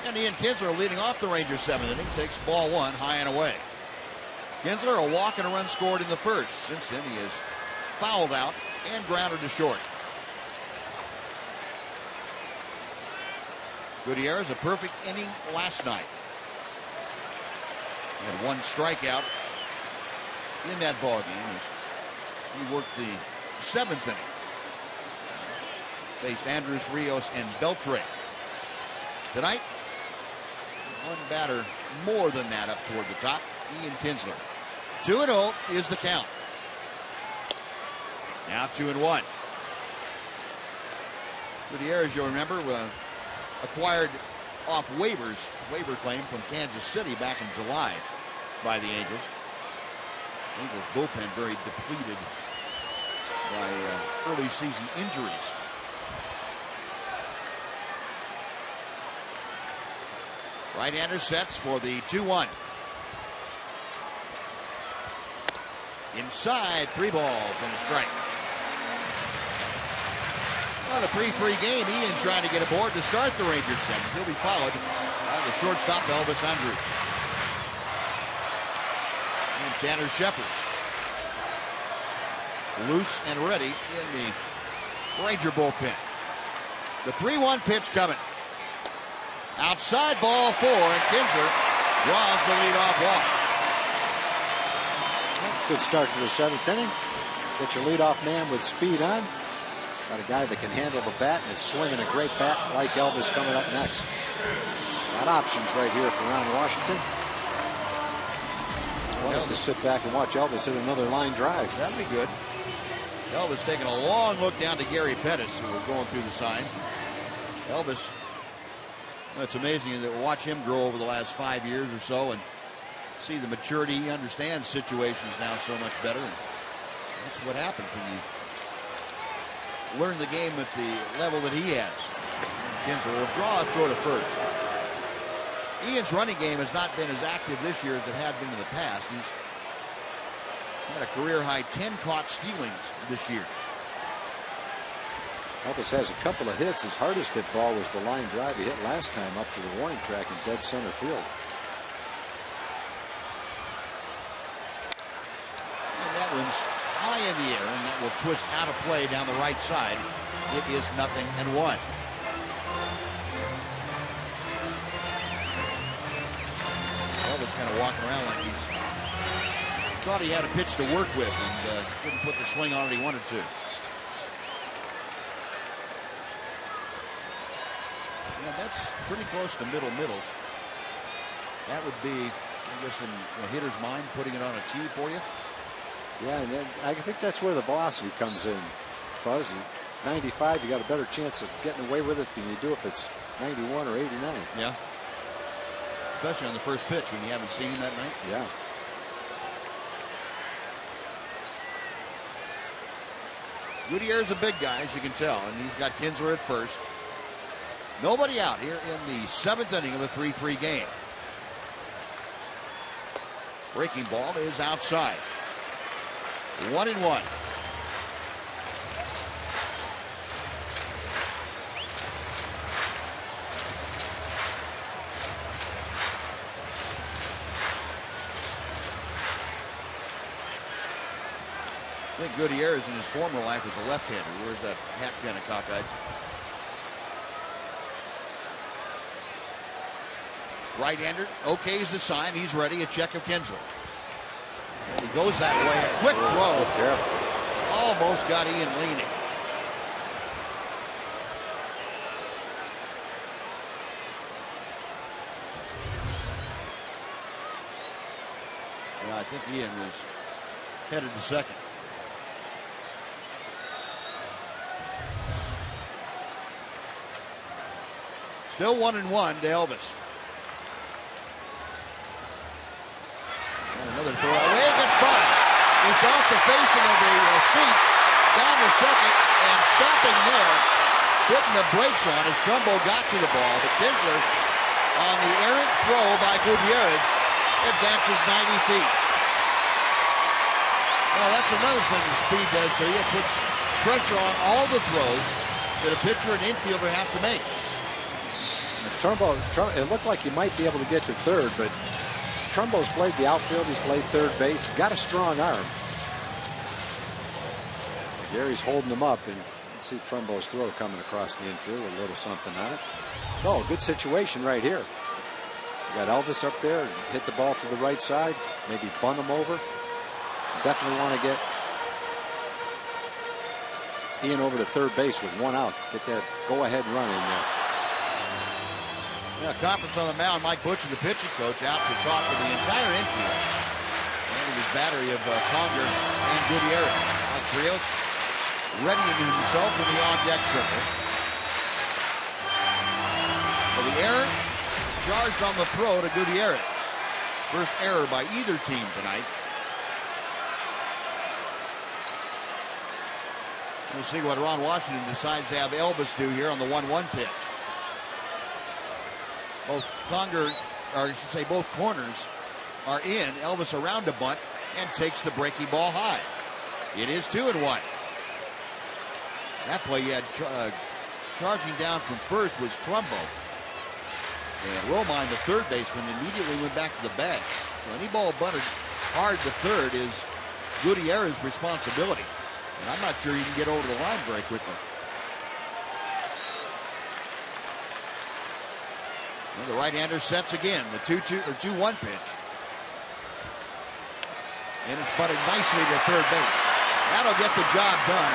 Speaker 1: And Ian Kinsler leading off the Rangers 7th inning, takes ball 1 high and away. Kinsler, a walk and a run scored in the 1st. Since then, he is fouled out and grounded to short. Gutierrez, a perfect inning last night. He had 1 strikeout in that ball game as he worked the 7th inning. Faced Andrus, Rios, and Beltre. Tonight, 1 batter more than that up toward the top, Ian Kinsler. 2-0 is the count. Now 2-1. Gutierrez, you'll remember, acquired off waiver claim from Kansas City back in July by the Angels. Angels bullpen very depleted by early season injuries. Right-hander sets for the 2-1. Inside, 3 balls and a strike. Well, a 3-3 game. Ian trying to get aboard to start the Rangers 7th. He'll be followed by the shortstop, Elvis Andrus. And Tanner Shepard. Loose and ready in the Ranger bullpen. The 3-1 pitch coming. Outside, ball 4, and Kinsler draws the leadoff walk.
Speaker 2: Good start to the 7th inning. Get your leadoff man with speed on. Got a guy that can handle the bat and is swinging a great bat like Elvis coming up next. Got options right here for Ron Washington. One is to sit back and watch Elvis hit another line drive.
Speaker 1: That'd be good. Elvis taking a long look down to Gary Pettis, who was going through the sign. Elvis, it's amazing to watch him grow over the last 5 years or so and see the maturity. He understands situations now so much better. And that's what happens when you learn the game at the level that he has. Kinsler will draw a throw to first. Ian's running game has not been as active this year as it had been in the past. He's had a career-high 10 caught stealings this year.
Speaker 2: Elvis has a couple of hits. His hardest hit ball was the line drive he hit last time up to the warning track in dead center field.
Speaker 1: And that one's high in the air, and that will twist out of play down the right side. It is 0-1. Elvis kind of walking around like he's thought he had a pitch to work with and didn't put the swing on it he wanted to. Yeah, that's pretty close to middle. That would be, I guess, in a hitter's mind, putting it on a tee for you.
Speaker 2: Yeah, and I think that's where the velocity comes in, Buzz. 95, you got a better chance of getting away with it than you do if it's 91 or 89.
Speaker 1: Yeah. Especially on the first pitch when you haven't seen him that night.
Speaker 2: Yeah.
Speaker 1: Gutierrez a big guy, as you can tell, and he's got Kinsler at first. Nobody out here in the 7th inning of a 3-3 game. Breaking ball is outside. 1-1. I think Gutierrez in his former life was a left-hander. Where's that hat kind of cockeyed? Right-hander. Okay's the sign. He's ready. A check of Kinsler. And he goes that way. A quick throw.
Speaker 2: Careful.
Speaker 1: Almost got Ian leaning. Yeah, I think Ian was headed to second. Still 1-1 to Elvis. for away. Gets by. It's off the facing of the seats. Down to second and stopping there. Putting the brakes on as Trumbo got to the ball. But Kinsler on the errant throw by Gutierrez advances 90 feet. Well, that's another thing the speed does to you. It puts pressure on all the throws that a pitcher and infielder have to make.
Speaker 2: Trumbo, it looked like he might be able to get to third, but Trumbo's played the outfield. He's played third base. Got a strong arm. Gary's holding him up, and you can see Trumbo's throw coming across the infield. A little something on it. Oh, good situation right here. You got Elvis up there. Hit the ball to the right side. Maybe bunt him over. Definitely want to get Ian over to third base with one out. Get that go-ahead run in there.
Speaker 1: Yeah, conference on the mound. Mike Butcher, the pitching coach, out to talk with the entire infield. And his battery of Conger and Gutierrez. Alex Rios readying himself in the on-deck circle. For the error, charged on the throw to Gutierrez. First error by either team tonight. We'll see what Ron Washington decides to have Elvis do here on the 1-1 pitch. Both Conger, or I should say both corners, are in. Elvis around a bunt and takes the breaking ball high. It is 2-1. That play you had charging down from first was Trumbo. And Romine, the third baseman, immediately went back to the bag. So any ball bunted hard to third is Gutierrez's responsibility. And I'm not sure you can get over the line very quickly. Well, the right-hander sets again, the 2-1 pitch. And it's butted nicely to third base. That'll get the job done.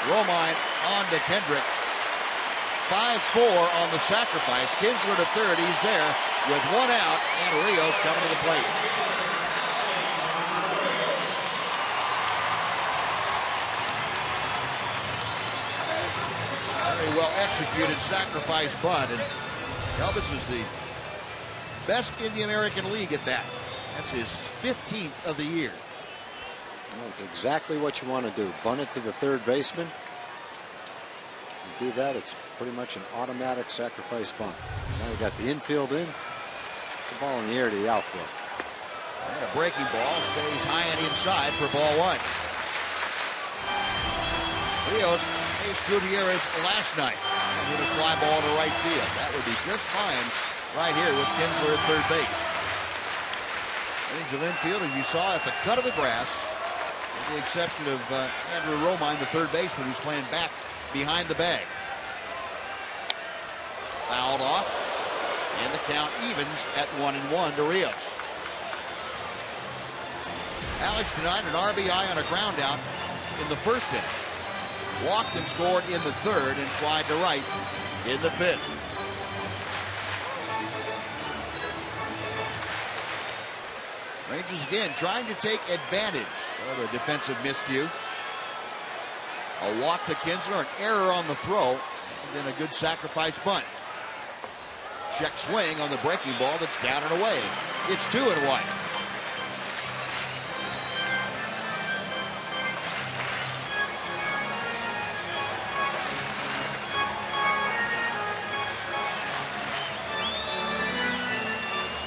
Speaker 1: Romine on to Kendrick. 5-4 on the sacrifice. Kinsler to third. He's there with one out, and Rios coming to the plate. Very well executed sacrifice bunt, and Elvis is the best in the American League at that. That's his 15th of the year.
Speaker 2: Well, it's exactly what you want to do. Bunt it to the third baseman. You do that, it's pretty much an automatic sacrifice bunt. Now you got the infield in. Put the ball in the air to the outfield.
Speaker 1: And a breaking ball stays high and inside for ball one. Rios faced Gutierrez last night and hit a fly ball to right field. That would be just fine right here with Kinsler at third base. Range of infield, as you saw, at the cut of the grass, with the exception of Andrew Romine, the third baseman, who's playing back behind the bag. Fouled off, and the count evens at 1-1 to Rios. Alex tonight an RBI on a ground out in the first inning. Walked and scored in the third and flied to right in the fifth. Rangers again trying to take advantage of a defensive miscue. A walk to Kinsler, an error on the throw, and then a good sacrifice bunt. Check swing on the breaking ball that's down and away. It's 2-1.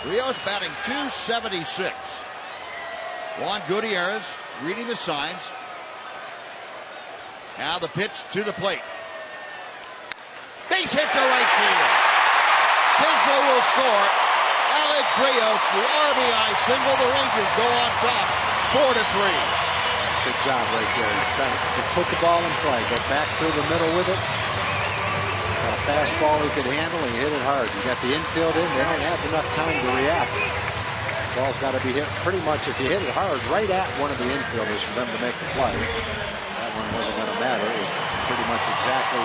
Speaker 1: Rios batting .276. Juan Gutierrez reading the signs. Now the pitch to the plate. Base hit to right field. Kinsler will score. Alex Rios, the RBI single. The Rangers go on top, 4-3.
Speaker 2: Good job right there. Trying to put the ball in play. Go back through the middle with it. Got a fastball he could handle, and he hit it hard. You got the infield in. They don't have enough time to react. The ball's got to be hit pretty much, if you hit it hard, right at one of the infielders for them to make the play. That one wasn't going to matter. It was pretty much exactly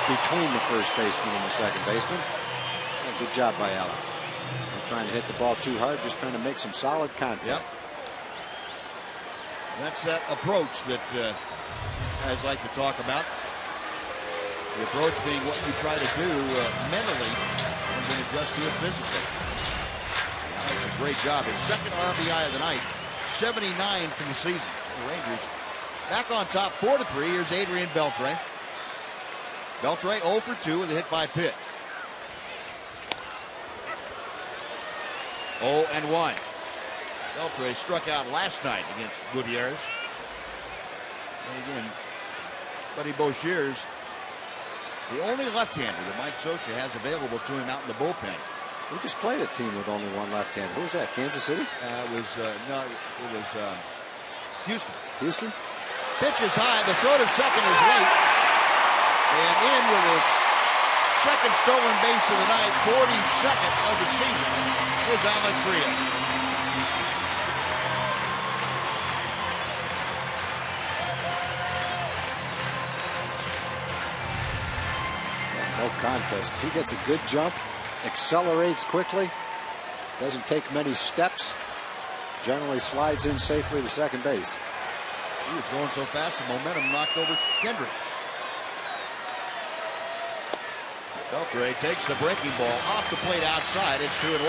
Speaker 2: between the first baseman and the second baseman. Yeah, good job by Alex. Not trying to hit the ball too hard, just trying to make some solid contact.
Speaker 1: Yep. That's that approach that guys like to talk about. The approach being what you try to do mentally and then adjust to it physically. Alex great job. His second RBI of the night, 79 for the season. The Rangers back on top 4-3. Here's Adrian Beltre. Beltre 0 for 2 with a hit by pitch. 0-1. Beltre struck out last night against Gutierrez. And again, Buddy Boshears, the only left-hander that Mike Scioscia has available to him out in the bullpen.
Speaker 2: We just played a team with only one left-hander. Who was that? Kansas City?
Speaker 1: It was Houston.
Speaker 2: Houston?
Speaker 1: Pitch is high. The throw to second is late. And in with his second stolen base of the night, 42nd of the season, is Alex Rios.
Speaker 2: No contest. He gets a good jump, accelerates quickly, doesn't take many steps, generally slides in safely to second base.
Speaker 1: He was going so fast, the momentum knocked over Kendrick. Beltre takes the breaking ball off the plate outside. It's 2-1.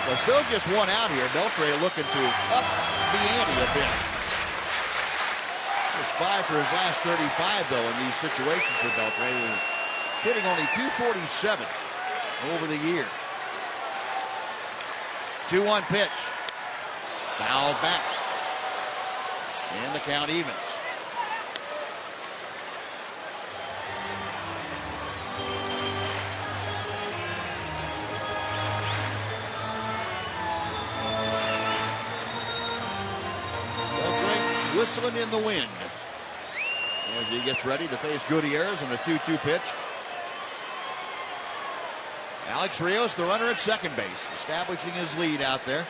Speaker 1: Well, still just one out here. Beltre looking to up the ante a bit. It's 5 for his last 35, though, in these situations for Beltre. He's hitting only .247 over the year. 2-1 pitch. Fouled back. And the count evens. Beltre whistling in the wind as he gets ready to face Gutierrez on a 2-2 pitch. Alex Rios, the runner at second base, establishing his lead out there.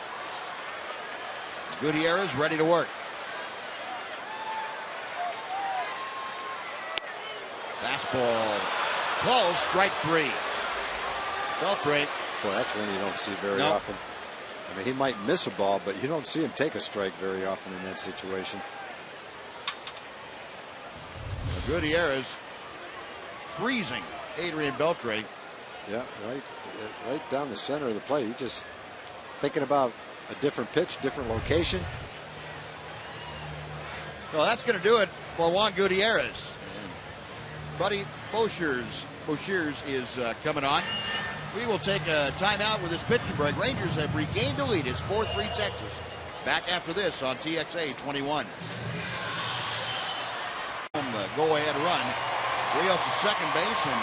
Speaker 1: Gutierrez ready to work. Fastball, close, strike 3. Beltre.
Speaker 2: Boy, that's one you don't see very often. I mean, he might miss a ball, but you don't see him take a strike very often in that situation.
Speaker 1: Gutierrez freezing Adrian Beltre.
Speaker 2: Yeah, right down the center of the plate. He's just thinking about a different pitch, different location.
Speaker 1: Well, that's going to do it for Juan Gutierrez. Buddy Boshears is coming on. We will take a timeout with this pitching break. Rangers have regained the lead. It's 4-3 Texas. Back after this on TXA 21. Go-ahead run. Rios at second base, and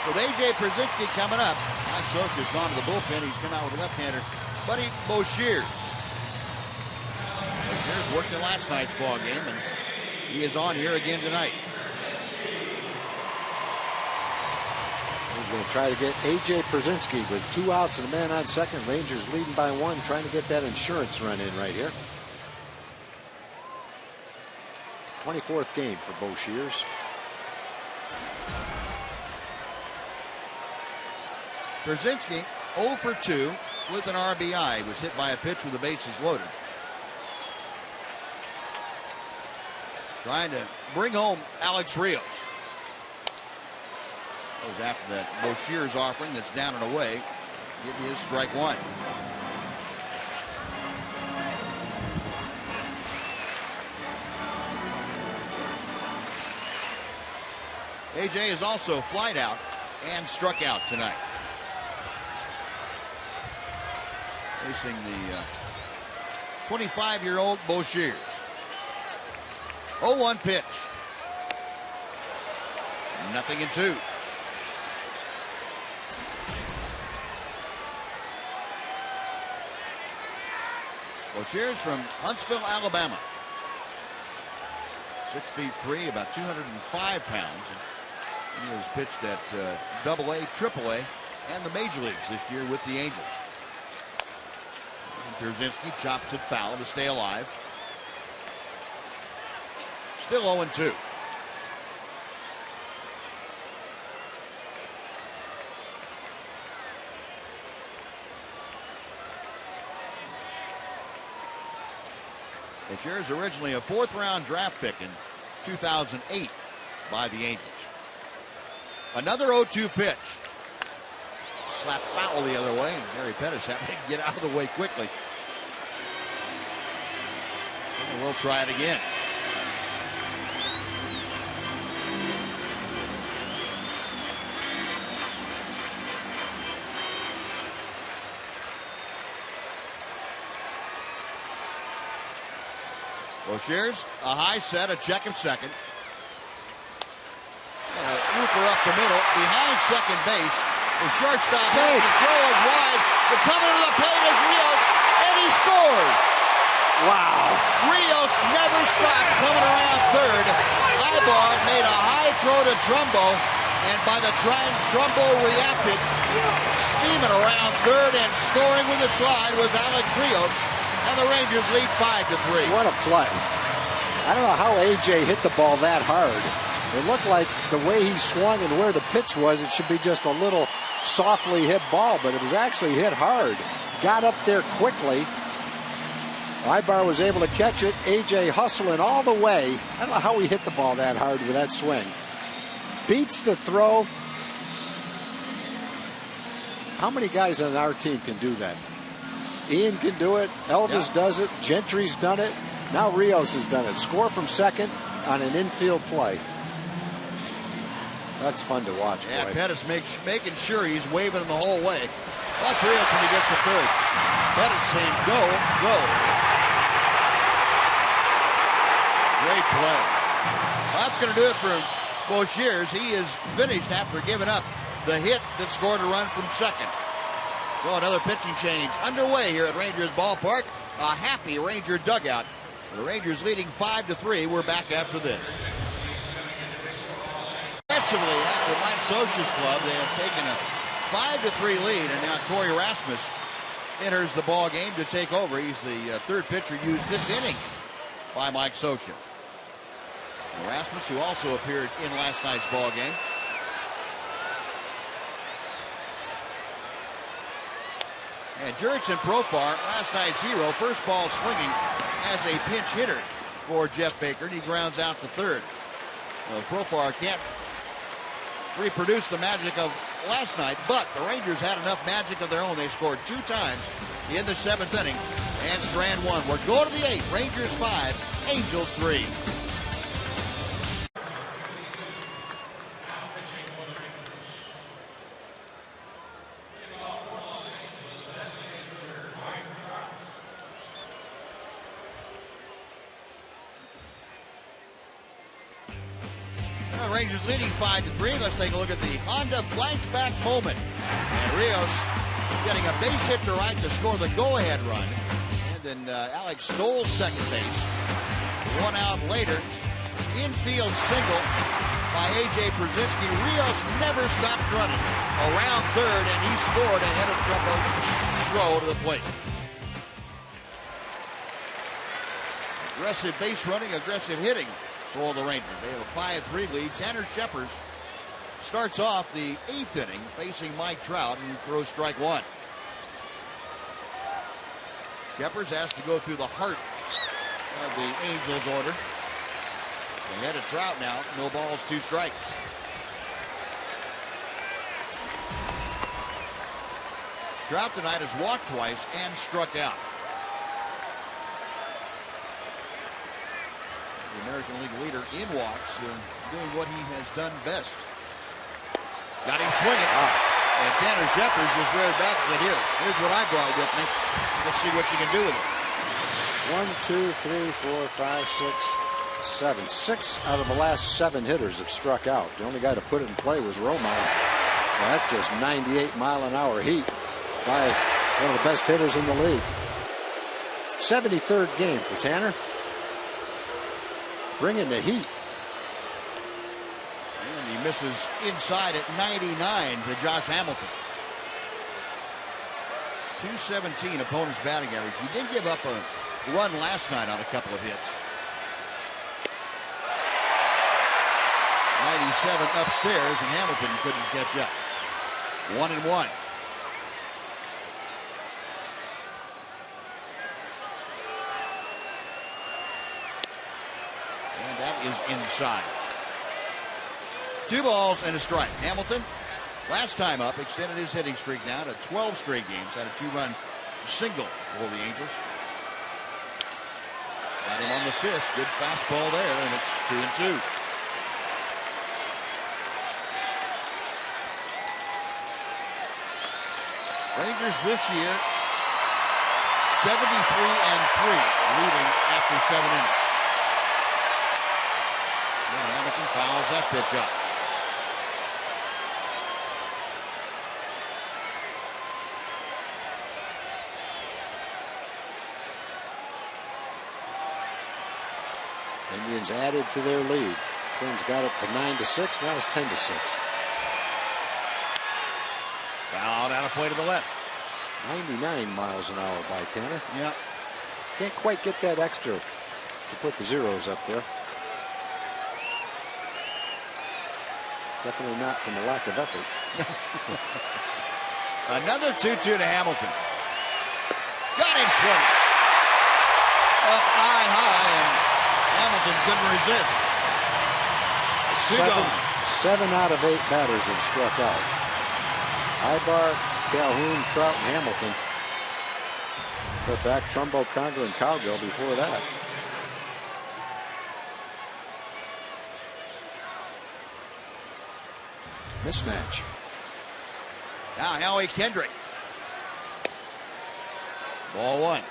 Speaker 1: with A.J. Przinsky coming up, Mike Scioscia's gone to the bullpen. He's come out with a left-hander, Buddy Boshears. Boshears worked in last night's ball game, and he is on here again tonight.
Speaker 2: We're going to try to get A.J. Przinsky with 2 outs and a man on second. Rangers leading by 1, trying to get that insurance run in right here. 24th game for Boshears.
Speaker 1: Przinsky 0 for 2 with an RBI. He was hit by a pitch with the bases loaded. Trying to bring home Alex Rios. That was after that Boshears offering that's down and away. It is strike 1. AJ is also flied out and struck out tonight. Facing the 25-year-old Boshears. 0-1 pitch. 0-2. Boshears from Huntsville, Alabama. 6'3", about 205 pounds. He has pitched at AA, AAA, and the major leagues this year with the Angels. And Przinsky chops it foul to stay alive. Still 0-2. Boshears originally a 4th-round draft pick in 2008 by the Angels. Another 0-2 pitch. slap foul the other way, and Gary Pettis having to get out of the way quickly. And we'll try it again. Boshears, a high set, a check of second. And a looper up the middle, behind second base. The shortstop has to throw is wide. The coming to the plate is Rios, and he scores.
Speaker 2: Wow.
Speaker 1: Rios never stopped coming around third. Ibar made a high throw to Trumbo, and by the time Trumbo reacted, steaming around third and scoring with a slide was Alex Rios. And the Rangers lead 5-3.
Speaker 2: What a play. I don't know how AJ hit the ball that hard. It looked like the way he swung and where the pitch was, it should be just a little softly hit ball, but it was actually hit hard. Got up there quickly. Ibar was able to catch it. AJ hustling all the way. I don't know how he hit the ball that hard with that swing. Beats the throw. How many guys on our team can do that? Ian can do it. Elvis does it. Gentry's done it. Now Rios has done it. Score from second on an infield play. That's fun to watch.
Speaker 1: Yeah,
Speaker 2: boy.
Speaker 1: Pettis making sure he's waving him the whole way. Watch Rios when he gets to third. Pettis saying, go, go. Great play. Well, that's going to do it for Boshears. He is finished after giving up the hit that scored a run from second. Well, another pitching change underway here at Rangers Ballpark. A happy Ranger dugout. The Rangers leading 5-3. We're back after this. Defensively, after Mike Scioscia's club, they have taken a 5-3 lead, and now Corey Rasmus enters the ball game to take over. He's the third pitcher used this inning by Mike Scioscia. Rasmus, who also appeared in last night's ball game. And Jurickson Profar, last night's hero, first ball swinging as a pinch hitter for Jeff Baker, and he grounds out to third. Profar can't reproduce the magic of last night, but the Rangers had enough magic of their own. They scored 2 times in the 7th inning, and Strand won. We're going to the 8th. Rangers 5, Angels 3. Rangers leading 5-3. Let's take a look at the Honda flashback moment. And Rios getting a base hit to right to score the go-ahead run. And then Alex Stoll second base. 1 out later. Infield single by A.J. Brzezinski. Rios never stopped running around third, and he scored ahead of Trumbo's throw to the plate. Aggressive base running, aggressive hitting for the Rangers. They have a 5-3 lead. Tanner Scheppers starts off the 8th inning facing Mike Trout, and throws strike 1. Scheppers has to go through the heart of the Angels order. Ahead of Trout now. No balls, 2 strikes. Trout tonight has walked twice and struck out. The American League leader in walks, doing what he has done best. Got him swinging. And Tanner Scheppers just reared back and said, here's what I brought with me. Let's see what you can do with it.
Speaker 2: 1, 2, 3, 4, 5, 6, 7. 6 out of the last 7 hitters have struck out. The only guy to put it in play was Romine. Well, that's just 98-mile-an-hour heat by one of the best hitters in the league. 73rd game for Tanner. Bringing the heat.
Speaker 1: And he misses inside at 99 to Josh Hamilton. 217 opponent's batting average. He did give up a run last night on a couple of hits. 97 upstairs, and Hamilton couldn't catch up. 1-1. And that is inside. 2 balls and a strike. Hamilton last time up, extended his hitting streak now to 12 straight games. Had a 2-run single for the Angels. Got him on the fist. Good fastball there, and it's 2-2. Rangers this year 73-3, leading after 7 innings. And Hamilton fouls that pitch up.
Speaker 2: Indians added to their lead. Twins got it to 9-6. Now it's 10-6.
Speaker 1: Foul out of play to the left.
Speaker 2: 99 miles an hour by Tanner.
Speaker 1: Yeah.
Speaker 2: Can't quite get that extra to put the zeros up there. Definitely not from a lack of effort.
Speaker 1: Another 2-2 to Hamilton. Got him swinging. Up high, and Hamilton couldn't resist.
Speaker 2: 7 out of 8 batters have struck out. Ibar, Calhoun, Trout, and Hamilton. Put back Trumbo, Conger, and Cowgill before that. Mismatch.
Speaker 1: Now Howie Kendrick. Ball 1.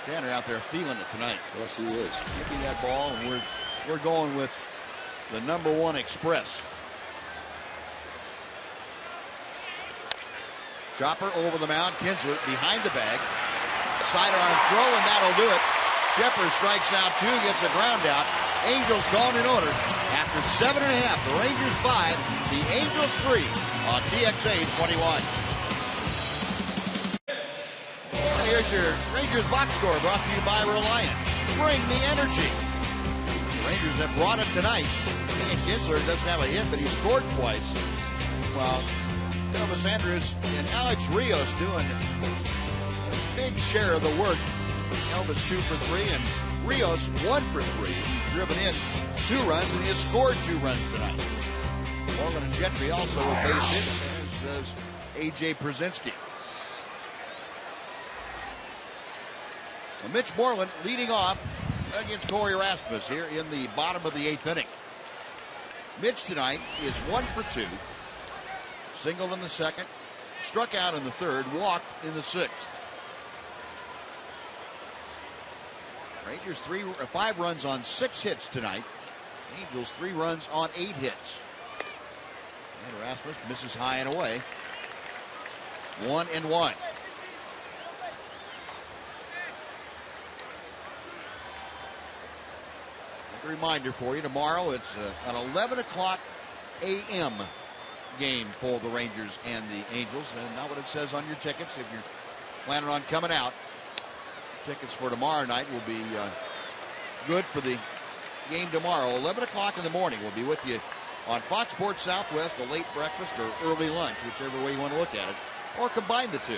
Speaker 1: Tanner out there feeling it tonight.
Speaker 2: Yes, he is.
Speaker 1: Give me that ball, and we're going with the #1 Express. Chopper over the mound. Kinsler behind the bag. Sidearm throw, and that'll do it. Shepard strikes out 2, gets a ground out. Angels gone in order. After 7.5, the Rangers 5, the Angels 3 on TXA 21. Well, here's your Rangers box score brought to you by Reliant. Bring the energy. The Rangers have brought it tonight. And Kinsler doesn't have a hit, but he scored twice. Well, Elvis Andrus and Alex Rios doing a big share of the work. Elvis 2 for 3 and Rios 1 for 3. He's driven in 2 runs and he has scored 2 runs tonight. Morgan and Gentry also with base hits, as does A.J. Przinsky. Well, Mitch Moreland leading off against Corey Rasmus here in the bottom of the 8th inning. Mitch tonight is 1 for 2. Singled in the 2nd, struck out in the 3rd, walked in the 6th. Rangers 5 runs on 6 hits tonight. Angels 3 runs on 8 hits. And Rasmus misses high and away. 1-1. A reminder for you, tomorrow it's an 11 o'clock a.m. game for the Rangers and the Angels. And not what it says on your tickets if you're planning on coming out. Tickets for tomorrow night will be good for the game tomorrow. 11 o'clock in the morning. We'll be with you on Fox Sports Southwest, a late breakfast or early lunch, whichever way you want to look at it, or combine the two.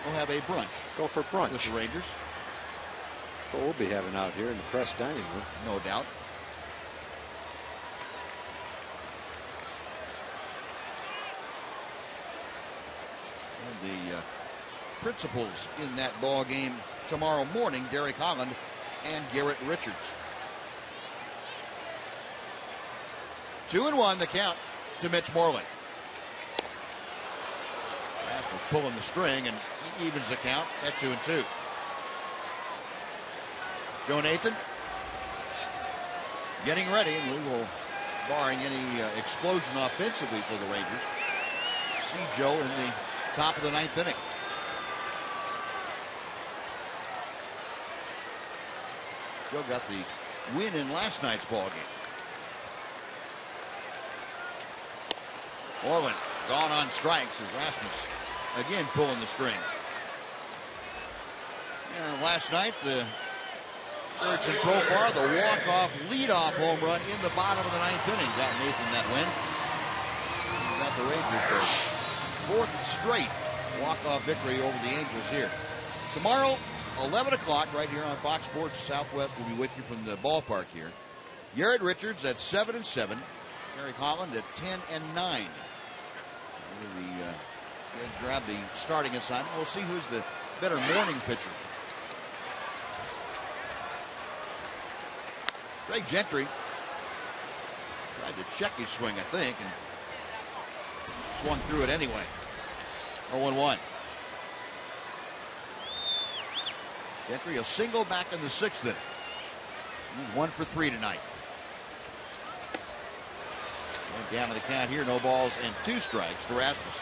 Speaker 1: We'll have a brunch.
Speaker 2: Go for brunch
Speaker 1: with the Rangers.
Speaker 2: What we'll be having out here in the press dining room.
Speaker 1: No doubt. And the principals in that ball game tomorrow morning, Derek Holland and Garrett Richards. 2-1 the count to Mitch Moreland. Rasmus pulling the string, and he evens the count at 2-2. Joe Nathan getting ready, and we will, barring any explosion offensively for the Rangers, see Joe in the top of the 9th inning. Joe got the win in last night's ball game. Moreland gone on strikes as Rasmus again pulling the string. And last night, the Jurickson Profar, the walk-off lead-off home run in the bottom of the 9th inning, got Nathan that win. He got the Rangers their 4th straight walk-off victory over the Angels here. Tomorrow, 11 o'clock right here on Fox Sports Southwest. We'll be with you from the ballpark here. Garrett Richards at 7-7. Eric Holland at 10-9. They grab the starting assignment. We'll see who's the better morning pitcher. Greg Gentry tried to check his swing, I think, and swung through it anyway. 0-1. Gentry a single back in the 6th inning. He's 1 for 3 tonight. And down to the count here, no balls and 2 strikes to Rasmus.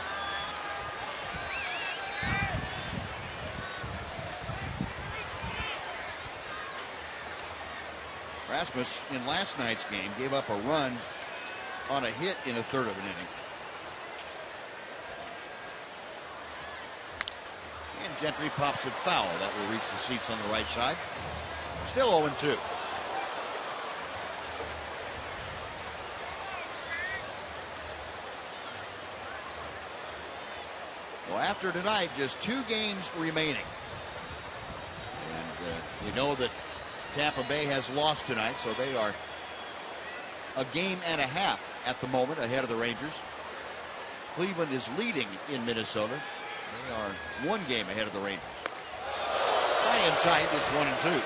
Speaker 1: Rasmus in last night's game gave up a run on a hit in a 3rd of an inning. And Gentry pops it foul. That will reach the seats on the right side. Still 0-2. Well, after tonight, just 2 games remaining. And we know that Tampa Bay has lost tonight, so they are a game and a half at the moment ahead of the Rangers. Cleveland is leading in Minnesota. They are 1 game ahead of the Rangers. High and tight, it's 1-2.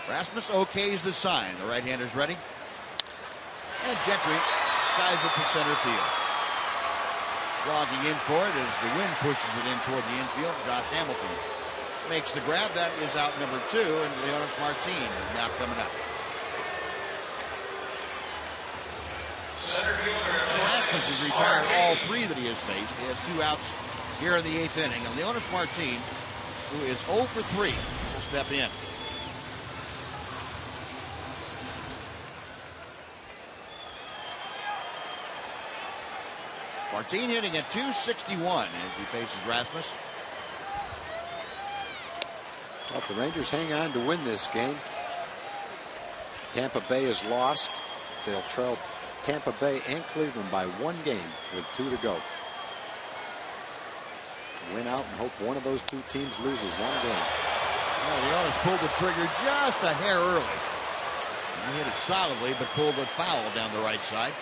Speaker 1: Rasmus okays the sign. The right-hander's ready. And Gentry skies it to center field. Jogging in for it as the wind pushes it in toward the infield. Josh Hamilton makes the grab. That is out number 2, and Leonis Martin is now coming up. Rasmus has retired all 3 that he has faced. He has 2 outs here in the 8th inning. And Leonis Martin, who is 0 for 3, will step in. Martin hitting at .261 as he faces Rasmus.
Speaker 2: Well, if the Rangers hang on to win this game, Tampa Bay is lost. They'll trail Tampa Bay and Cleveland by 1 game with 2 to go. Win out and hope one of those 2 teams loses 1 game.
Speaker 1: Well, Leonis pulled the trigger just a hair early. He hit it solidly, but pulled it foul down the right side.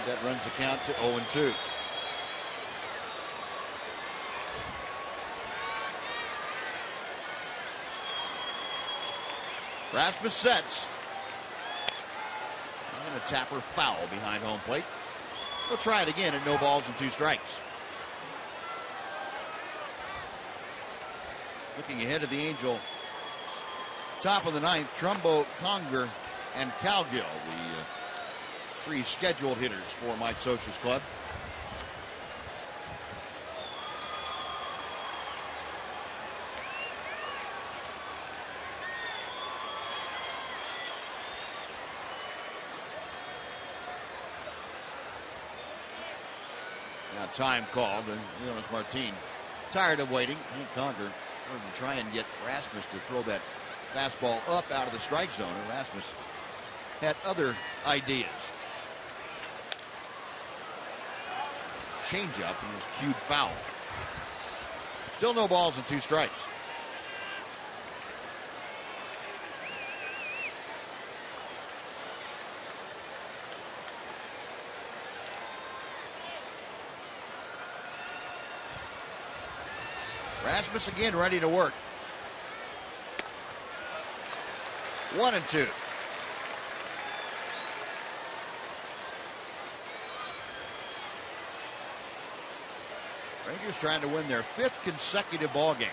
Speaker 1: That runs the count to 0-2. Rasmus sets. And a tapper foul behind home plate. We'll try it again at no balls and 2 strikes. Looking ahead of the Angel. Top of the 9th, Trumbo, Conger, and Calgill, the 3 scheduled hitters for Mike Scioscia's club. Now time called, and Leonis Martin tired of waiting. Hank Conger wanted to try and get Rasmus to throw that fastball up out of the strike zone, and Rasmus had other ideas. Changeup and was cued foul. Still no balls and 2 strikes. Rasmus again ready to work. 1-2. Rangers trying to win their 5th consecutive ball game.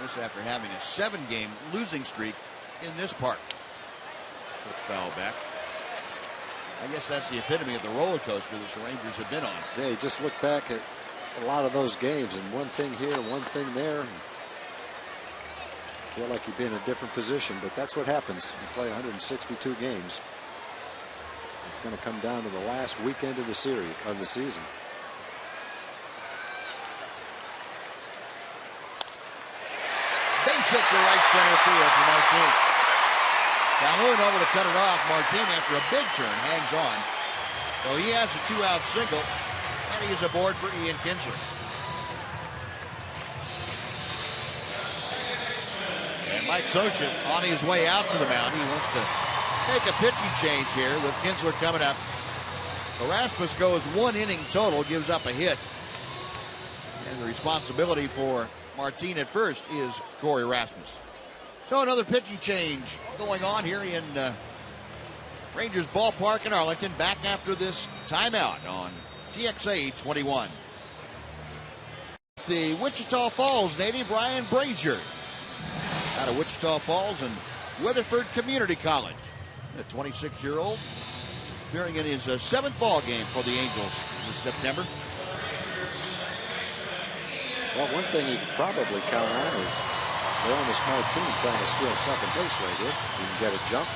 Speaker 1: This after having a 7-game losing streak in this park. Pitch foul back. I guess that's the epitome of the roller coaster that the Rangers have been on.
Speaker 2: Yeah, you just look back at a lot of those games and 1 thing here, 1 thing there. Feel like you'd be in a different position, but that's what happens. You play 162 games. It's going to come down to the last weekend of the series, of the season.
Speaker 1: Base hit to right center field for Martin. Calhoun over to cut it off. Martin, after a big turn, hangs on. So he has a 2-out single, and he is aboard for Ian Kinsler. And Mike Scioscia on his way out to the mound. He wants to make a pitching change here with Kinsler coming up. Erasmus goes 1 inning total, gives up a hit. And the responsibility for Martin at first is Corey Rasmus. So another pitching change going on here in Rangers ballpark in Arlington, back after this timeout on TXA 21. The Wichita Falls native Ryan Brazier out of Wichita Falls and Weatherford Community College. A 26-year-old appearing in his 7th ball game for the Angels this September.
Speaker 2: Well, one thing you could probably count on is they're on a smart team trying to steal second base right here. You can get a jump.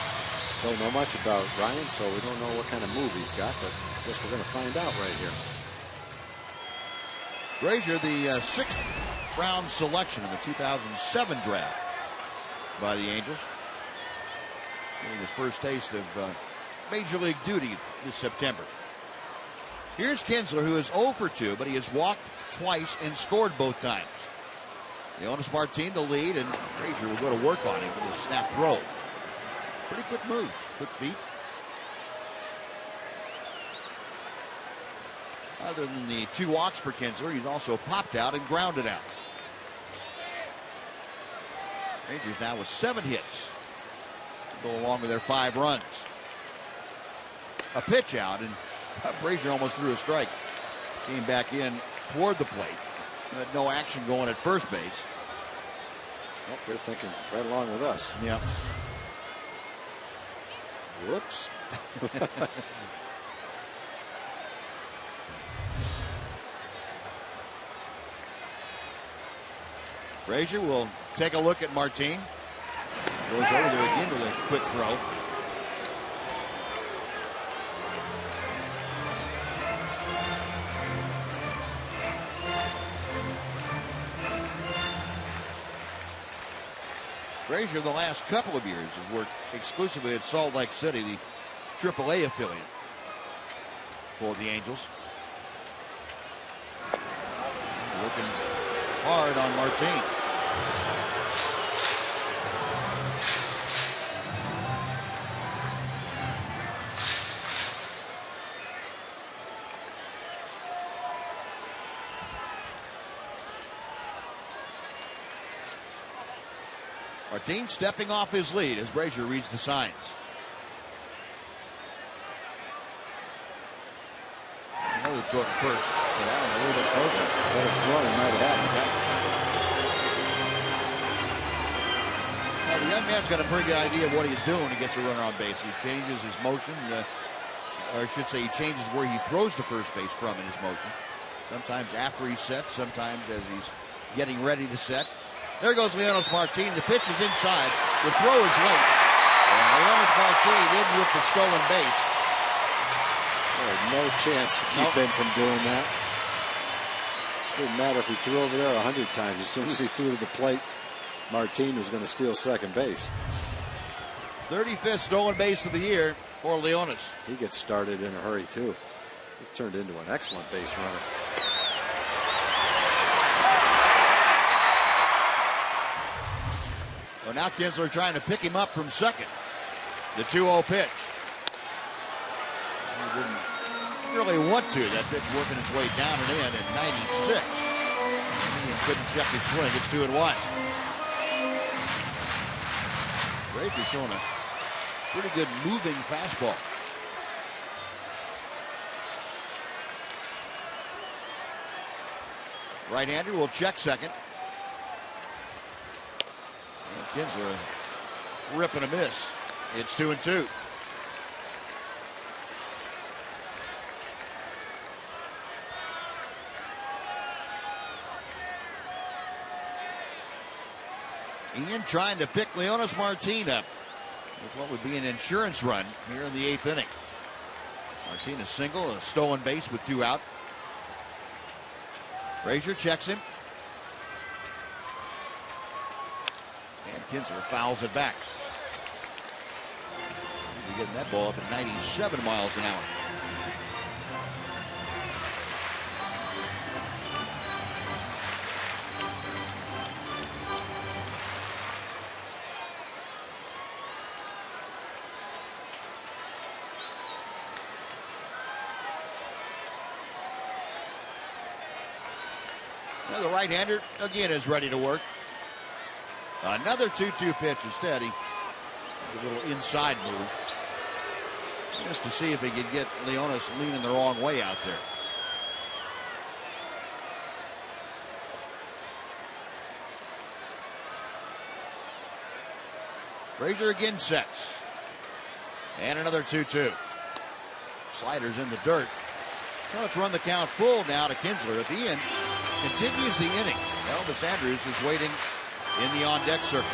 Speaker 2: Don't know much about Ryan, so we don't know what kind of move he's got, but I guess we're going to find out right here.
Speaker 1: Brazier, the 6th round selection in the 2007 draft by the Angels. Getting his first taste of Major League duty this September. Here's Kinsler, who is 0 for 2, but he has walked twice and scored both times. Leonis Martin the lead, and Brazier will go to work on him with a snap throw. Pretty quick move, quick feet. Other than the 2 walks for Kinsler, he's also popped out and grounded out. Rangers now with 7 hits. Go along with their 5 runs. A pitch out, and Brazier almost threw a strike. Came back in toward the plate. Had no action going at first base.
Speaker 2: Well, they're thinking right along with us.
Speaker 1: Yeah.
Speaker 2: Whoops.
Speaker 1: Brazier will take a look at Martin. Goes over there again with a quick throw. Brazier, the last couple of years, has worked exclusively at Salt Lake City, the AAA affiliate for the Angels. Working hard on Martin. Martin stepping off his lead as Brazier reads the signs. Another throw at first. But that one a little bit closer.
Speaker 2: Better throw than might have happened.
Speaker 1: Well, the young man's got a pretty good idea of what he's doing when he gets a runner on base. He changes his motion, or I should say he changes where he throws to first base from in his motion. Sometimes after he's set, sometimes as he's getting ready to set. There goes Leonis Martin. The pitch is inside. The throw is late. And Leonis Martin in with the stolen base.
Speaker 2: No chance to keep him from doing that. Didn't matter if he threw over there 100 times. As soon as he threw to the plate, Martin was going to steal second base.
Speaker 1: 35th stolen base of the year for Leonis.
Speaker 2: He gets started in a hurry, too. He turned into an excellent base runner.
Speaker 1: Well, now Kinsler trying to pick him up from second. The 2-0 pitch. He didn't really want to. That pitch working its way down and in at 96. He couldn't check his swing. It's 2-1. Brazier showing a pretty good moving fastball. Right-hander will check second. And Kinsler ripping a miss. It's 2-2. Ian trying to pick Leonis Martin up with what would be an insurance run here in the 8th inning. Martin a single, a stolen base with 2 out. Brazier checks him. And Kinsler fouls it back. They're getting that ball up at 97 miles an hour. Now the right-hander again is ready to work. Another 2-2 pitch instead. He a little inside move just to see if he could get Leonis leaning the wrong way out there. Frazier again sets. And another 2-2. Sliders in the dirt. Well, let's run the count full now to Kinsler. If Ian continues the inning, Elvis Andrus is waiting in the on-deck circle.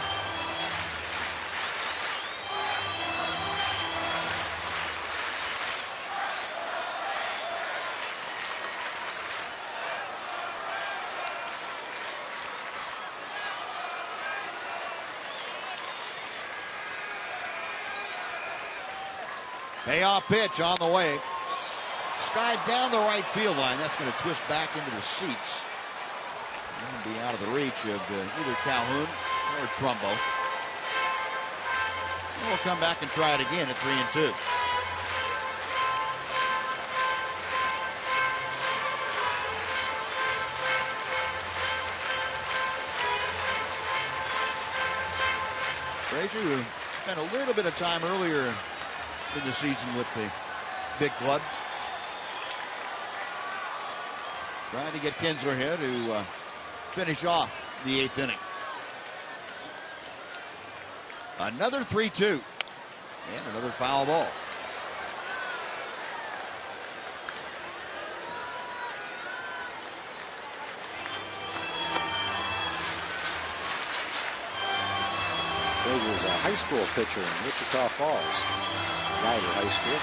Speaker 1: Payoff pitch on the way. Skied down the right field line. That's going to twist back into the seats. And be out of the reach of either Calhoun or Trumbo. And we'll come back and try it again at 3-2. Frazier, who spent a little bit of time earlier in the season with the big club, trying to get Kinsler here to finish off the 8th inning. Another 3-2 and another foul ball.
Speaker 2: Frazier's a high school pitcher in Wichita Falls, Rider High School.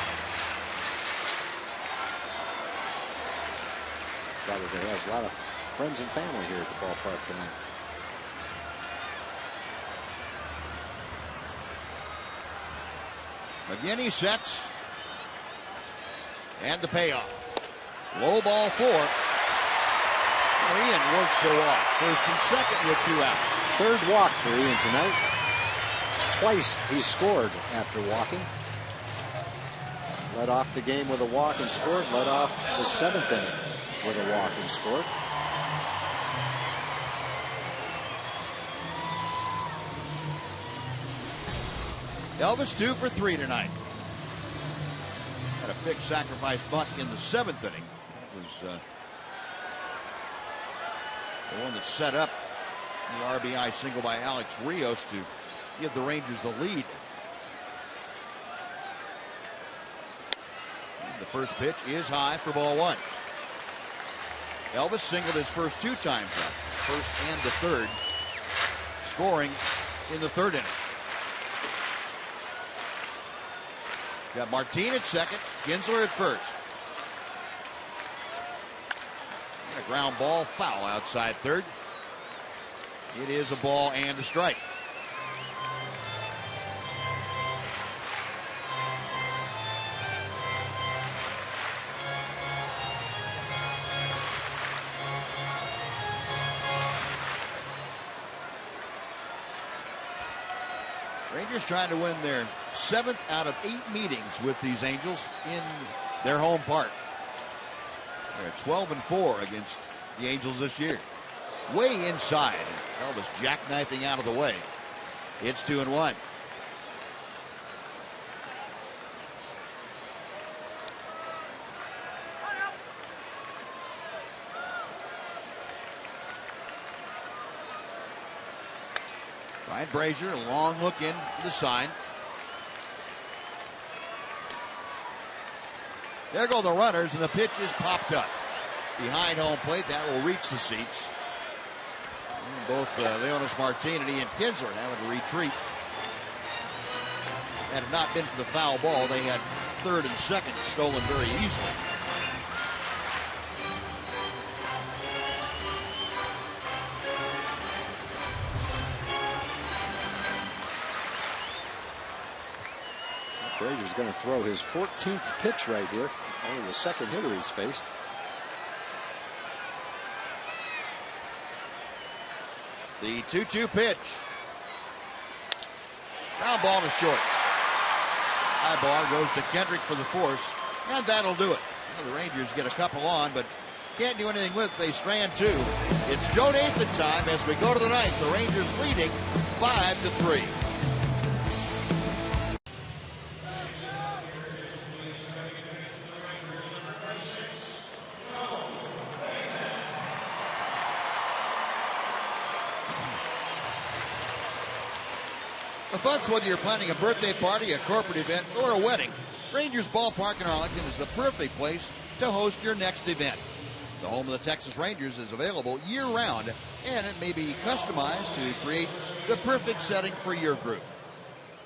Speaker 2: Probably has a lot of friends and family here at the ballpark tonight.
Speaker 1: Again, he sets. And the payoff. Low ball 4. Ian works the walk. First and second with 2 out.
Speaker 2: Third walk for Ian tonight. Twice he scored after walking. Led off the game with a walk and scored. Led off the 7th inning with a walk and scored.
Speaker 1: Elvis 2 for 3 tonight. Had a big sacrifice bunt in the 7th inning. That was the one that set up the RBI single by Alex Rios to give the Rangers the lead. And the first pitch is high for ball 1. Elvis singled his first 2 times up, first and the 3rd, scoring in the 3rd inning. Got Martin at second, Kinsler at first. And a ground ball foul outside third. It is a ball and a strike. Rangers trying to win their 7th out of 8 meetings with these Angels in their home park. They're 12-4 against the Angels this year. Way inside. Elvis jackknifing out of the way. It's 2-1. Ryan Brazier, a long look in for the sign. There go the runners, and the pitch is popped up. Behind home plate, that will reach the seats. And both Leonis Martin and Ian Kinsler having to retreat. Had it not been for the foul ball, they had 3rd and 2nd stolen very easily.
Speaker 2: Frazier's going to throw his 14th pitch right here. Only the second hitter he's faced.
Speaker 1: The 2-2 pitch. Ground ball to short. High bar goes to Kendrick for the force, and that'll do it. Well, the Rangers get a couple on, but can't do anything with it. They strand two. It's Joe Nathan time as we go to the ninth. The Rangers leading 5-3. The fun's whether you're planning a birthday party, a corporate event, or a wedding. Rangers Ballpark in Arlington is the perfect place to host your next event. The home of the Texas Rangers is available year-round, and it may be customized to create the perfect setting for your group.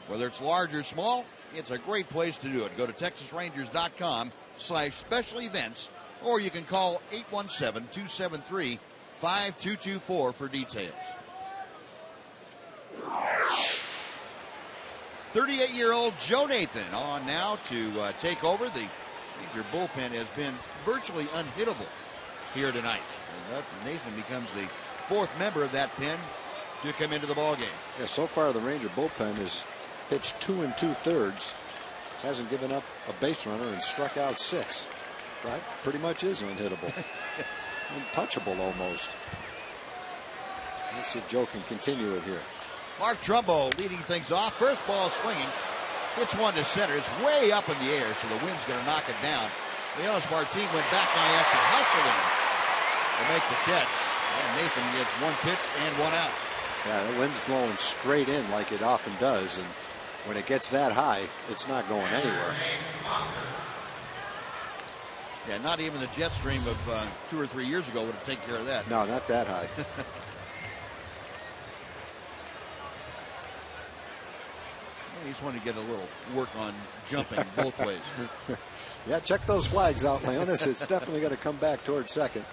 Speaker 1: Whether it's large or small, it's a great place to do it. Go to TexasRangers.com/special events, or you can call 817-273-5224 for details. 38-year-old Joe Nathan on now to take over. The Ranger bullpen has been virtually unhittable here tonight. And Nathan becomes the fourth member of that pen to come into the ballgame.
Speaker 2: Yeah, so far the Ranger bullpen has pitched 2 2/3, hasn't given up a base runner and struck out 6. That pretty much is unhittable. Untouchable almost. Let's see if Joe can continue it here.
Speaker 1: Mark Trumbo leading things off. First ball swinging. Hits one to center. It's way up in the air, so the wind's going to knock it down. Leonis Martin went back. Now he has to hustle in to make the catch. And Nathan gets one pitch and one out.
Speaker 2: Yeah, the wind's blowing straight in like it often does, and when it gets that high, it's not going anywhere.
Speaker 1: Yeah, not even the jet stream of 2 or 3 years ago would have taken care of that.
Speaker 2: No, not that high.
Speaker 1: He just wanted to get a little work on jumping both ways.
Speaker 2: Yeah, check those flags out, Leonis. It's definitely going to come back towards second.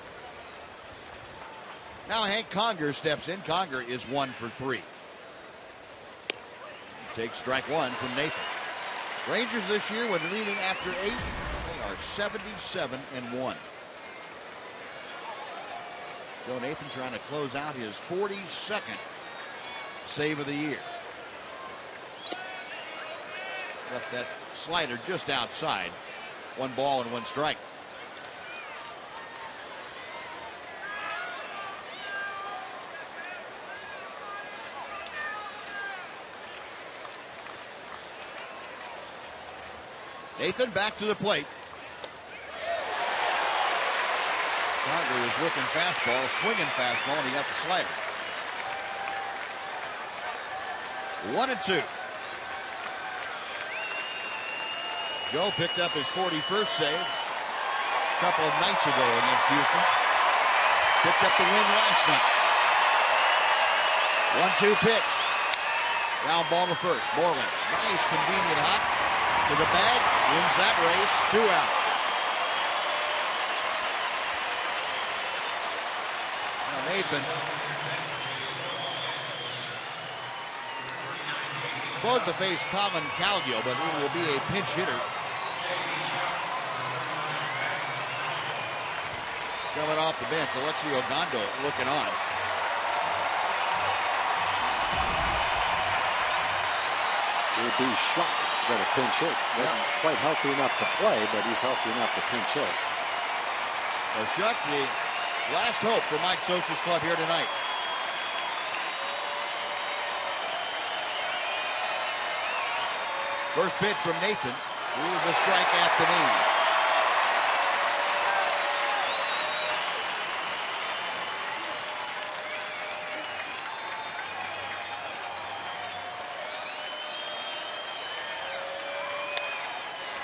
Speaker 1: Now Hank Conger steps in. Conger is 1 for 3. Takes strike one from Nathan. Rangers this year, when leading after 8, they are 77-1. Joe Nathan trying to close out his 42nd save of the year. Left that slider just outside. 1 ball and 1 strike. Nathan back to the plate. Conger is working fastball, swinging fastball, and he got the slider. 1-2. Joe picked up his 41st save a couple of nights ago against Houston. Picked up the win last night. 1-2 pitch. Ground ball to first. Moreland. Nice convenient hop to the bag. Wins that race. 2 out. Now Nathan. Supposed to face Colin Cowgill, but he will be a pinch hitter. Coming off the bench, Alexi Ogando looking on.
Speaker 2: He would be shocked that a pinch hit. Wasn't quite healthy enough to play, but he's healthy enough to pinch hit.
Speaker 1: Well, Shuck, the last hope for Mike Scioscia's club here tonight. First pitch from Nathan. Here's a strike at the knee.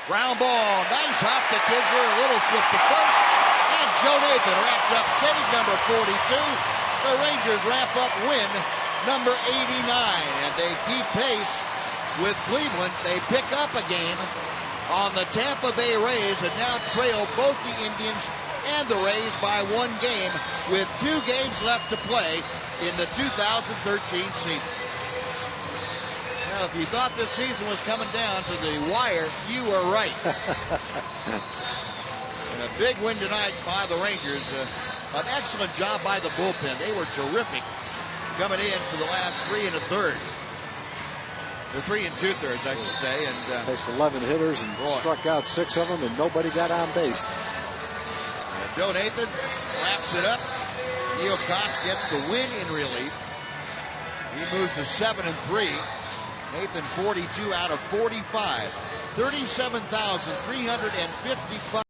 Speaker 1: Ground ball, nice hop to Kinsler, a little flip to first, and Joe Nathan wraps up save number 42. The Rangers wrap up win number 89, and they keep pace with Cleveland. They pick up a game on the Tampa Bay Rays and now trail both the Indians and the Rays by 1 game with 2 games left to play in the 2013 season. Well, if you thought this season was coming down to the wire, you were right. And a big win tonight by the Rangers. An excellent job by the bullpen. They were terrific coming in for the last 3 1/3. Or 3 2/3, I should say. And
Speaker 7: faced 11 hitters and struck out 6 of them, and nobody got on base.
Speaker 1: Joe Nathan wraps it up. Neil Koch gets the win in relief. He moves to 7-3. Nathan 42 out of 45. 37,355.